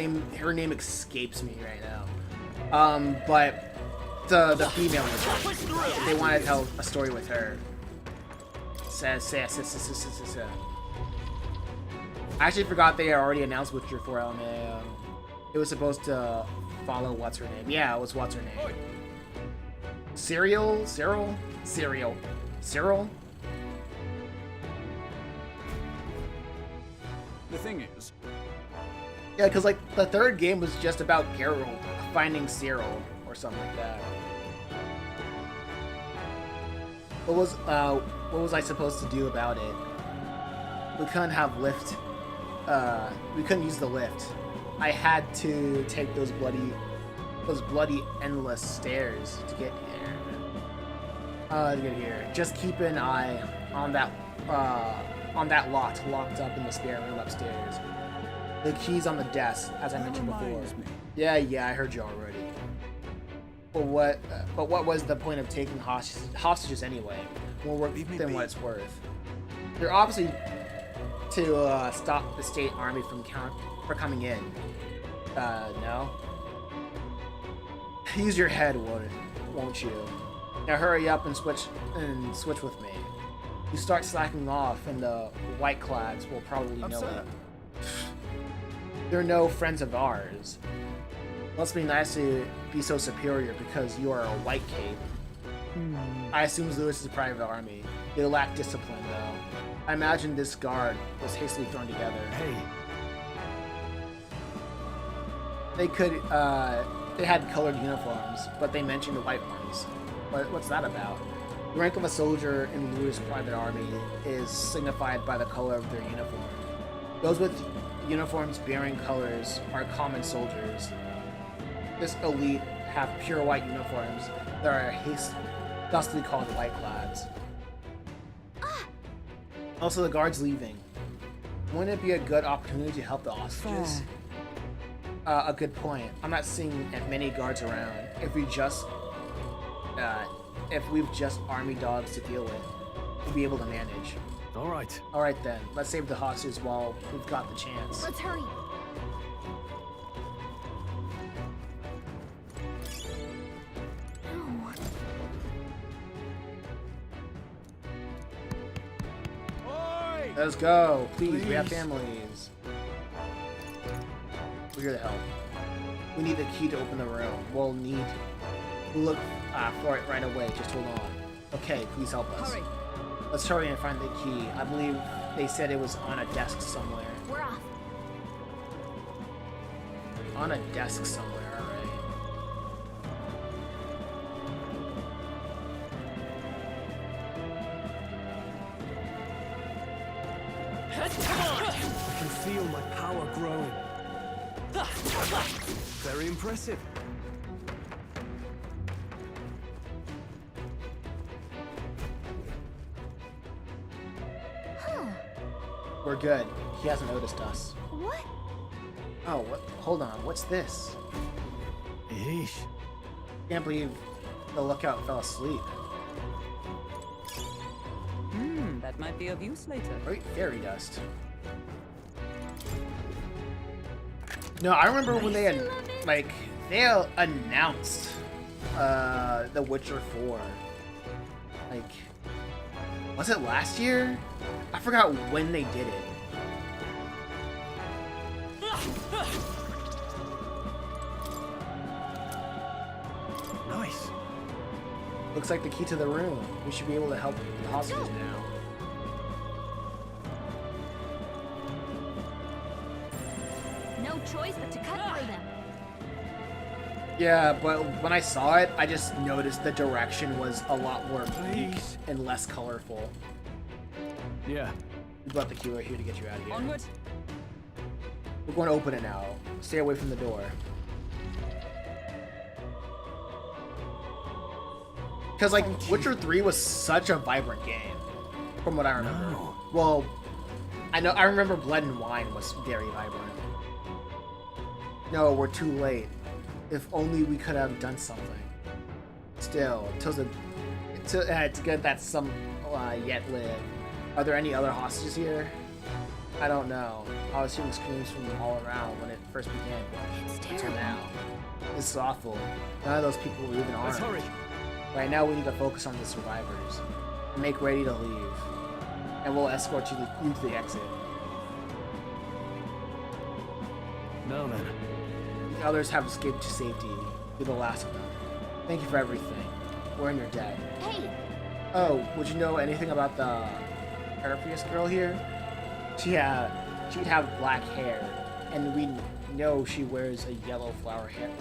name escapes me right now. But the female Witcher, if they want to tell a story with her. I actually forgot they already announced Witcher 4 LMA. It was supposed to follow what's her name. Yeah, it was what's her name. Cyril. The thing is, yeah, because like the third game was just about Geralt finding Cyril or something like that. What was I supposed to do about it? We couldn't have lift. We couldn't use the lift. I had to take those bloody endless stairs to get here. Just keep an eye on that locked up in the spare room upstairs. The key's on the desk, as I mentioned before. Yeah, I heard you already. But what was the point of taking hostages anyway? More work than what it's worth. They're obviously to stop the state army from coming in. No. Use your head, won't you? Now hurry up and switch with me. You start slacking off, and the white clads will probably know it. They're no friends of ours. Must be nice to be so superior because you are a white cape. I assume Lewis is a private army. They lack discipline, though. I imagine this guard was hastily thrown together. Hey. They had colored uniforms, but they mentioned the white ones. What's that about? The rank of a soldier in Lewis' private army is signified by the color of their uniform. Those with uniforms bearing colors are common soldiers. This elite have pure white uniforms that are thusly called white clads. Also, the guard's leaving. Wouldn't it be a good opportunity to help the hostages? A good point. I'm not seeing many guards around. If we've just army dogs to deal with, we'll be able to manage. All right. All right then. Let's save the hostages while we've got the chance. Let's hurry. Let's go. Please, we have families. We're here to help. We need the key to open the room. We'll look for it right away. Just hold on. Okay, please help us. Hurry. Let's hurry and find the key. I believe they said it was on a desk somewhere. We're off. On a desk somewhere, alright. I can feel my power growing. Very impressive. We're good. He hasn't noticed us. What? Oh, what? Hold on. What's this? Yeesh. Can't believe the lookout fell asleep. That might be of use later. Right, fairy dust. No, I remember when they had, like, they announced The Witcher 4. Like, was it last year? I forgot when they did it. Nice. Looks like the key to the room. We should be able to help the hostages now. No choice but to cut through them. Yeah, but when I saw it, I just noticed the direction was a lot more bleak and less colorful. Yeah. We brought the key right here to get you out of here. Onward. We're going to open it now. Stay away from the door. Because, like, Witcher 3 was such a vibrant game, from what I remember. No. Well, I remember Blood and Wine was very vibrant. No, we're too late. If only we could have done something. Still, it's good that some yet live. Are there any other hostages here? I don't know. I was hearing screams from all around when it first began. It's Until terrible. now. This is awful. None of those people were even armed. Let's hurry. Right now we need to focus on the survivors. Make ready to leave. And we'll escort you to the exit. No, man. The others have escaped to safety. You're the last of them. Thank you for everything. We're in your debt. Hey! Oh, would you know anything about the Herpius girl here? She'd have black hair, and we know she wears a yellow flower hair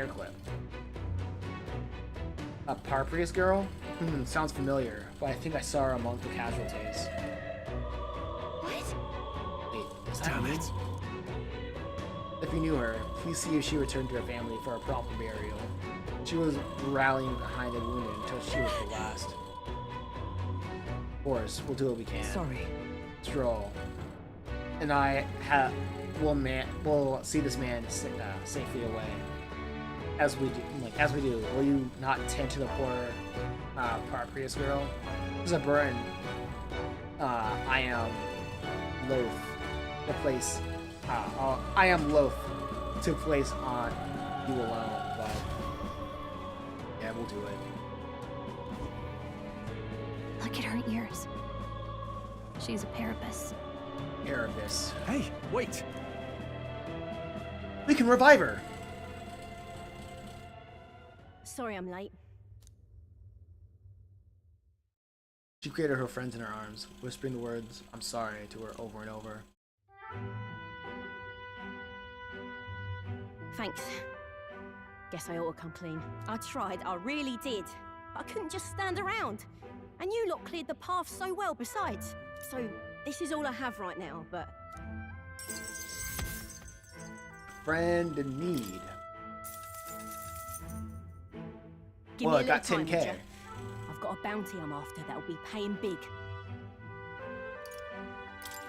clip. A Parprius girl? Sounds familiar, but I think I saw her among the casualties. What? Wait, is that Damn you? it. If you knew her, please see if she returned to her family for a proper burial. She was rallying behind the wounded until she was the last. Of course, we'll do what we can. Sorry. Stroll. And we'll see this man safely away. As we do, will you not tend to the poor Parprius girl? There's a burden I am loath to place on you alone, but yeah, we'll do it. Look at her ears. She's a Parapus. Erebus. Hey, wait! We can revive her! Sorry I'm late. She created her friends in her arms, whispering the words, "I'm sorry," to her over and over. Thanks. Guess I ought to come clean. I tried, I really did. I couldn't just stand around. And you lot cleared the path so well besides. So, this is all I have right now, but... Friend in need. Give Well, me I a got little time, 10K. would ya? I've got a bounty I'm after that'll be paying big.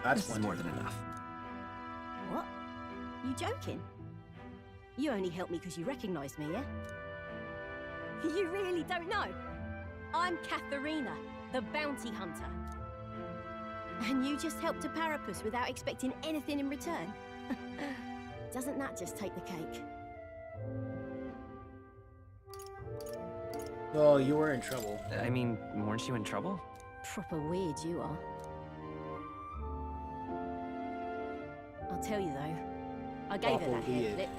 That's more than enough. What? You joking? You only helped me because you recognized me, yeah? You really don't know? I'm Katharina, the bounty hunter. And you just helped a Parapus without expecting anything in return? Doesn't that just take the cake? Oh, you were in trouble. I mean, weren't you in trouble? Proper weird you are. I'll tell you though, I gave her Proper that hair weird. flip.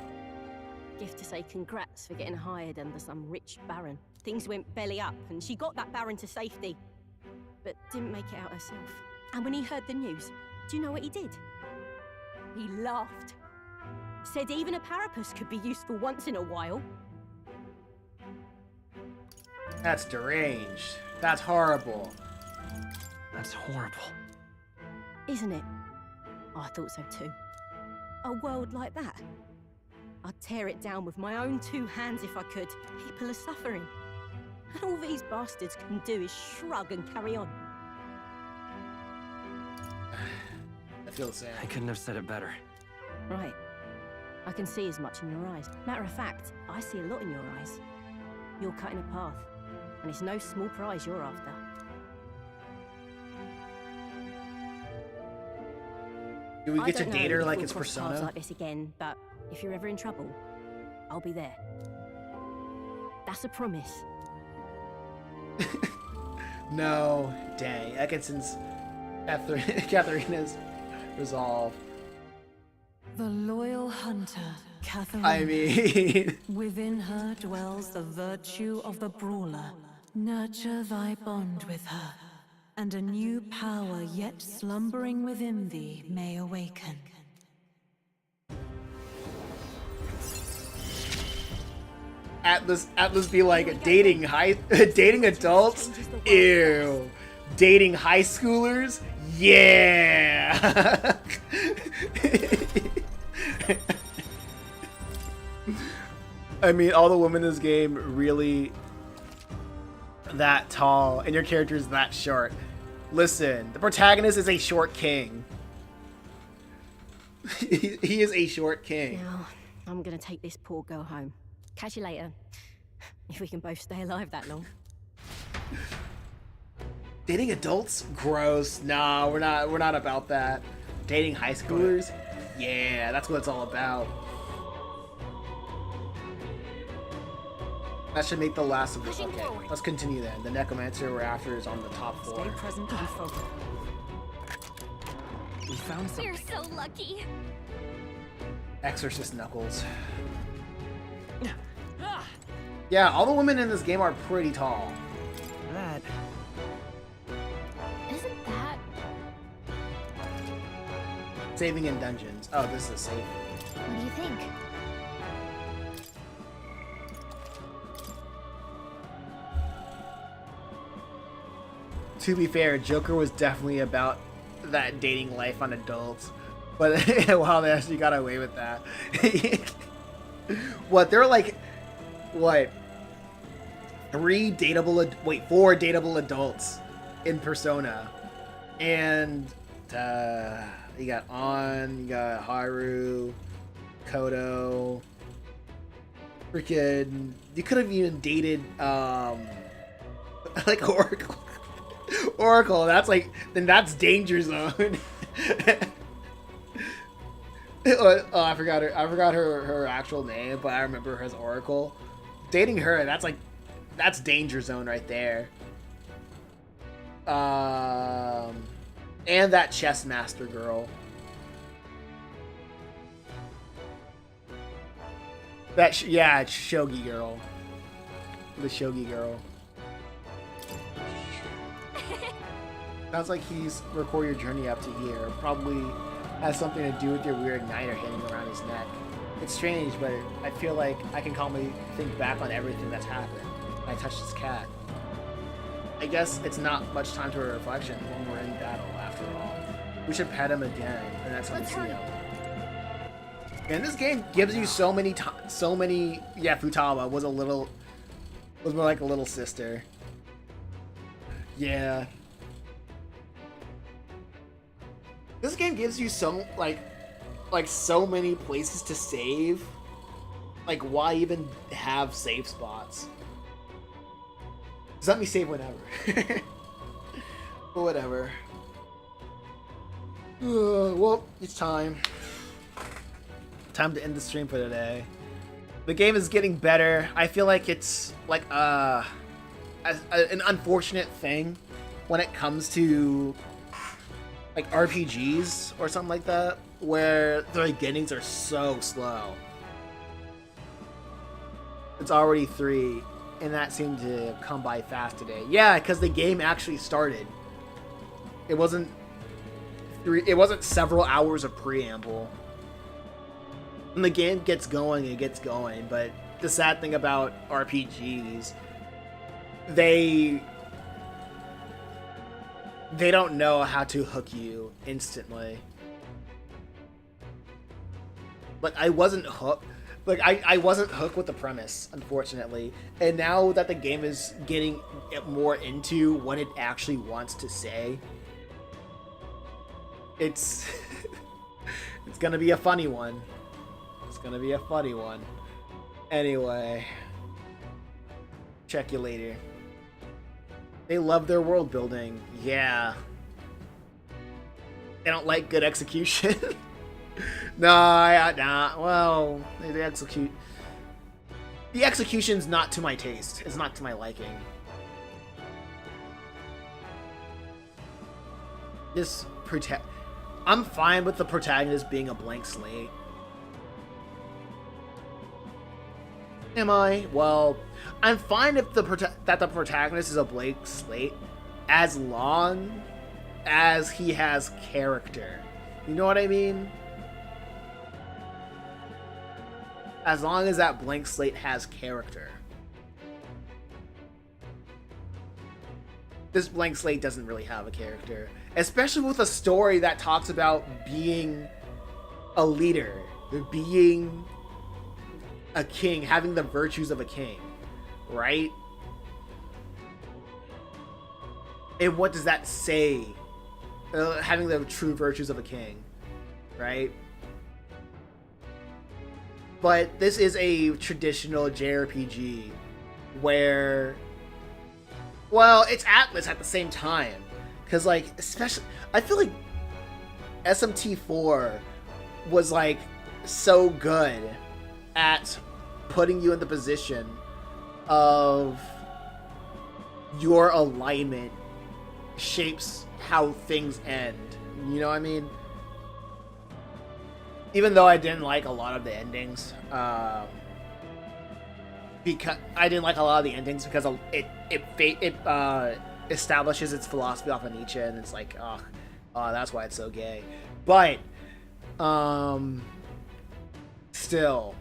Gift to say congrats for getting hired under some rich baron. Things went belly up and she got that baron to safety, but didn't make it out herself. And when he heard the news, do you know what he did? He laughed. Said even a Parapus could be useful once in a while. That's deranged. That's horrible. That's horrible. Isn't it? I thought so too. A world like that. I'd tear it down with my own two hands if I could. People are suffering. And all these bastards can do is shrug and carry on. I feel sad. I couldn't have said it better. Right. I can see as much in your eyes. Matter of fact, I see a lot in your eyes. You're cutting a path. And it's no small prize you're after. Do we I get to don't know date her if like we'll it's cross paths Persona? like this again, but if you're ever in trouble, I'll be there. That's a promise. No. Dang. Atkinson's Katharina's resolve. The loyal hunter, Katharina. I mean... Within her dwells the virtue of the brawler. Nurture thy bond with her, and a new power yet slumbering within thee may awaken. Atlas be like, dating dating adults? Ew. Dating high schoolers? Yeah. I mean, all the women in this game really that tall, and your character is that short. Listen, the protagonist is a short king. He is a short king. Now, I'm gonna take this poor girl home. Catch you later. If we can both stay alive that long. Dating adults? Gross. Nah, we're not about that. Dating high schoolers? Yeah, that's what it's all about. That should make the last of this. Okay, let's continue then. The necromancer we're after is on the top 4. Stay present and focused. We found something. We're so lucky. Exorcist Knuckles. Yeah, all the women in this game are pretty tall. That... Isn't that... Saving in dungeons. Oh, this is saving. What do you think? To be fair, Joker was definitely about that dating life on adults. But wow, they actually got away with that. What, there were like, what? 4 dateable adults in Persona. And you got On, you got Haru, Kodo. Freaking, you could have even dated like Oracle. Oracle, that's like, then that's Danger Zone. Oh, I forgot her actual name, but I remember her as Oracle. Dating her, that's Danger Zone right there. And that chess master girl. Yeah, it's Shogi girl. The Shogi girl. Sounds like he's record your journey up to here. Probably has something to do with your weird igniter hanging around his neck. It's strange, but I feel like I can calmly think back on everything that's happened when I touched this cat. I guess it's not much time to a reflection when we're in battle, after all. We should pet him again, and that's when we see him. And this game gives you so many. Yeah, Futaba was more like a little sister. Yeah. This game gives you so so many places to save. Like, why even have save spots? Just let me save whenever. But whatever. Well, it's time. Time to end the stream for today. The game is getting better. I feel like it's like an unfortunate thing when it comes to like RPGs or something like that, where the beginnings are so slow. It's already 3, and that seemed to come by fast today. Yeah, because the game actually started. It wasn't several hours of preamble. When the game gets going, it gets going. But the sad thing about RPGs, they don't know how to hook you instantly. Like, I wasn't hooked. Like, I wasn't hooked with the premise, unfortunately. And now that the game is getting more into what it actually wants to say, it's it's gonna be a funny one. It's gonna be a funny one. Anyway, check you later. They love their world building. Yeah. They don't like good execution. Nah. Well, they execute. The execution's not to my taste. It's not to my liking. I'm fine with the protagonist being a blank slate. Am I? Well, I'm fine if that the protagonist is a blank slate, as long as he has character. You know what I mean? As long as that blank slate has character. This blank slate doesn't really have a character, especially with a story that talks about being a leader, being a king, having the virtues of a king, right? And what does that say? Having the true virtues of a king, right? But this is a traditional JRPG where, well, it's Atlas at the same time. Because, like, especially, I feel like SMT4 was, like, so good at putting you in the position of your alignment shapes how things end. You know what I mean? Even though I didn't like a lot of the endings, because I didn't like a lot of the endings because it establishes its philosophy off of Nietzsche, and it's like, oh, that's why it's so gay. But still,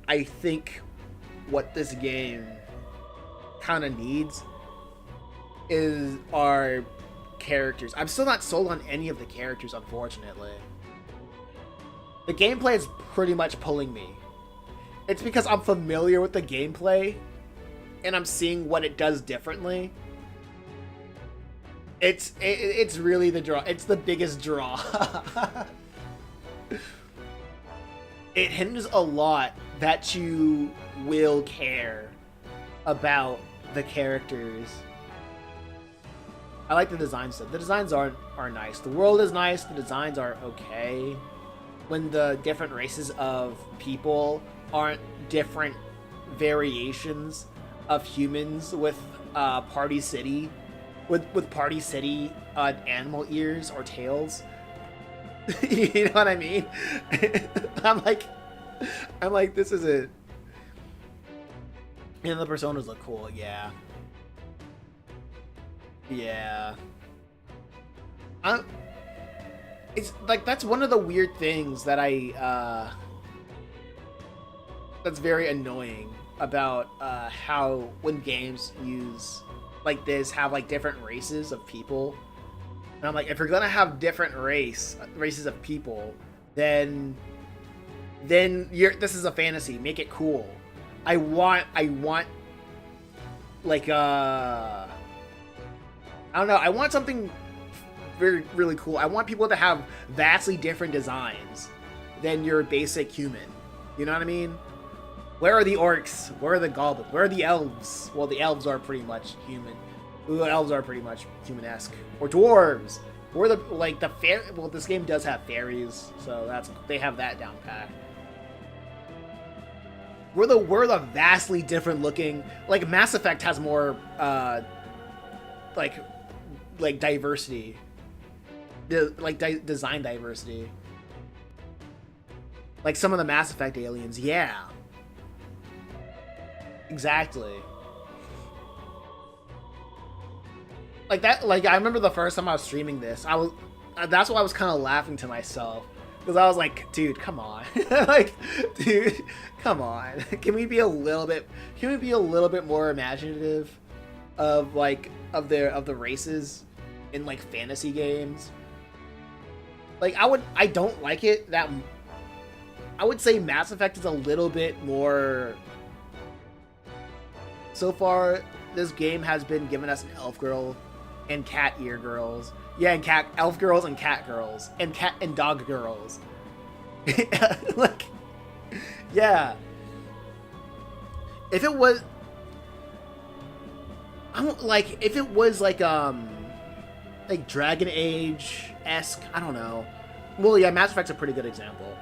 I think what this game kind of needs are characters. I'm still not sold on any of the characters, unfortunately. The gameplay is pretty much pulling me. It's because I'm familiar with the gameplay and I'm seeing what it does differently. It's really the draw. It's the biggest draw. It hinges a lot that you will care about the characters. I like the design stuff. The designs are nice. The world is nice. The designs are okay. When the different races of people aren't different variations of humans with Party City with Party City animal ears or tails. You know what I mean? I'm like, this is it. And the personas look cool, yeah. Yeah. It's like, that's one of the weird things that that's very annoying about how when games use like this have like different races of people. And I'm like, if you're gonna have different races of people, then this is a fantasy. Make it cool. I want like I don't know. I want something really cool. I want people to have vastly different designs than your basic human. You know what I mean? Where are the orcs? Where are the goblins? Where are the elves? Well, the elves are pretty much human. The elves are pretty much human-esque. Or dwarves. Where the well, this game does have fairies, so they have that down pat. We're the vastly different looking. Like Mass Effect has more like diversity. Design diversity. Like some of the Mass Effect aliens, yeah. Exactly. Like that, like I remember the first time I was streaming this, that's why I was kind of laughing to myself. Because I was like, dude, come on. Like, dude, come on. Can we be a little bit more imaginative of the races in like fantasy games? Like I don't like it that I would say Mass Effect is a little bit more. So far, this game has been giving us an elf girl and cat ear girls. Yeah, and elf girls and cat girls and cat and dog girls. Like, yeah. If it was, if it was like Dragon Age-esque, I don't know. Well, yeah, Mass Effect's a pretty good example.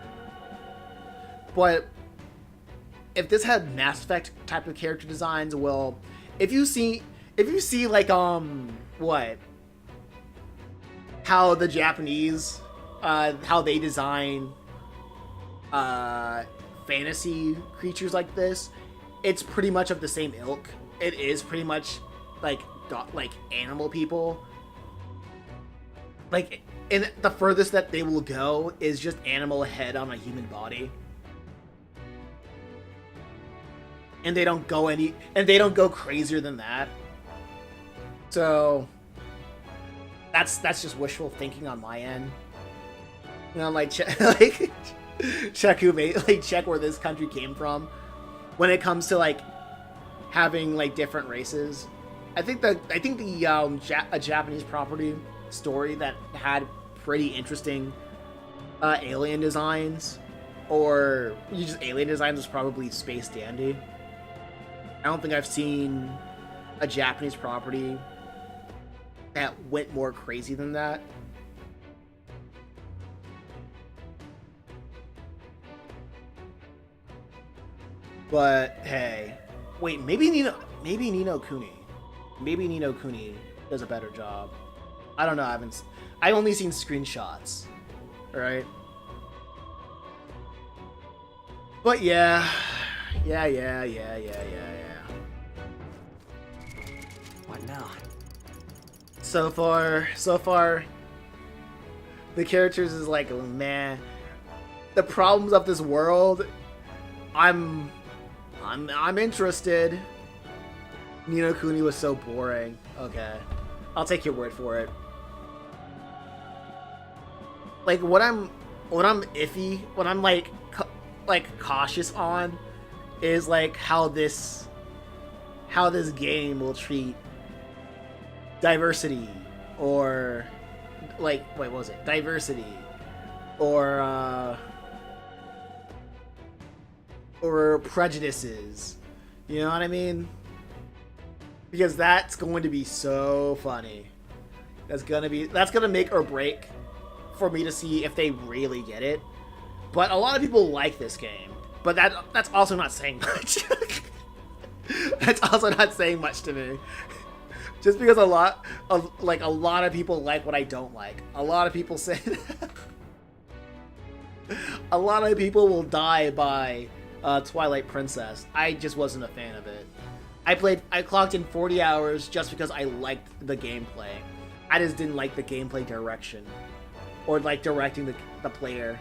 But if this had Mass Effect type of character designs, well, if you see like what? How the Japanese how they design fantasy creatures like this, it's pretty much of the same ilk. It is pretty much like animal people. Like, and the furthest that they will go is just animal head on a human body. And they don't go crazier than that. So that's just wishful thinking on my end. You know, like check check where this country came from when it comes to like having like different races. I think the a Japanese property story that had pretty interesting alien designs, or just alien designs, was probably Space Dandy. I don't think I've seen a Japanese property that went more crazy than that. But hey, wait, maybe Ni no Kuni does a better job. I don't know. I've only seen screenshots. All right. But yeah. What now? So far, the characters is like, man. The problems of this world, I'm interested. Ni no Kuni was so boring. Okay, I'll take your word for it. Like what I'm iffy, what I'm like cautious on, is like how this game will treat diversity, or like, wait, what was it? Diversity, or prejudices. You know what I mean? Because that's going to be so funny. That's gonna make or break for me to see if they really get it. But a lot of people like this game. But that's also not saying much. That's also not saying much to me. Just because a lot of people like what I don't like. A lot of people say a lot of people will die by Twilight Princess. I just wasn't a fan of it. I clocked in 40 hours just because I liked the gameplay. I just didn't like the gameplay direction. Or like directing the player.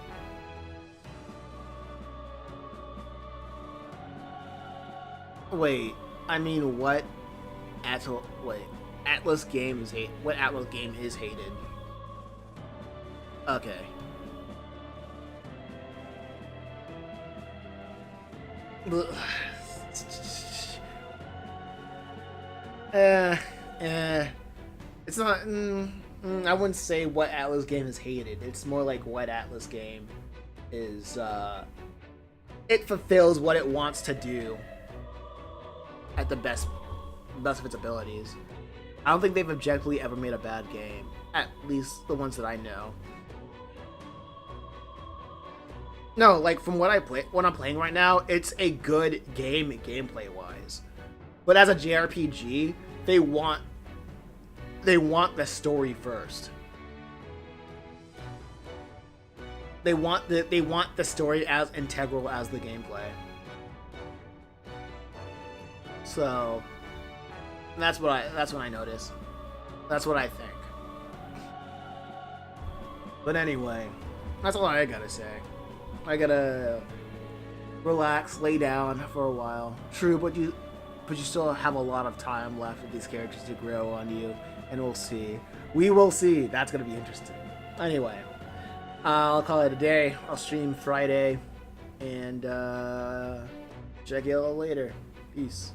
Wait, I mean what? Atlas game is hate. What Atlas game is hated? Okay. It's not. I wouldn't say what Atlas game is hated. It's more like what Atlas game is. It fulfills what it wants to do at the best of its abilities. I don't think they've objectively ever made a bad game. At least the ones that I know. No, like from what I'm playing right now, it's a good game gameplay wise. But as a JRPG, they want the story first. They want the story as integral as the gameplay. So that's what I notice. That's what I think. But anyway, that's all I gotta say. I gotta relax, lay down for a while. True, but you still have a lot of time left for these characters to grow on you, and we'll see. We will see. That's gonna be interesting. Anyway, I'll call it a day. I'll stream Friday, and check you all later. Peace.